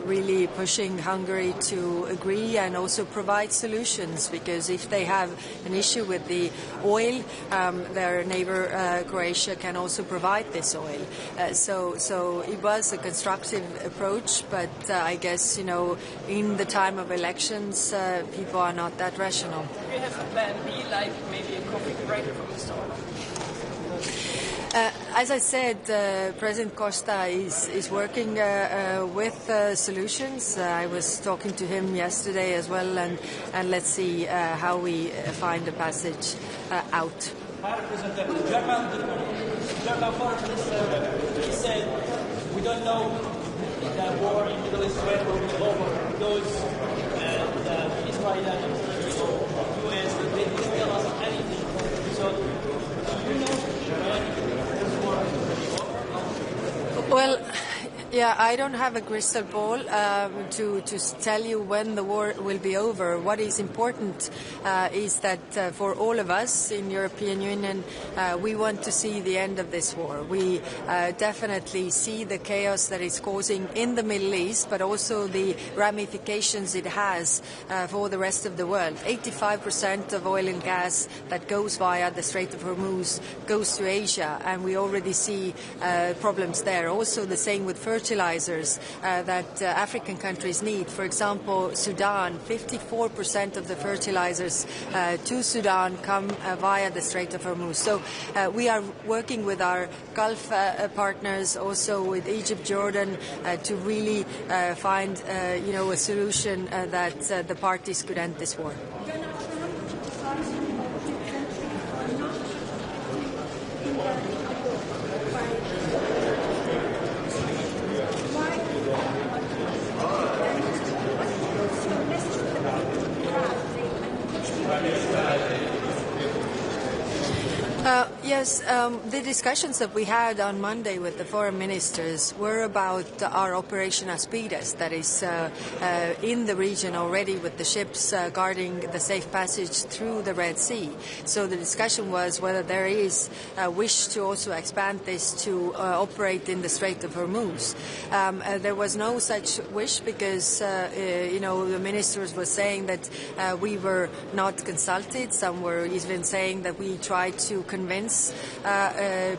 really pushing Hungary to agree and also provide solutions, because if they have an issue with the oil, their neighbor Croatia can also provide this oil. So it was a constructive approach, but I guess, in the time of elections, people are not that rational. Do you have a plan B, like maybe a coffee break from Mr. Orban? As I said, President Costa is working with solutions. I was talking to him yesterday as well, and let's see how we find a passage out. The German foreign minister said we don't know if the war in the Middle East will be over because the Israeli US they didn't tell us anything. So you know. Well, yeah, I don't have a crystal ball to tell you when the war will be over. What is important is that for all of us in European Union, we want to see the end of this war. We definitely see the chaos that it's causing in the Middle East, but also the ramifications it has for the rest of the world. 85% of oil and gas that goes via the Strait of Hormuz goes to Asia, and we already see problems there. Also the same with fertilizers that African countries need. For example, Sudan, 54% of the fertilizers to Sudan come via the Strait of Hormuz. So we are working with our Gulf partners, also with Egypt, Jordan, to really find a solution that the parties could end this war. Yes, the discussions that we had on Monday with the foreign ministers were about our Operation Aspides, that is in the region already with the ships guarding the safe passage through the Red Sea. So the discussion was whether there is a wish to also expand this to operate in the Strait of Hormuz. There was no such wish because, the ministers were saying that we were not consulted. Some were even saying that we tried to convince us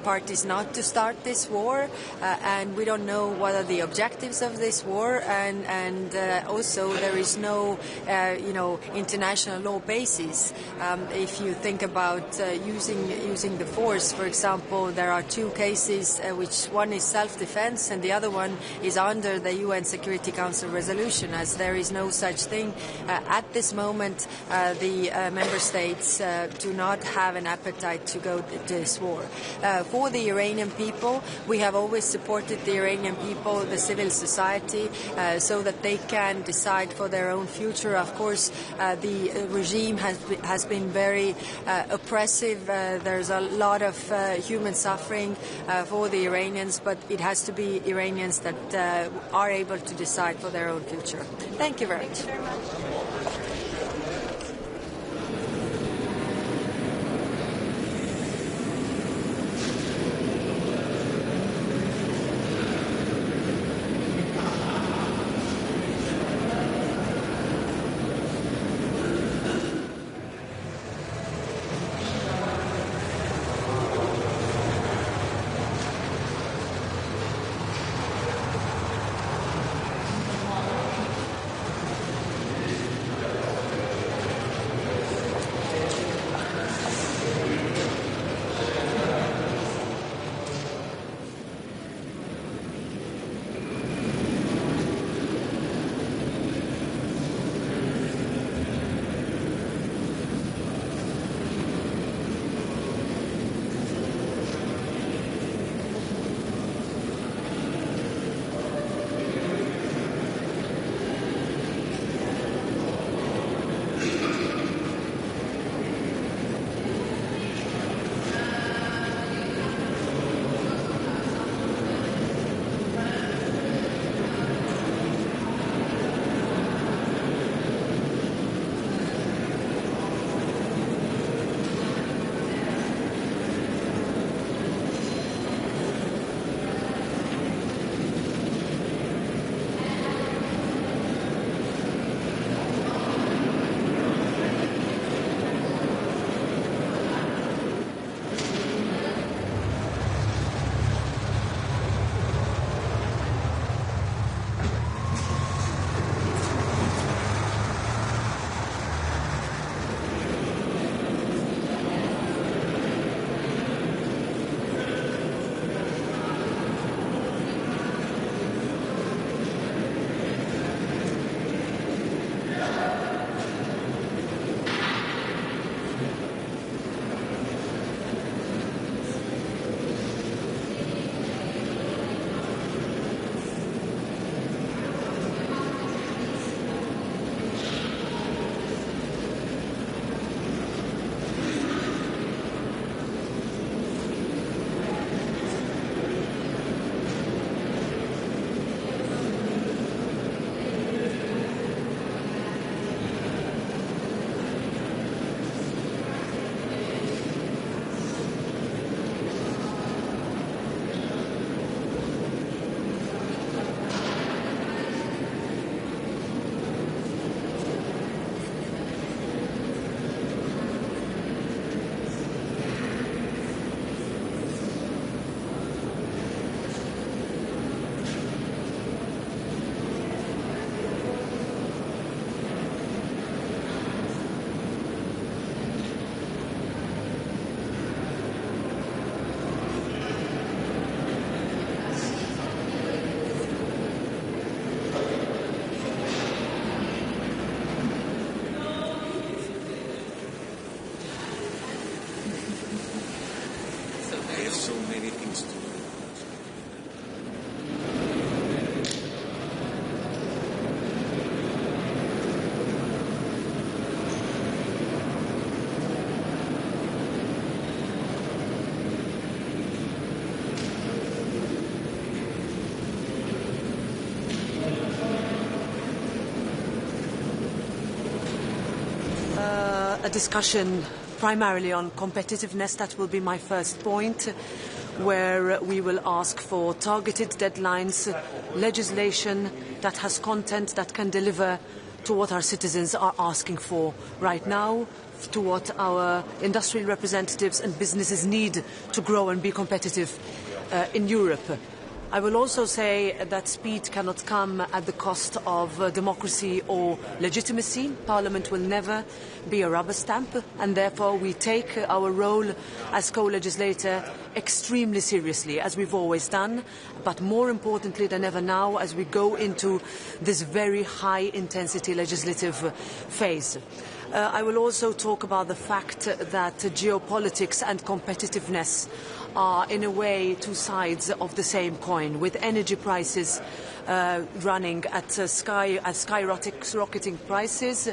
parties not to start this war, and we don't know what are the objectives of this war, and also there is no international law basis. If you think about using the force, for example, there are two cases, which one is self-defense and the other one is under the UN Security Council resolution. As there is no such thing at this moment, the member states do not have an appetite to go to this war. For the Iranian people, we have always supported the Iranian people, the civil society, so that they can decide for their own future. Of course, the regime has been very oppressive. There's a lot of human suffering for the Iranians, but it has to be Iranians that are able to decide for their own future. Thank you very much. a discussion primarily on competitiveness. That will be my first point, where we will ask for targeted deadlines, legislation that has content that can deliver to what our citizens are asking for right now, to what our industrial representatives and businesses need to grow and be competitive in Europe. I will also say that speed cannot come at the cost of democracy or legitimacy. Parliament will never be a rubber stamp, and therefore we take our role as co-legislator extremely seriously, as we've always done, but more importantly than ever now as we go into this very high-intensity legislative phase. I will also talk about the fact that geopolitics and competitiveness are in a way two sides of the same coin, with energy prices running at skyrocketing prices.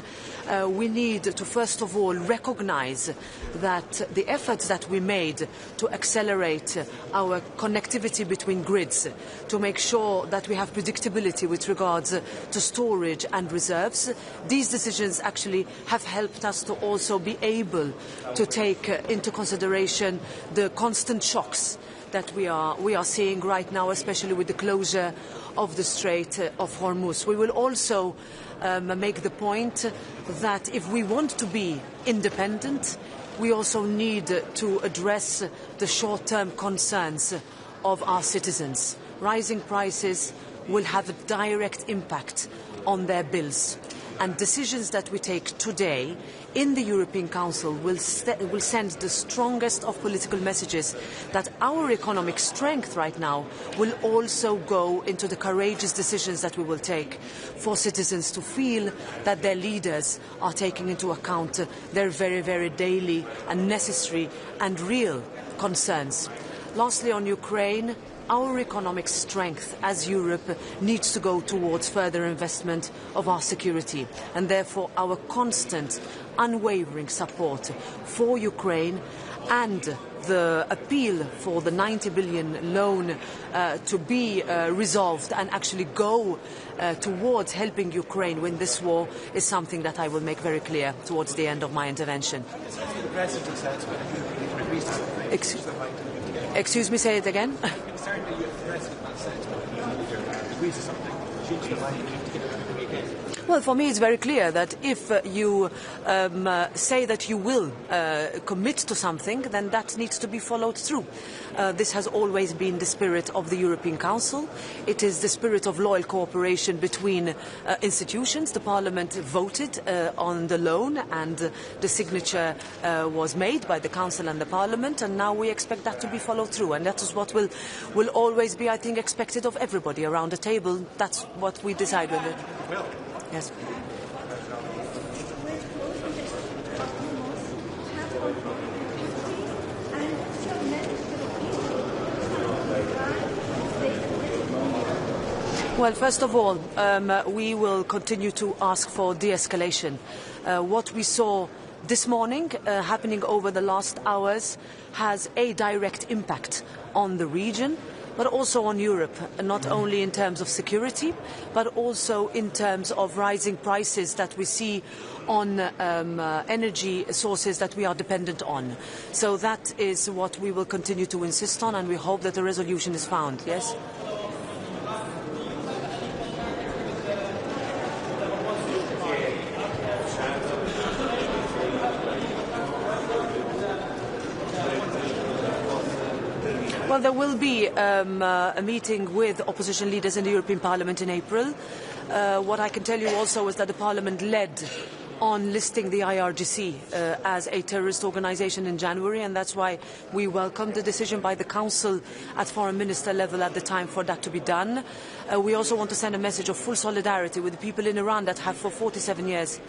We need to first of all recognize that the efforts that we made to accelerate our connectivity between grids, to make sure that we have predictability with regards to storage and reserves, these decisions actually have helped us to also be able to take into consideration the constant shocks that we are seeing right now, especially with the closure of the Strait of Hormuz. We will also make the point that if we want to be independent, we also need to address the short-term concerns of our citizens. Rising prices will have a direct impact on their bills, and decisions that we take today in the European Council will send the strongest of political messages that our economic strength right now will also go into the courageous decisions that we will take for citizens to feel that their leaders are taking into account their very, very daily and necessary and real concerns. Lastly, on Ukraine, our economic strength as Europe needs to go towards further investment of our security, and therefore our constant, unwavering support for Ukraine and the appeal for the 90 billion loan to be resolved and actually go towards helping Ukraine win this war is something that I will make very clear towards the end of my intervention. Excuse me, say it again. Well, for me it's very clear that if you say that you will commit to something, then that needs to be followed through. This has always been the spirit of the European Council. It is the spirit of loyal cooperation between institutions. The Parliament voted on the loan, and the signature was made by the Council and the Parliament, and now we expect that to be followed through, and that is what will always be, I think, expected of everybody around the table. That's what we decide with it. Yes. Well, first of all, we will continue to ask for de-escalation. What we saw this morning happening over the last hours has a direct impact on the region, but also on Europe, not only in terms of security, but also in terms of rising prices that we see on energy sources that we are dependent on. So that is what we will continue to insist on, and we hope that a resolution is found. Yes? Well, there will be a meeting with opposition leaders in the European Parliament in April. What I can tell you also is that the Parliament led on listing the IRGC as a terrorist organisation in January, and that's why we welcomed the decision by the Council at Foreign Minister level at the time for that to be done. We also want to send a message of full solidarity with the people in Iran that have for 47 years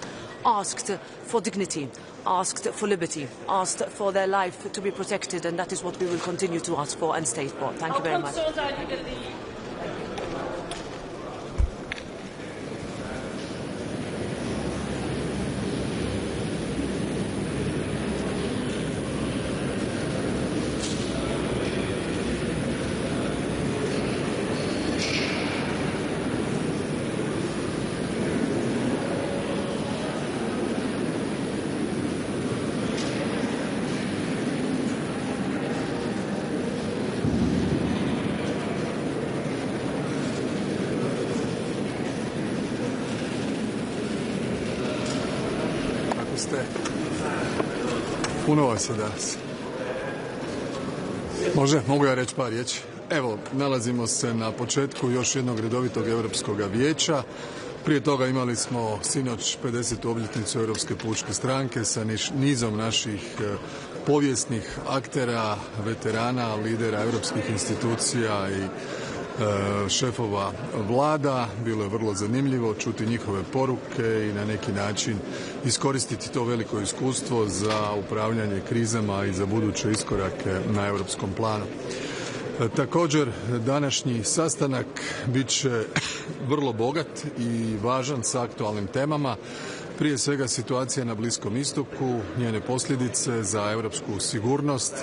asked for dignity, asked for liberty, asked for their life to be protected, and that is what we will continue to ask for and state for. Thank you very much. ste? Puno vas je danas. Može? Mogu ja reći par riječi? Evo, nalazimo se na početku još jednog redovitog Europskog vijeća. Prije toga imali smo sinoć 50. obljetnicu Europske pučke stranke sa nizom naših povijesnih aktera, veterana, lidera europskih institucija i šefova vlada. Bilo je vrlo zanimljivo čuti njihove poruke i na neki način iskoristiti to veliko iskustvo za upravljanje krizama i za buduće iskorake na europskom planu. Također, današnji sastanak bit će vrlo bogat i važan sa aktualnim temama. Prije svega situacija na Bliskom istoku, njene posljedice za europsku sigurnost,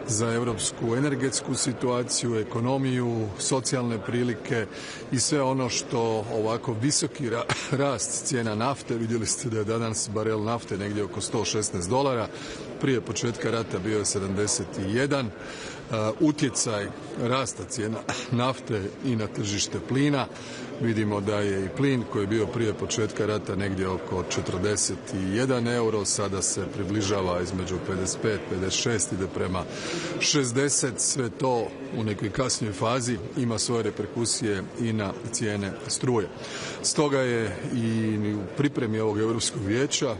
za europsku energetsku situaciju, ekonomiju, socijalne prilike i sve ono što ovako visoki rast cijena nafte. Vidjeli ste da je danas barel nafte negdje oko $116. Prije početka rata bio je 71. Utjecaj rasta cijena nafte i na tržište plina. Vidimo da je i plin koji je bio prije početka rata negdje oko 41 euro, sada se približava između 55, 56, ide prema 60. Sve to u nekoj kasnijoj fazi ima svoje reperkusije i na cijene struje. Stoga je i u pripremi ovog Europskog vijeća,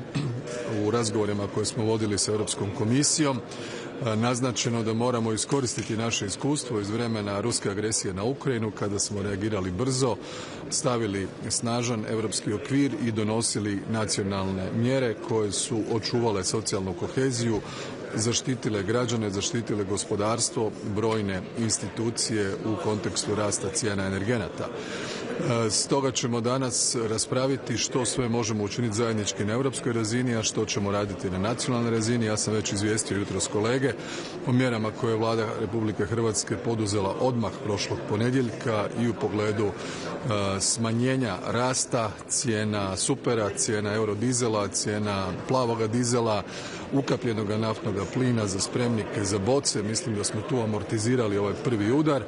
u razgovorima koje smo vodili sa Europskom komisijom, naznačeno da moramo iskoristiti naše iskustvo iz vremena ruske agresije na Ukrajinu, kada smo reagirali brzo, stavili snažan europski okvir i donosili nacionalne mjere koje su očuvale socijalnu koheziju, zaštitile građane, zaštitile gospodarstvo, brojne institucije u kontekstu rasta cijena energenata. Stoga ćemo danas raspraviti što sve možemo učiniti zajednički na europskoj razini, a što ćemo raditi na nacionalnoj razini. Ja sam već izvijestio jutros kolege o mjerama koje je Vlada Republike Hrvatske poduzela odmah prošlog ponedjeljka i u pogledu smanjenja rasta cijena supera, cijena eurodizela, cijena plavoga dizela, ukapljenog naftnog plina za spremnike za boce. Mislim da smo tu amortizirali ovaj prvi udar.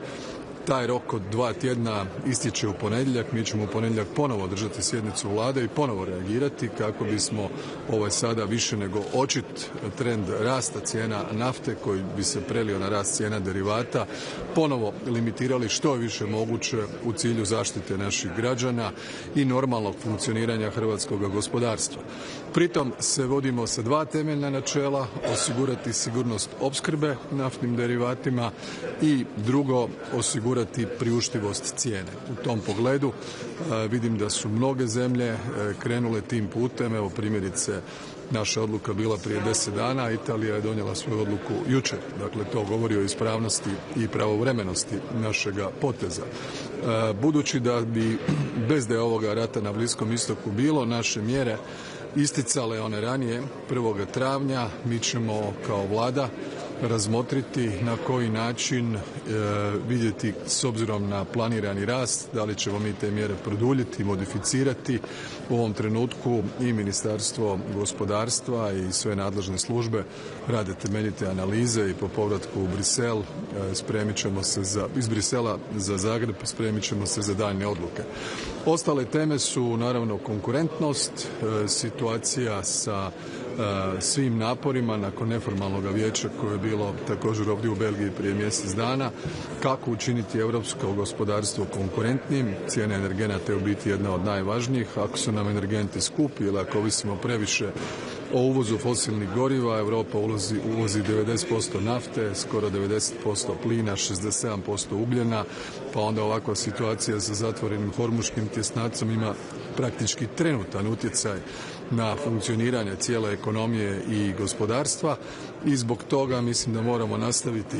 Taj rok od 2 tjedna ističe u ponedjeljak. Mi ćemo u ponedjeljak ponovo održati sjednicu vlade i ponovo reagirati kako bismo ovaj sada više nego očit trend rasta cijena nafte koji bi se prelio na rast cijena derivata ponovo limitirali što je više moguće u cilju zaštite naših građana i normalnog funkcioniranja hrvatskog gospodarstva. Pritom se vodimo sa 2 temeljna načela: osigurati sigurnost opskrbe naftnim derivatima i drugo, osigurati priuštivost cijene. U tom pogledu vidim da su mnoge zemlje krenule tim putem. Evo primjerice, naša odluka bila prije 10 dana, Italija je donijela svoju odluku jučer. Dakle, to govori o ispravnosti i pravovremenosti našega poteza. Budući da bi bez da je ovoga rata na Bliskom istoku bilo, naše mjere isticale one ranije 1. travnja, mi ćemo kao vlada razmotriti na koji način vidjeti s obzirom na planirani rast, da li ćemo mi te mjere produljiti, modificirati. U ovom trenutku i Ministarstvo gospodarstva i sve nadležne službe rade temeljite analize i po povratku u Brisel spremit ćemo se iz Brisela za Zagreb, spremit ćemo se za daljnje odluke. Ostale teme su naravno konkurentnost, situacija sa svim naporima nakon neformalnog vijeća koje je bilo također ovdje u Belgiji prije mjesec dana, kako učiniti europsko gospodarstvo konkurentnim. Cijene energenata je u biti jedna od najvažnijih. Ako su nam energenti skupi ili ako ovisimo previše o uvozu fosilnih goriva, Europa uvozi 90% nafte, skoro 90% plina, 67% ugljena, pa onda ovakva situacija sa zatvorenim hormuškim tjesnacom ima praktički trenutan utjecaj na funkcioniranje cijele ekonomije i gospodarstva i zbog toga mislim da moramo nastaviti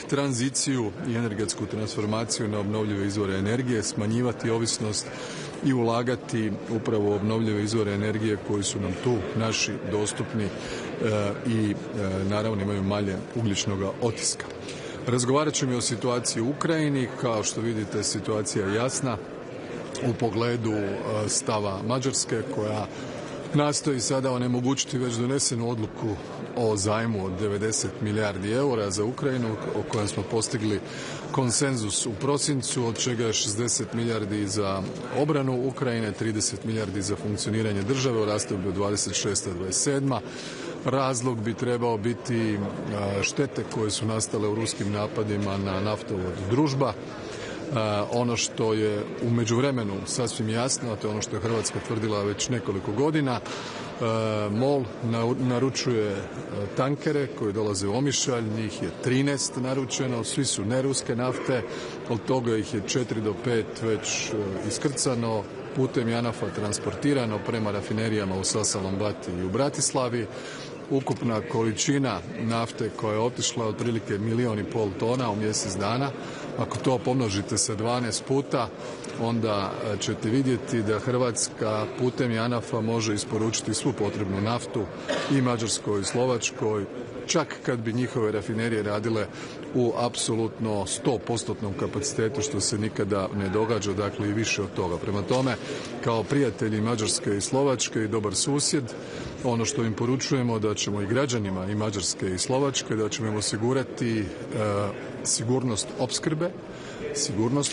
tranziciju i energetsku transformaciju na obnovljive izvore energije, smanjivati ovisnost i ulagati upravo u obnovljive izvore energije koji su nam tu naši dostupni i naravno imaju manje ugljičnog otiska. Razgovarat ćemo i o situaciji u Ukrajini. Kao što vidite, situacija je jasna u pogledu stava Mađarske koja nastoji sada onemogućiti već donesenu odluku o zajmu od 90 milijardi eura za Ukrajinu, o kojem smo postigli konsenzus u prosincu, od čega je 60 milijardi za obranu Ukrajine, 30 milijardi za funkcioniranje države u razdoblju 26-27. Razlog bi trebao biti štete koje su nastale u ruskim napadima na naftovod Družba. Ono što je u međuvremenu sasvim jasno, a to je ono što je Hrvatska tvrdila već nekoliko godina, MOL naručuje tankere koji dolaze u Omišalj, njih je 13 naručeno, svi su neruske nafte, od toga ih je 4 do 5 već iskrcano, putem JANAF-a transportirano prema rafinerijama u Sasa-Lombati i u Bratislavi. Ukupna količina nafte koja je otišla otprilike 1,5 milijuna tona u mjesec dana. Ako to pomnožite sa 12 puta, onda ćete vidjeti da Hrvatska putem JANAF-a može isporučiti svu potrebnu naftu i Mađarskoj i Slovačkoj, čak kad bi njihove rafinerije radile u apsolutno 100% kapacitetu, što se nikada ne događa, dakle i više od toga. Prema tome, kao prijatelji Mađarske i Slovačke i dobar susjed, ono što im poručujemo da ćemo i građanima i Mađarske i Slovačke, da ćemo im osigurati sigurnost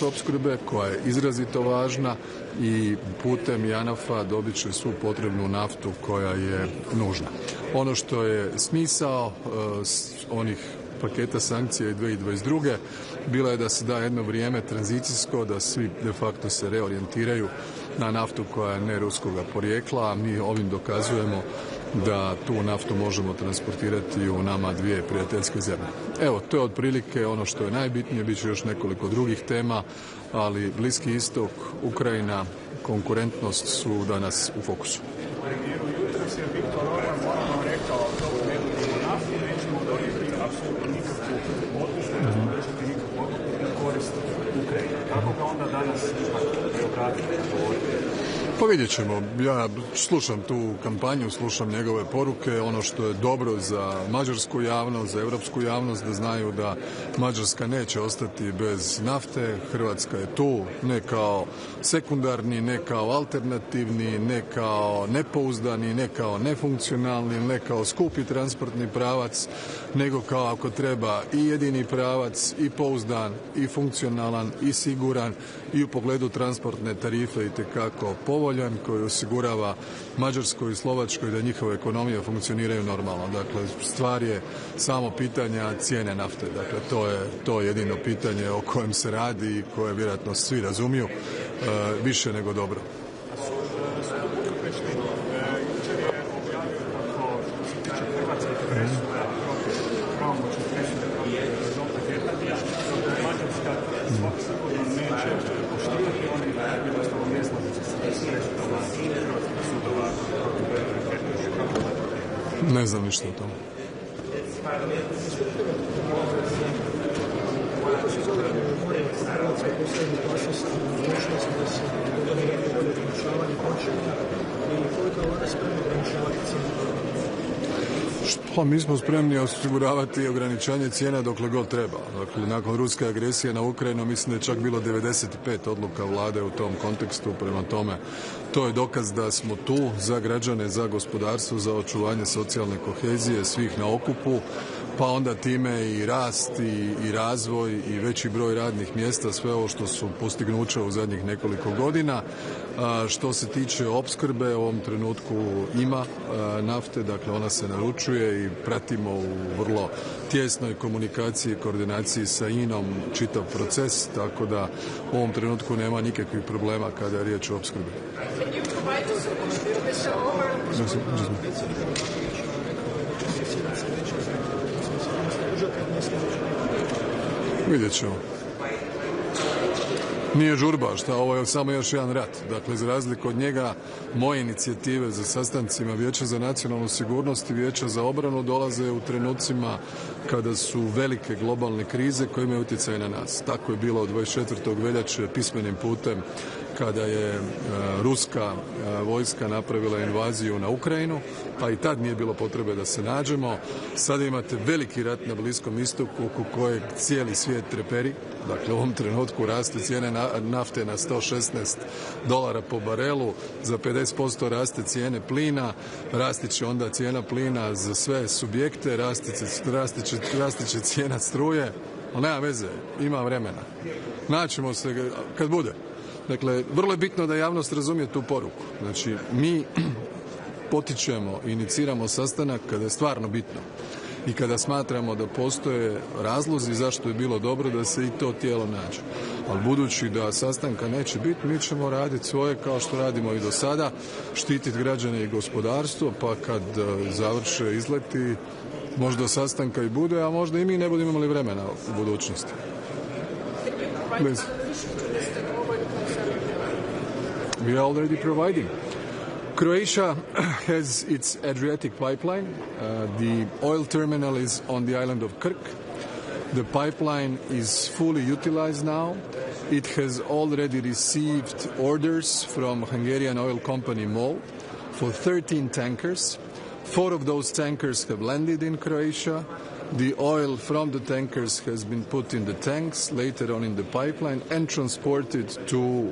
opskrbe koja je izrazito važna i putem JANAF-a dobit će svu potrebnu naftu koja je nužna. Ono što je smisao onih paketa sankcija i 2022. bila je da se da jedno vrijeme tranzicijsko, da svi de facto se reorijentiraju na naftu koja je ne ruskoga porijekla, a mi ovim dokazujemo da tu naftu možemo transportirati u nama dvije prijateljske zemlje. Evo, to je otprilike ono što je najbitnije, bit će još nekoliko drugih tema, ali Bliski istok, Ukrajina, konkurentnost su danas u fokusu. Pa vidjet ćemo. Ja slušam tu kampanju, slušam njegove poruke. Ono što je dobro za mađarsku javnost, za europsku javnost, da znaju da Mađarska neće ostati bez nafte. Hrvatska je tu ne kao sekundarni, ne kao alternativni, ne kao nepouzdani, ne kao nefunkcionalni, ne kao skupi transportni pravac, nego kao ako treba i jedini pravac, i pouzdan, i funkcionalan, i siguran, i u pogledu transportne tarife itekako povoljan, koji osigurava Mađarskoj i Slovačkoj da njihove ekonomije funkcioniraju normalno. Dakle, stvar je samo pitanja cijene nafte. Dakle, to je jedino pitanje o kojem se radi i koje vjerojatno svi razumiju više nego dobro. Ne znam ništa o tome. Pa mi smo spremni osiguravati ograničanje cijena dokle god treba. Dakle, nakon ruske agresije na Ukrajinu mislim da je čak bilo 95 odluka vlade u tom kontekstu. Prema tome, to je dokaz da smo tu za građane, za gospodarstvo, za očuvanje socijalne kohezije svih na okupu, pa onda time i rast i razvoj i veći broj radnih mjesta, sve ovo što su postignuća u zadnjih nekoliko godina. Što se tiče opskrbe, u ovom trenutku ima nafte, dakle ona se naručuje i pratimo u vrlo tjesnoj komunikaciji i koordinaciji sa INA-om čitav proces, tako da u ovom trenutku nema nikakvih problema kada je riječ o opskrbi. Vidjet ćemo. Nije žurba, šta, ovo je samo još jedan rat. Dakle, za razliku od njega, moje inicijative za sastancima Vijeća za nacionalnu sigurnost i Vijeća za obranu dolaze u trenucima kada su velike globalne krize koje imaju utjecaj na nas. Tako je bilo od 24. veljače pismenim putem kada je ruska vojska napravila invaziju na Ukrajinu, pa i tad nije bilo potrebe da se nađemo. Sada imate veliki rat na Bliskom istoku oko kojeg cijeli svijet treperi. Dakle, u ovom trenutku raste cijene nafte na $116 po barelu, za 50% raste cijene plina, rasti će onda cijena plina za sve subjekte, rasti će cijena struje, ali nema veze, ima vremena. Naćemo se kad bude. Dakle, vrlo je bitno da javnost razumije tu poruku. Znači, mi potičemo, iniciramo sastanak kada je stvarno bitno i kada smatramo da postoje razlozi zašto je bilo dobro da se i to tijelo nađe. Ali budući da sastanka neće biti, mi ćemo raditi svoje kao što radimo i do sada, štititi građane i gospodarstvo, pa kad završe izleti, možda sastanka i bude, a možda i mi ne budemo imali vremena u budućnosti. Please. We are already providing. Croatia has its Adriatic pipeline. The oil terminal is on the island of Krk. The pipeline is fully utilized now. It has already received orders from Hungarian oil company MOL for 13 tankers. 4 of those tankers have landed in Croatia. The oil from the tankers has been put in the tanks, later on in the pipeline, and transported to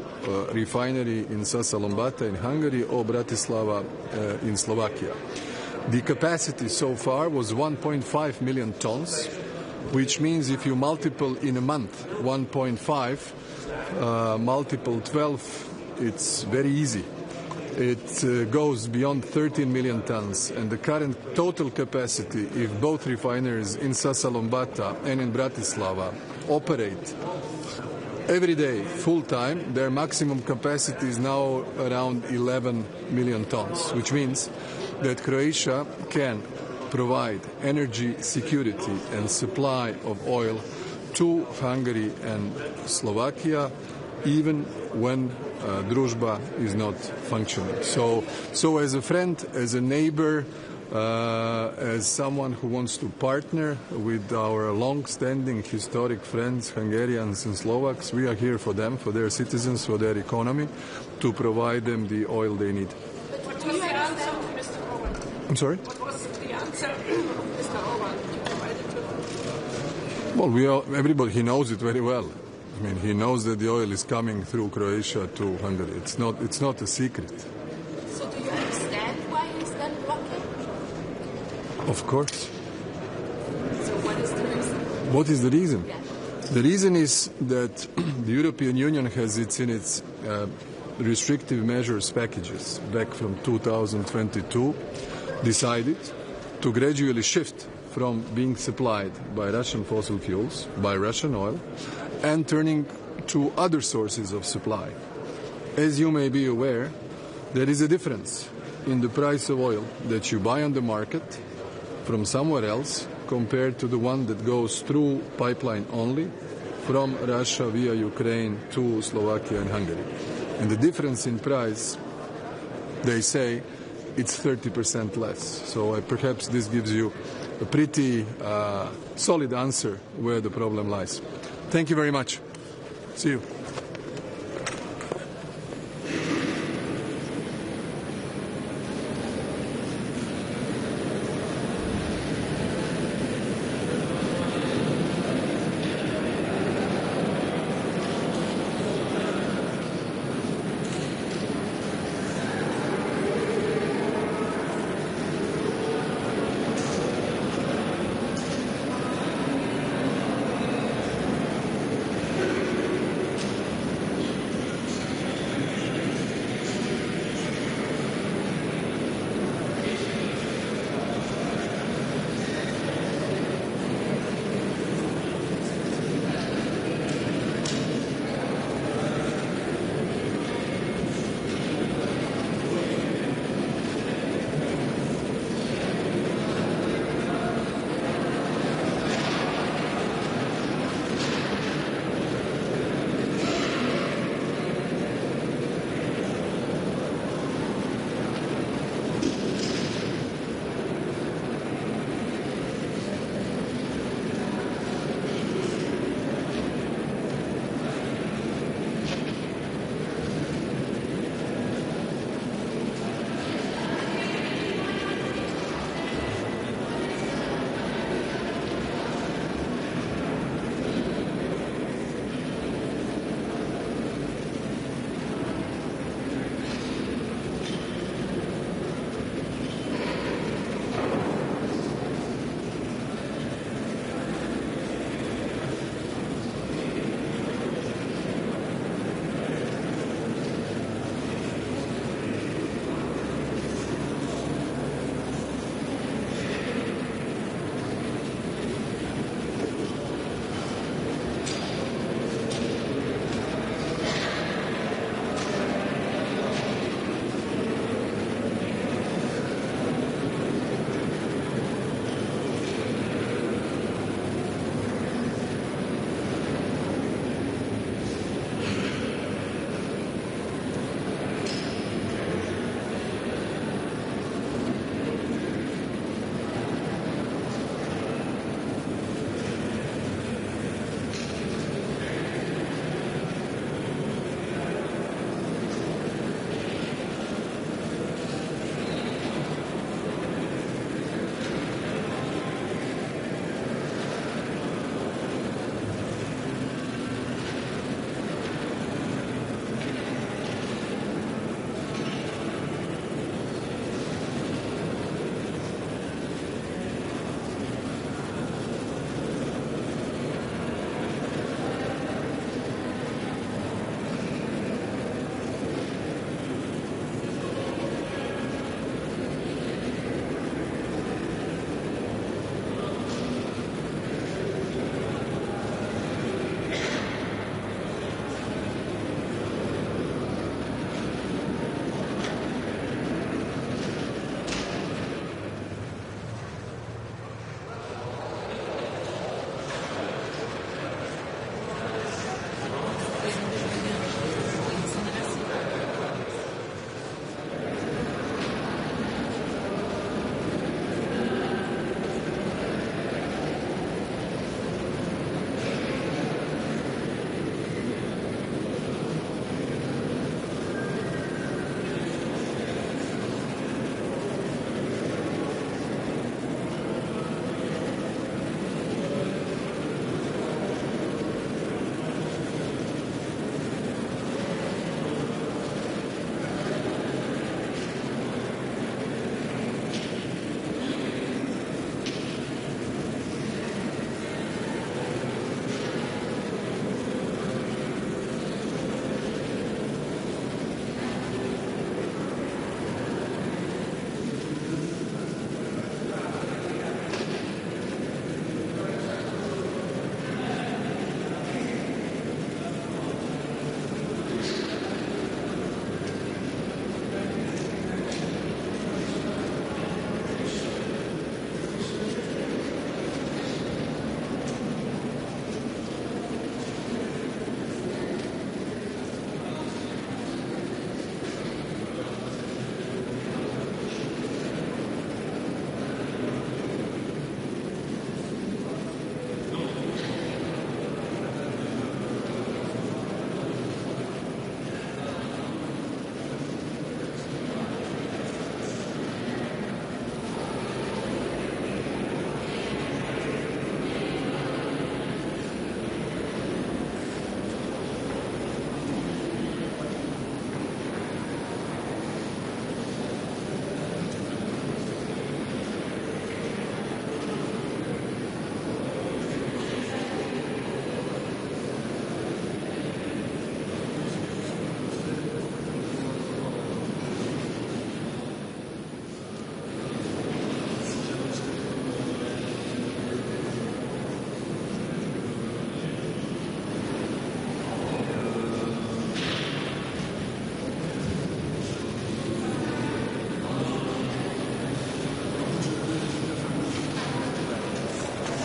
refinery in Sasalombata in Hungary or Bratislava in Slovakia. The capacity so far was 1.5 million tons, which means if you multiple in a month 1.5, multiple 12, it's very easy. It goes beyond 13 million tons, and the current total capacity, if both refineries in Sasalombata and in Bratislava operate every day, full time, their maximum capacity is now around 11 million tons, which means that Croatia can provide energy security and supply of oil to Hungary and Slovakia, even when Družba is not functioning. So as a friend, as a neighbor, as someone who wants to partner with our long-standing historic friends, Hungarians and Slovaks, we are here for them, for their citizens, for their economy, to provide them the oil they need. What was the answer, Mr. Orban? I'm sorry? What was the answer, Mr. Orban, provided to them? Well, everybody, he knows it very well. I mean, he knows that the oil is coming through Croatia to Hungary. It's not a secret. So do you understand why he's then blocking? Of course. So what is the reason? What is the reason? Yeah. The reason is that the European Union has in its restrictive measures packages back from 2022 decided to gradually shift from being supplied by Russian fossil fuels, by Russian oil, and turning to other sources of supply. As you may be aware, there is a difference in the price of oil that you buy on the market from somewhere else compared to the one that goes through pipeline only from Russia via Ukraine to Slovakia and Hungary. And the difference in price, they say, it's 30% less. So perhaps this gives you a pretty solid answer where the problem lies. Thank you very much. See you.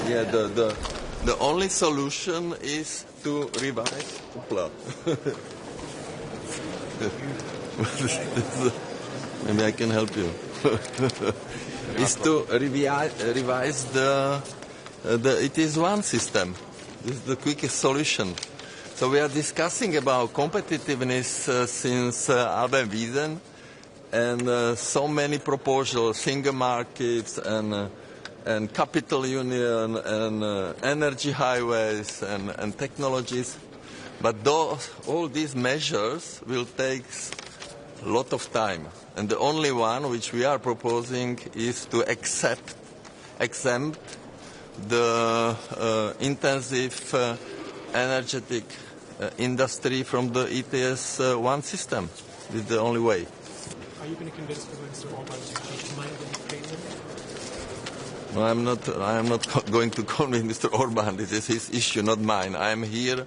Yeah, the only solution is to revise the plan. Maybe I can help you. Is to revise the ETS1 system. This is the quickest solution. So we are discussing about competitiveness since Albert Wiesen, and so many proposals, single markets and capital union and energy highways and technologies. But all these measures will take a lot of time. And the only one which we are proposing is to exempt the intensive energetic industry from the ETS1 system. This is the only way. Are you going to convince Mr. Orban to change his mind and Ukraine? No, I am not going to convince Mr. Orban. This is his issue, not mine. I am here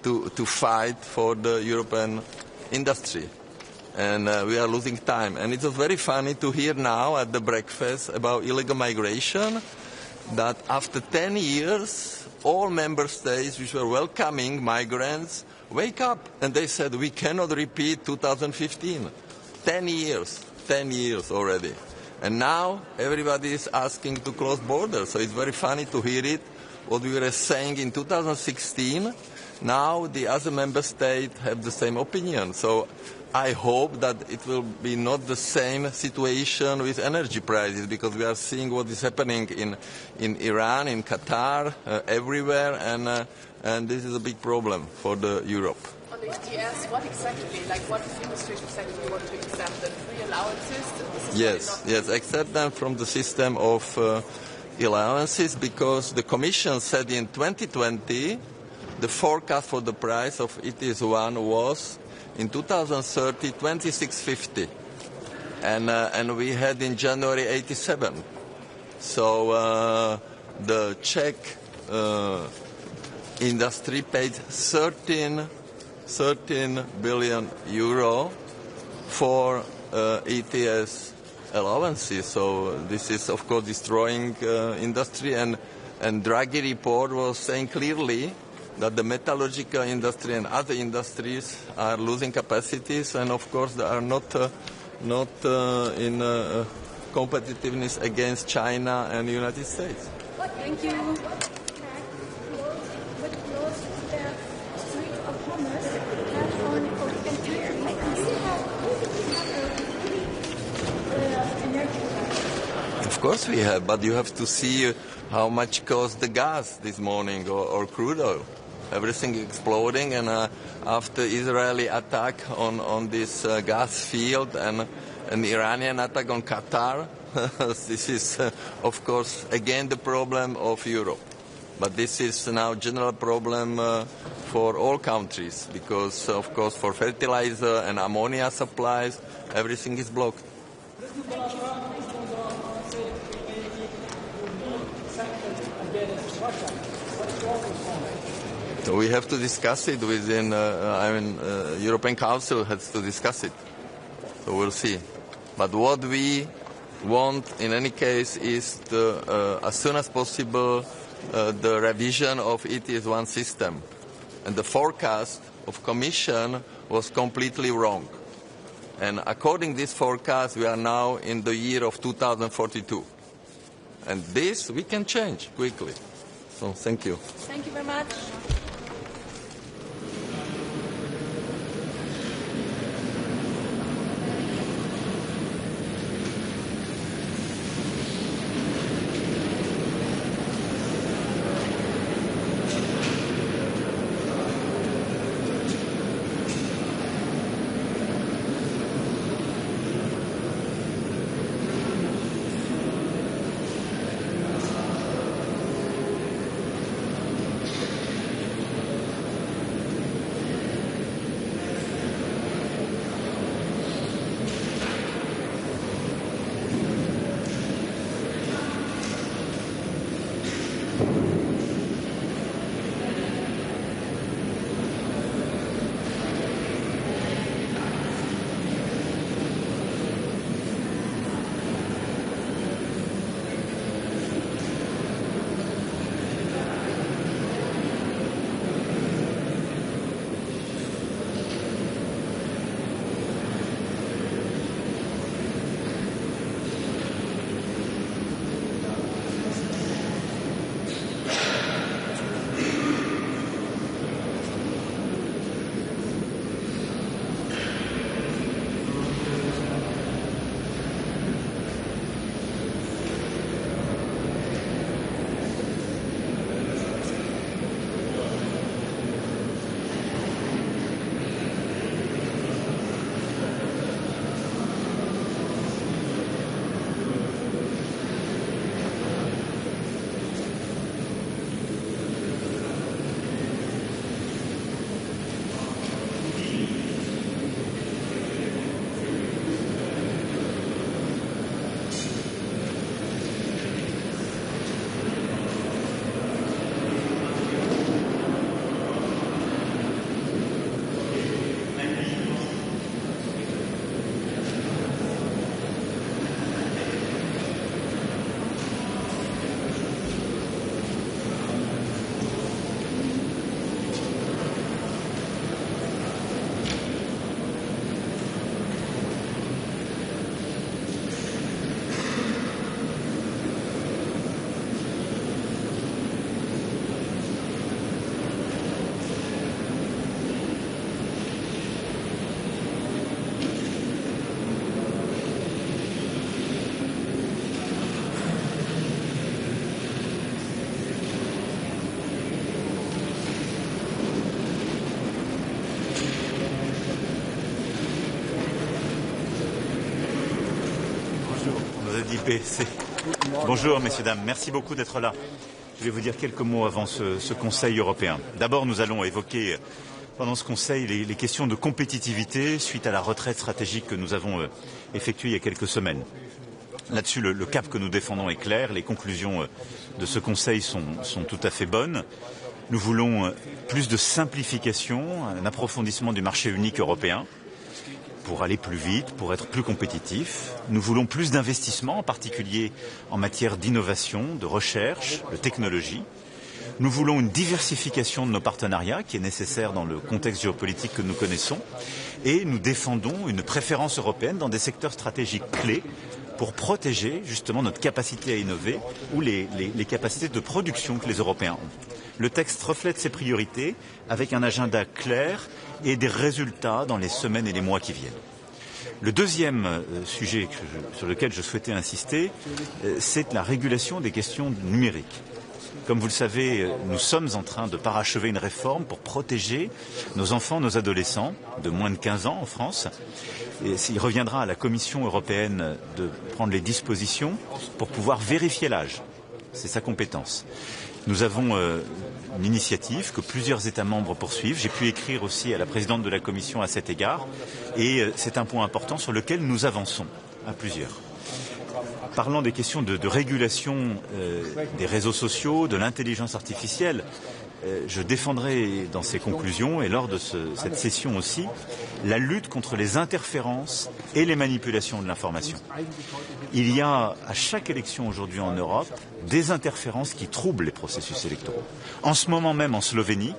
to fight for the European industry. And we are losing time. And it was very funny to hear now at the breakfast about illegal migration that after 10 years, all member states which were welcoming migrants wake up. And they said, we cannot repeat 2015. 10 years already. And now everybody is asking to close borders. So it's very funny to hear it, what we were saying in 2016. Now the other member states have the same opinion. So I hope that it will be not the same situation with energy prices, because we are seeing what is happening in Iran, in Qatar, everywhere, and this is a big problem for Europe. On the ETS, what exactly, what industries exactly do you want to exempt? The free allowances? Yes, accept them from the system of allowances, because the Commission said in 2020 the forecast for the price of ETS1 was in 2030 26.50, and we had in January 87. So the Czech industry paid 13 billion euro for ETS allowances. So this is, of course, destroying industry. And Draghi report was saying clearly that the metallurgical industry and other industries are losing capacities, and of course they are not in competitiveness against China and the United States. Thank you. Of course we have, but you have to see how much cost the gas this morning or crude oil. Everything exploding, and after Israeli attack on this gas field and an Iranian attack on Qatar, this is, of course, again the problem of Europe. But this is now a general problem for all countries, because, of course, for fertilizer and ammonia supplies, everything is blocked. So we have to discuss it within, European Council has to discuss it. So we'll see. But what we want in any case is as soon as possible the revision of ETS1 system. And the forecast of Commission was completely wrong. And according to this forecast, we are now in the year of 2042. And this we can change quickly. So thank you. Thank you very much. On nous a dit BC. Bonjour, messieurs, dames. Merci beaucoup d'être là. Je vais vous dire quelques mots avant ce Conseil européen. D'abord, nous allons évoquer pendant ce Conseil les questions de compétitivité suite à la retraite stratégique que nous avons effectuée il y a quelques semaines. Là-dessus, le cap que nous défendons est clair. Les conclusions de ce Conseil sont tout à fait bonnes. Nous voulons plus de simplification, un approfondissement du marché unique européen pour aller plus vite, pour être plus compétitif. Nous voulons plus d'investissements, en particulier en matière d'innovation, de recherche, de technologie. Nous voulons une diversification de nos partenariats qui est nécessaire dans le contexte géopolitique que nous connaissons. Et nous défendons une préférence européenne dans des secteurs stratégiques clés pour protéger justement notre capacité à innover ou les capacités de production que les Européens ont. Le texte reflète ces priorités avec un agenda clair et des résultats dans les semaines et les mois qui viennent. Le deuxième sujet sur lequel je souhaitais insister, c'est la régulation des questions numériques. Comme vous le savez, nous sommes en train de parachever une réforme pour protéger nos enfants, nos adolescents de moins de 15 ans en France. Et il reviendra à la Commission européenne de prendre les dispositions pour pouvoir vérifier l'âge. C'est sa compétence. Nous avons une initiative que plusieurs États membres poursuivent. J'ai pu écrire aussi à la présidente de la Commission à cet égard. Et c'est un point important sur lequel nous avançons à plusieurs. Parlant des questions de régulation des réseaux sociaux, de l'intelligence artificielle, je défendrai dans ces conclusions et lors de cette session aussi la lutte contre les interférences et les manipulations de l'information. Il y a à chaque élection aujourd'hui en Europe des interférences qui troublent les processus électoraux. En ce moment même en Slovénie,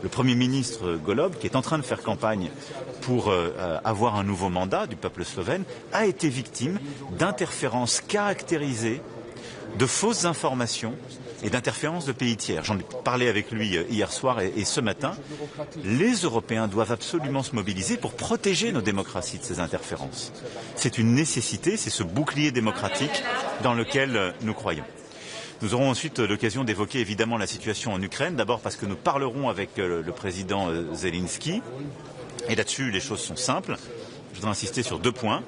le Premier ministre Golob, qui est en train de faire campagne pour avoir un nouveau mandat du peuple slovène, a été victime d'interférences caractérisées, de fausses informations et d'interférences de pays tiers. J'en ai parlé avec lui hier soir et ce matin. Les Européens doivent absolument se mobiliser pour protéger nos démocraties de ces interférences. C'est une nécessité, c'est ce bouclier démocratique dans lequel nous croyons. Nous aurons ensuite l'occasion d'évoquer évidemment la situation en Ukraine, d'abord parce que nous parlerons avec le président Zelensky. Et là-dessus, les choses sont simples. Je voudrais insister sur 2 points.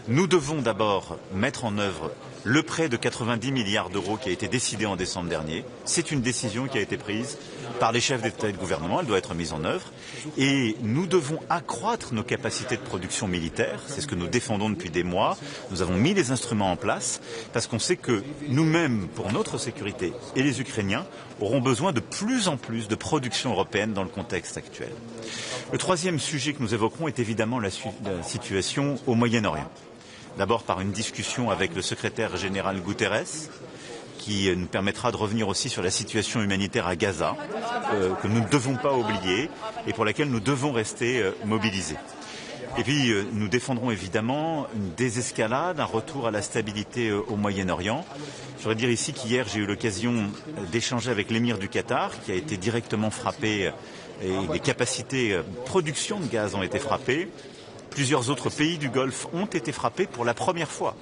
Nous devons d'abord mettre en œuvre le prêt de 90 milliards d'euros qui a été décidé en décembre dernier. C'est une décision qui a été prise par les chefs d'État et de gouvernement. Elle doit être mise en œuvre. Et nous devons accroître nos capacités de production militaire. C'est ce que nous défendons depuis des mois. Nous avons mis les instruments en place parce qu'on sait que nous-mêmes, pour notre sécurité, et les Ukrainiens, auront besoin de plus en plus de production européenne dans le contexte actuel. Le troisième sujet que nous évoquerons est évidemment la situation au Moyen-Orient. D'abord par une discussion avec le secrétaire général Guterres, qui nous permettra de revenir aussi sur la situation humanitaire à Gaza, que nous ne devons pas oublier et pour laquelle nous devons rester mobilisés. Et puis nous défendrons évidemment une désescalade, un retour à la stabilité au Moyen-Orient. Je voudrais dire ici qu'hier j'ai eu l'occasion d'échanger avec l'émir du Qatar, qui a été directement frappé et les capacités de production de gaz ont été frappées. Plusieurs autres pays du Golfe ont été frappés pour la première fois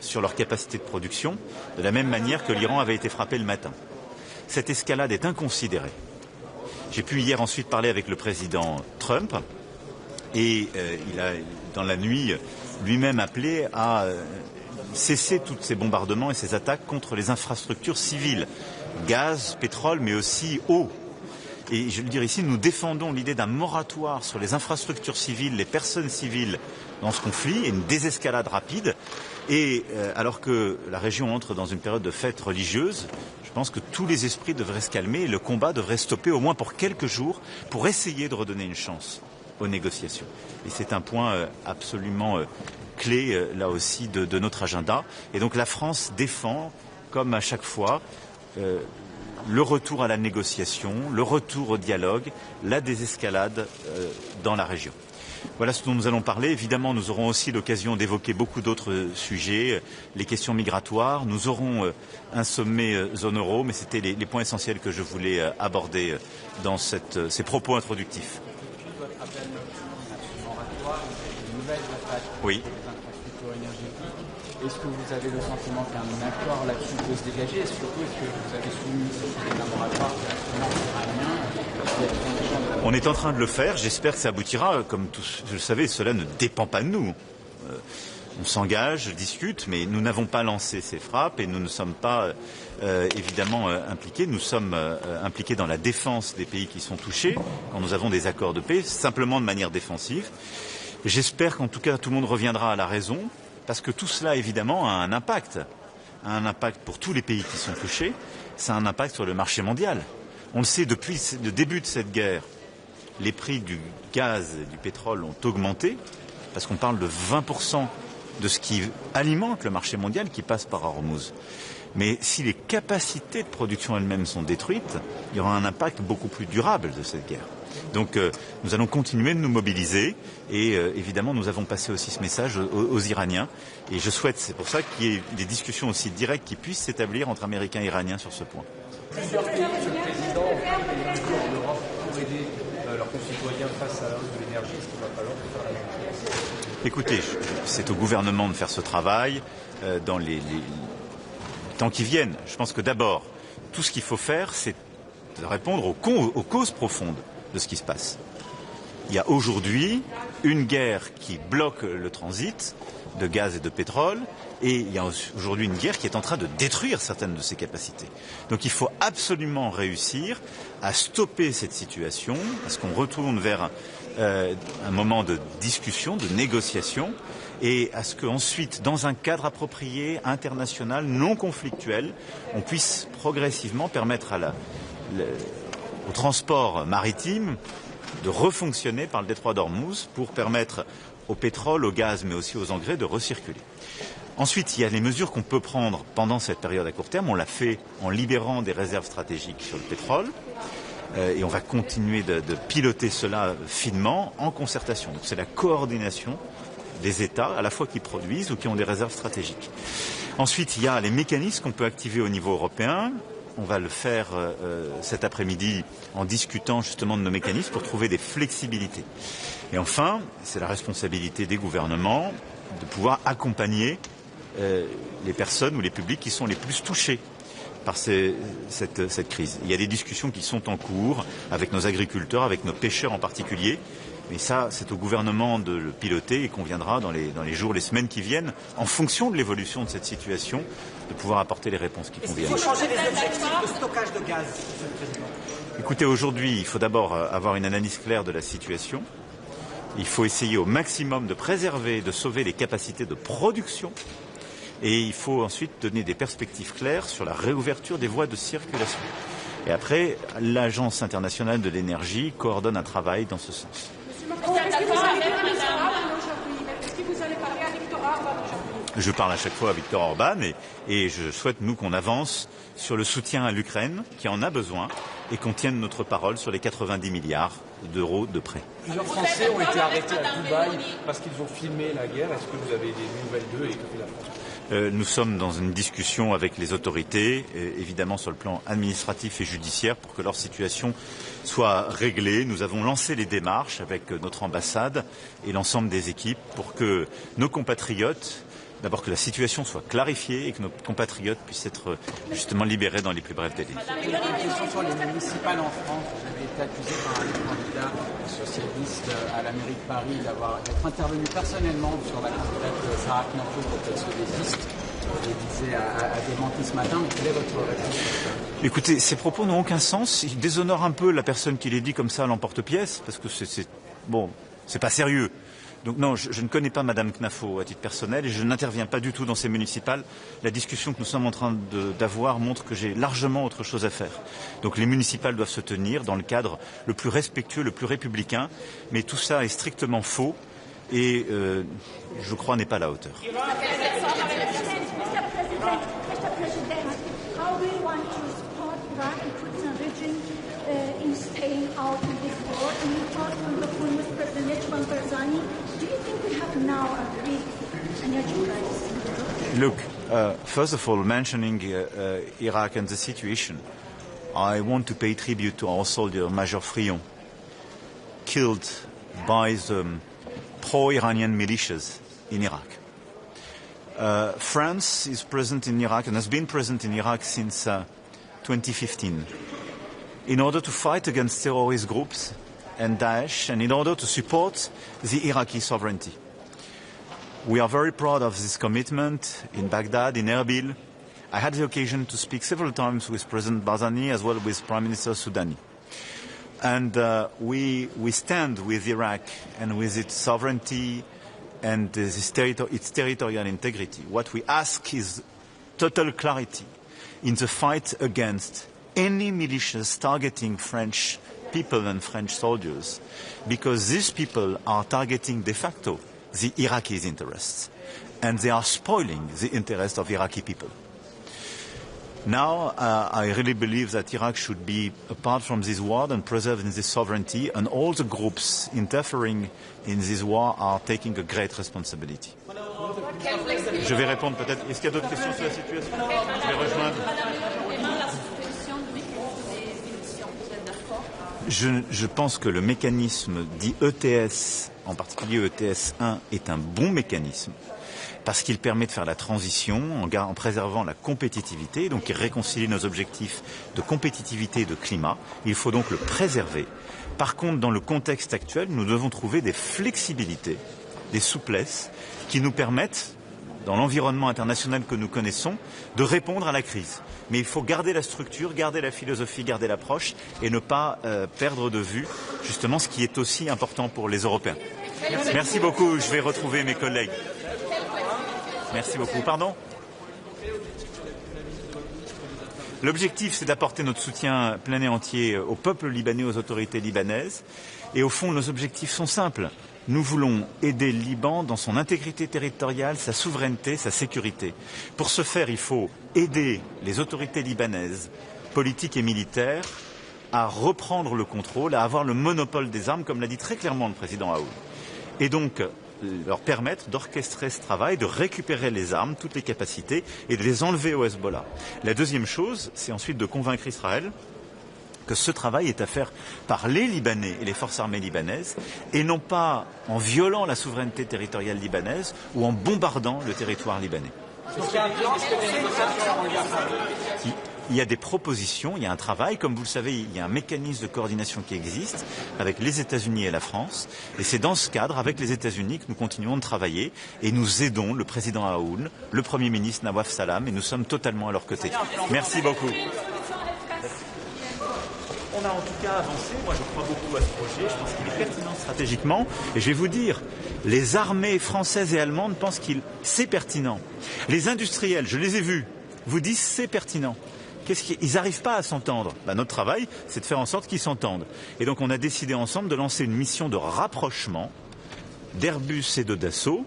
sur leur capacité de production, de la même manière que l'Iran avait été frappé le matin. Cette escalade est inconsidérée. J'ai pu hier ensuite parler avec le président Trump et il a, dans la nuit, lui-même appelé à cesser tous ces bombardements et ces attaques contre les infrastructures civiles, gaz, pétrole, mais aussi eau. Et je veux le dire ici, nous défendons l'idée d'un moratoire sur les infrastructures civiles, les personnes civiles dans ce conflit, et une désescalade rapide. Et alors que la région entre dans une période de fête religieuse, je pense que tous les esprits devraient se calmer et le combat devrait stopper au moins pour quelques jours pour essayer de redonner une chance aux négociations. Et c'est un point absolument clé, là aussi, de notre agenda. Et donc la France défend, comme à chaque fois, le retour à la négociation, le retour au dialogue, la désescalade dans la région. Voilà ce dont nous allons parler. Évidemment, nous aurons aussi l'occasion d'évoquer beaucoup d'autres sujets, les questions migratoires. Nous aurons un sommet zone euro, mais c'était les points essentiels que je voulais aborder dans ces propos introductifs. Oui. Est-ce que vous avez le sentiment qu'un accord là-dessus peut se dégager et surtout est-ce que vous avez soumis un moratoire directement? On est en train de le faire, j'espère que ça aboutira. Comme tous, vous le savez, cela ne dépend pas de nous. On s'engage, discute, mais nous n'avons pas lancé ces frappes et nous ne sommes pas évidemment impliqués. Nous sommes impliqués dans la défense des pays qui sont touchés, quand nous avons des accords de paix, simplement de manière défensive. J'espère qu'en tout cas tout le monde reviendra à la raison, parce que tout cela évidemment a un impact pour tous les pays qui sont touchés, ça a un impact sur le marché mondial. On le sait, depuis le début de cette guerre, les prix du gaz et du pétrole ont augmenté, parce qu'on parle de 20% de ce qui alimente le marché mondial qui passe par Hormuz. Mais si les capacités de production elles-mêmes sont détruites, il y aura un impact beaucoup plus durable de cette guerre. Donc nous allons continuer de nous mobiliser et évidemment nous avons passé aussi ce message aux Iraniens et je souhaite, c'est pour ça qu'il y ait des discussions aussi directes qui puissent s'établir entre Américains et Iraniens sur ce point. Plusieurs pays, Monsieur le Président, ont pris des mesures en Europe pour aider leurs concitoyens face à la hausse de l'énergie, ce qu'il va falloir faire la même chose. Écoutez, c'est au gouvernement de faire ce travail dans les temps qui viennent. Je pense que d'abord, tout ce qu'il faut faire, c'est de répondre aux causes profondes de ce qui se passe. Il y a aujourd'hui une guerre qui bloque le transit de gaz et de pétrole et il y a aujourd'hui une guerre qui est en train de détruire certaines de ses capacités. Donc il faut absolument réussir à stopper cette situation, à ce qu'on retourne vers un moment de discussion, de négociation et à ce qu'ensuite, dans un cadre approprié, international, non conflictuel, on puisse progressivement permettre au transport maritime de refonctionner par le détroit d'Ormuz pour permettre au pétrole, au gaz, mais aussi aux engrais de recirculer. Ensuite, il y a les mesures qu'on peut prendre pendant cette période à court terme. On l'a fait en libérant des réserves stratégiques sur le pétrole et on va continuer de piloter cela finement en concertation. Donc c'est la coordination des États, à la fois qui produisent ou qui ont des réserves stratégiques. Ensuite, il y a les mécanismes qu'on peut activer au niveau européen. On va le faire cet après-midi en discutant justement de nos mécanismes pour trouver des flexibilités. Et enfin, c'est la responsabilité des gouvernements de pouvoir accompagner les personnes ou les publics qui sont les plus touchés par cette crise. Il y a des discussions qui sont en cours avec nos agriculteurs, avec nos pêcheurs en particulier. Mais ça, c'est au gouvernement de le piloter et qu'on viendra dans les jours, les semaines qui viennent, en fonction de l'évolution de cette situation, de pouvoir apporter les réponses qui conviennent. Est-ce qu'il faut changer les objectifs de stockage de gaz, Monsieur le Président ? Écoutez, aujourd'hui, il faut d'abord avoir une analyse claire de la situation. Il faut essayer au maximum de préserver, de sauver les capacités de production. Et il faut ensuite donner des perspectives claires sur la réouverture des voies de circulation. Et après, l'Agence internationale de l'énergie coordonne un travail dans ce sens. Je parle à chaque fois à Viktor Orban et je souhaite, nous, qu'on avance sur le soutien à l'Ukraine, qui en a besoin, et qu'on tienne notre parole sur les 90 milliards d'euros de prêts. Plusieurs Français ont été arrêtés à Dubaï parce qu'ils ont filmé la guerre. Est-ce que vous avez des nouvelles d'eux et que fait la France ? Nous sommes dans une discussion avec les autorités, évidemment sur le plan administratif et judiciaire, pour que leur situation soit réglée. Nous avons lancé les démarches avec notre ambassade et l'ensemble des équipes pour que nos compatriotes, d'abord que la situation soit clarifiée et que nos compatriotes puissent être justement libérés dans les plus brefs délais. Une question sur les municipales en France. Vous avez été accusé par un candidat socialiste à la mairie de Paris d'être intervenu personnellement sur la candidate Sarah Knafo pour qu'elle se désiste. L'Élysée a démenti ce matin. Quelle est votre réponse ? Écoutez, ces propos n'ont aucun sens. Ils déshonorent un peu la personne qui les dit comme ça à l'emporte-pièce, parce que c'est pas sérieux. Donc non, je ne connais pas Madame Knafo à titre personnel et je n'interviens pas du tout dans ces municipales. La discussion que nous sommes en train d'avoir montre que j'ai largement autre chose à faire. Donc les municipales doivent se tenir dans le cadre le plus respectueux, le plus républicain, mais tout ça est strictement faux et je crois n'est pas à la hauteur. Look, first of all, mentioning Iraq and the situation, I want to pay tribute to our soldier, Major Frion, killed by the pro-Iranian militias in Iraq. France is present in Iraq and has been present in Iraq since 2015 in order to fight against terrorist groups and Daesh and in order to support the Iraqi sovereignty. We are very proud of this commitment in Baghdad, in Erbil. I had the occasion to speak several times with President Barzani as well with Prime Minister Soudani. And we stand with Iraq and with its sovereignty and its territorial integrity. What we ask is total clarity in the fight against any militias targeting French people and French soldiers, because these people are targeting de facto the Iraqis' interests, and they are spoiling the interests of Iraqi people. Now, I really believe that Iraq should be apart from this war and preserved in this sovereignty, and all the groups interfering in this war are taking a great responsibility. Je vais répondre peut-être. Est-ce qu'il y a d'autres questions sur la situation? Je vais rejoindre. Je pense que le mécanisme dit ETS, en particulier ETS 1, est un bon mécanisme parce qu'il permet de faire la transition en préservant la compétitivité, donc il réconcilie nos objectifs de compétitivité et de climat. Il faut donc le préserver. Par contre, dans le contexte actuel, nous devons trouver des flexibilités, des souplesses qui nous permettent, dans l'environnement international que nous connaissons, de répondre à la crise. Mais il faut garder la structure, garder la philosophie, garder l'approche et ne pas perdre de vue justement ce qui est aussi important pour les Européens. Merci beaucoup, je vais retrouver mes collègues. Merci beaucoup. Pardon ? L'objectif, c'est d'apporter notre soutien plein et entier au peuple libanais, aux autorités libanaises. Et au fond, nos objectifs sont simples. Nous voulons aider le Liban dans son intégrité territoriale, sa souveraineté, sa sécurité. Pour ce faire, il faut aider les autorités libanaises, politiques et militaires, à reprendre le contrôle, à avoir le monopole des armes, comme l'a dit très clairement le président Aoun. Et donc, leur permettre d'orchestrer ce travail, de récupérer les armes, toutes les capacités, et de les enlever au Hezbollah. La deuxième chose, c'est ensuite de convaincre Israël que ce travail est à faire par les Libanais et les forces armées libanaises, et non pas en violant la souveraineté territoriale libanaise ou en bombardant le territoire libanais. Il y a des propositions, il y a un travail. Comme vous le savez, il y a un mécanisme de coordination qui existe avec les États-Unis et la France. Et c'est dans ce cadre, avec les États-Unis, que nous continuons de travailler et nous aidons le président Aoun, le Premier ministre Nawaf Salam, et nous sommes totalement à leur côté. Merci beaucoup. On a en tout cas avancé, moi je crois beaucoup à ce projet, je pense qu'il est pertinent stratégiquement. Et je vais vous dire, les armées françaises et allemandes pensent que c'est pertinent. Les industriels, je les ai vus, vous disent c'est pertinent. Ils n'arrivent pas à s'entendre. Notre travail, c'est de faire en sorte qu'ils s'entendent. Et donc on a décidé ensemble de lancer une mission de rapprochement d'Airbus et de Dassault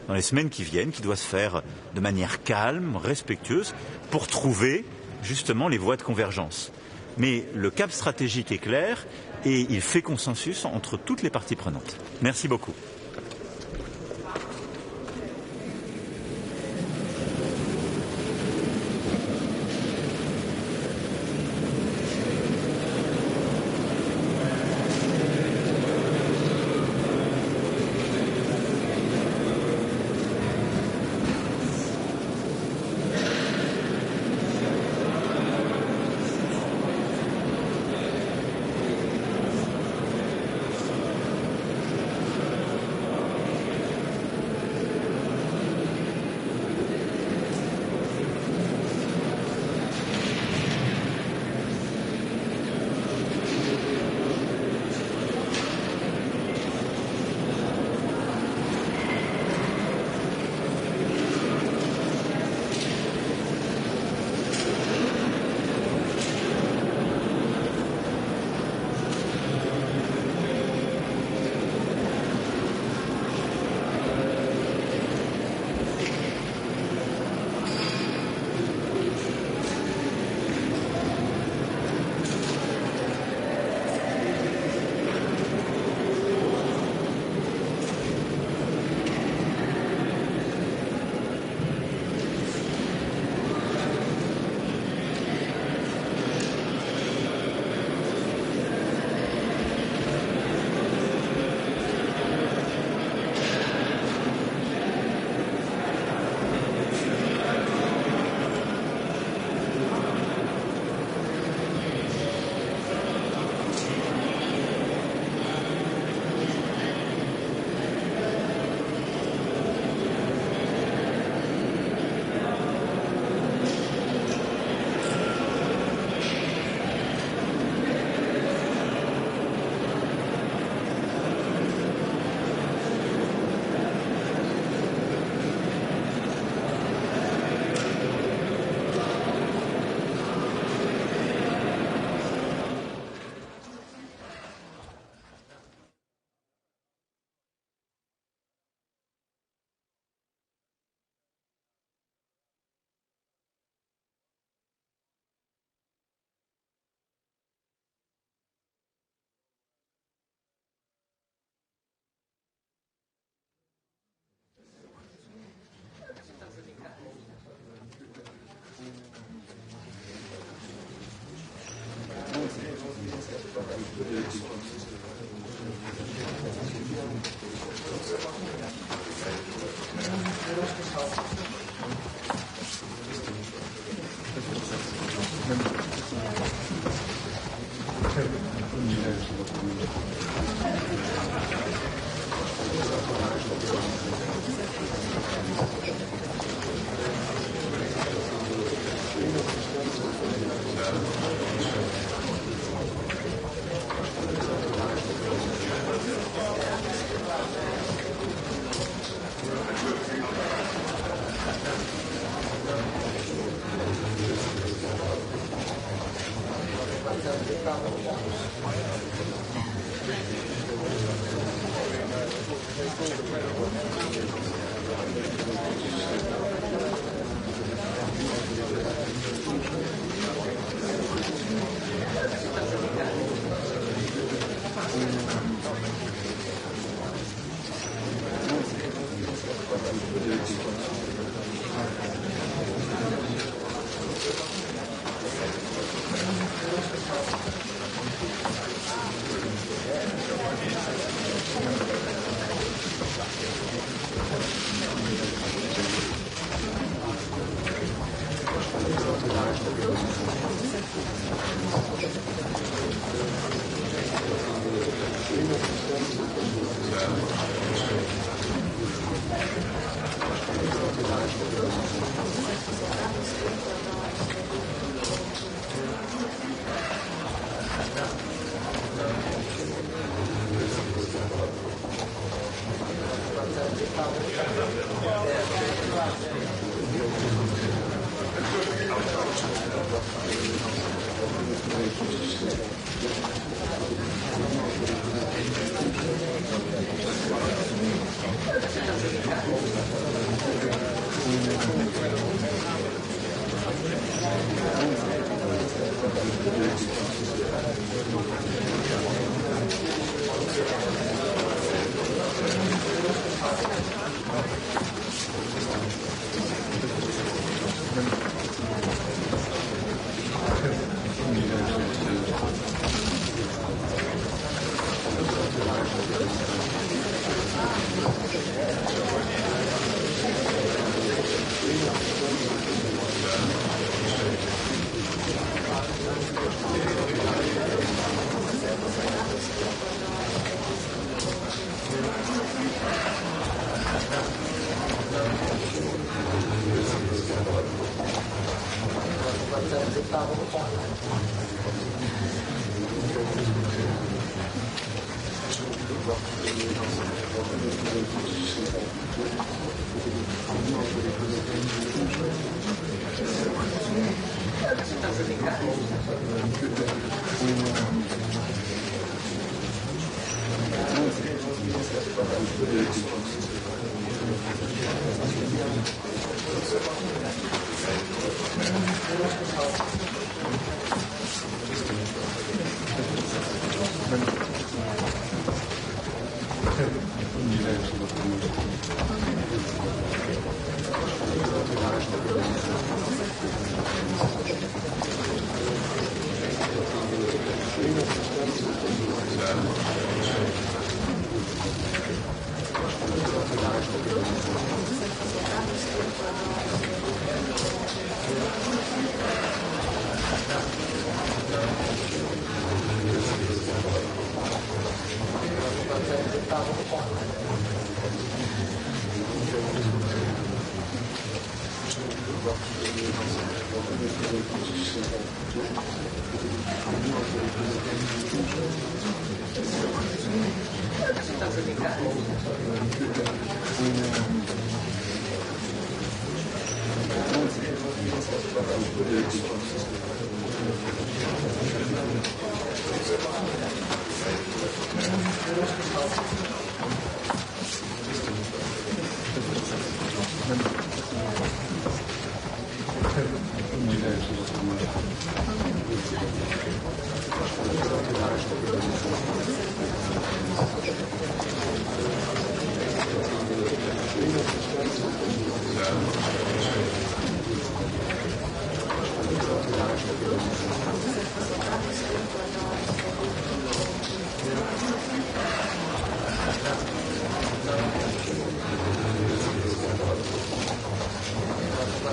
dans les semaines qui viennent, qui doit se faire de manière calme, respectueuse, pour trouver justement les voies de convergence. Mais le cap stratégique est clair et il fait consensus entre toutes les parties prenantes. Merci beaucoup.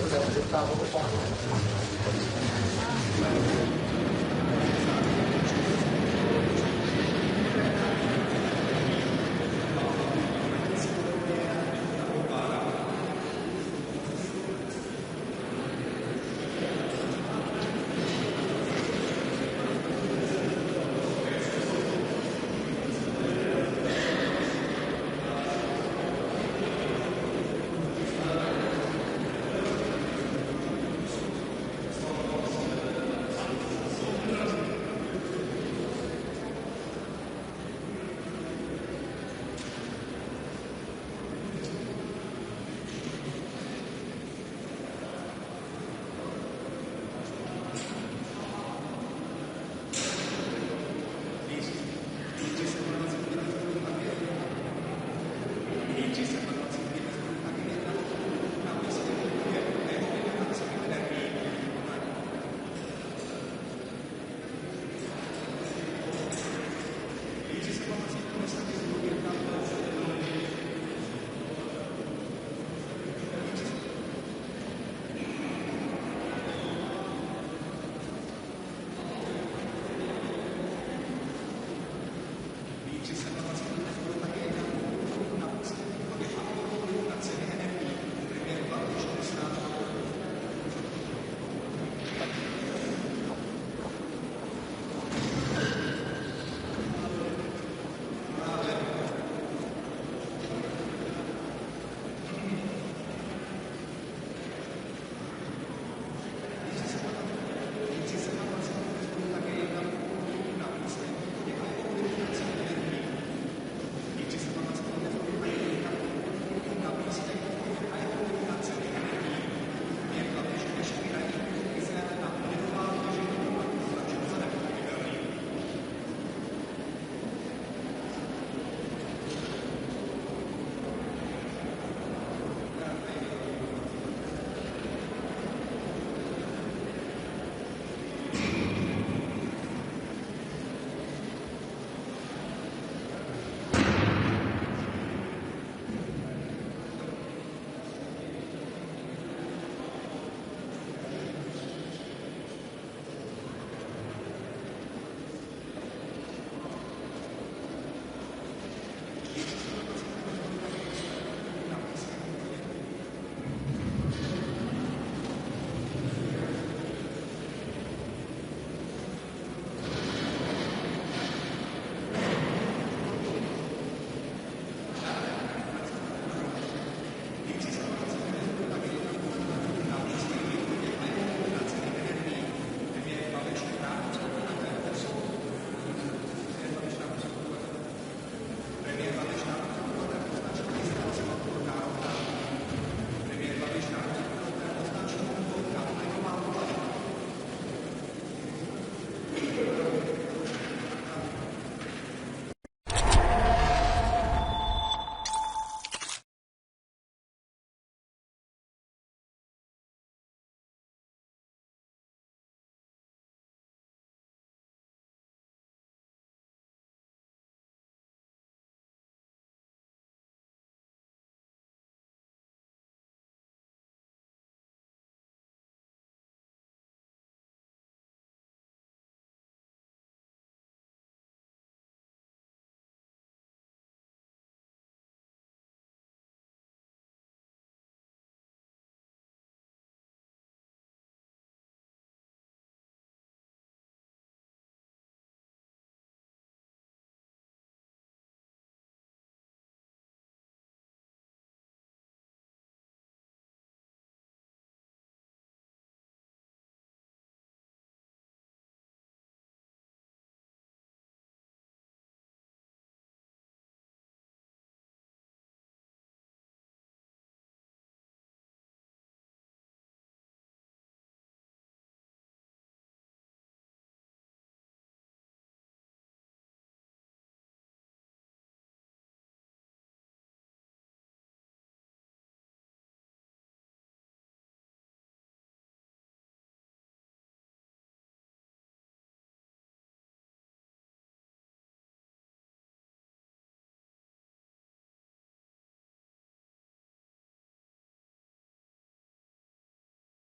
Grazie.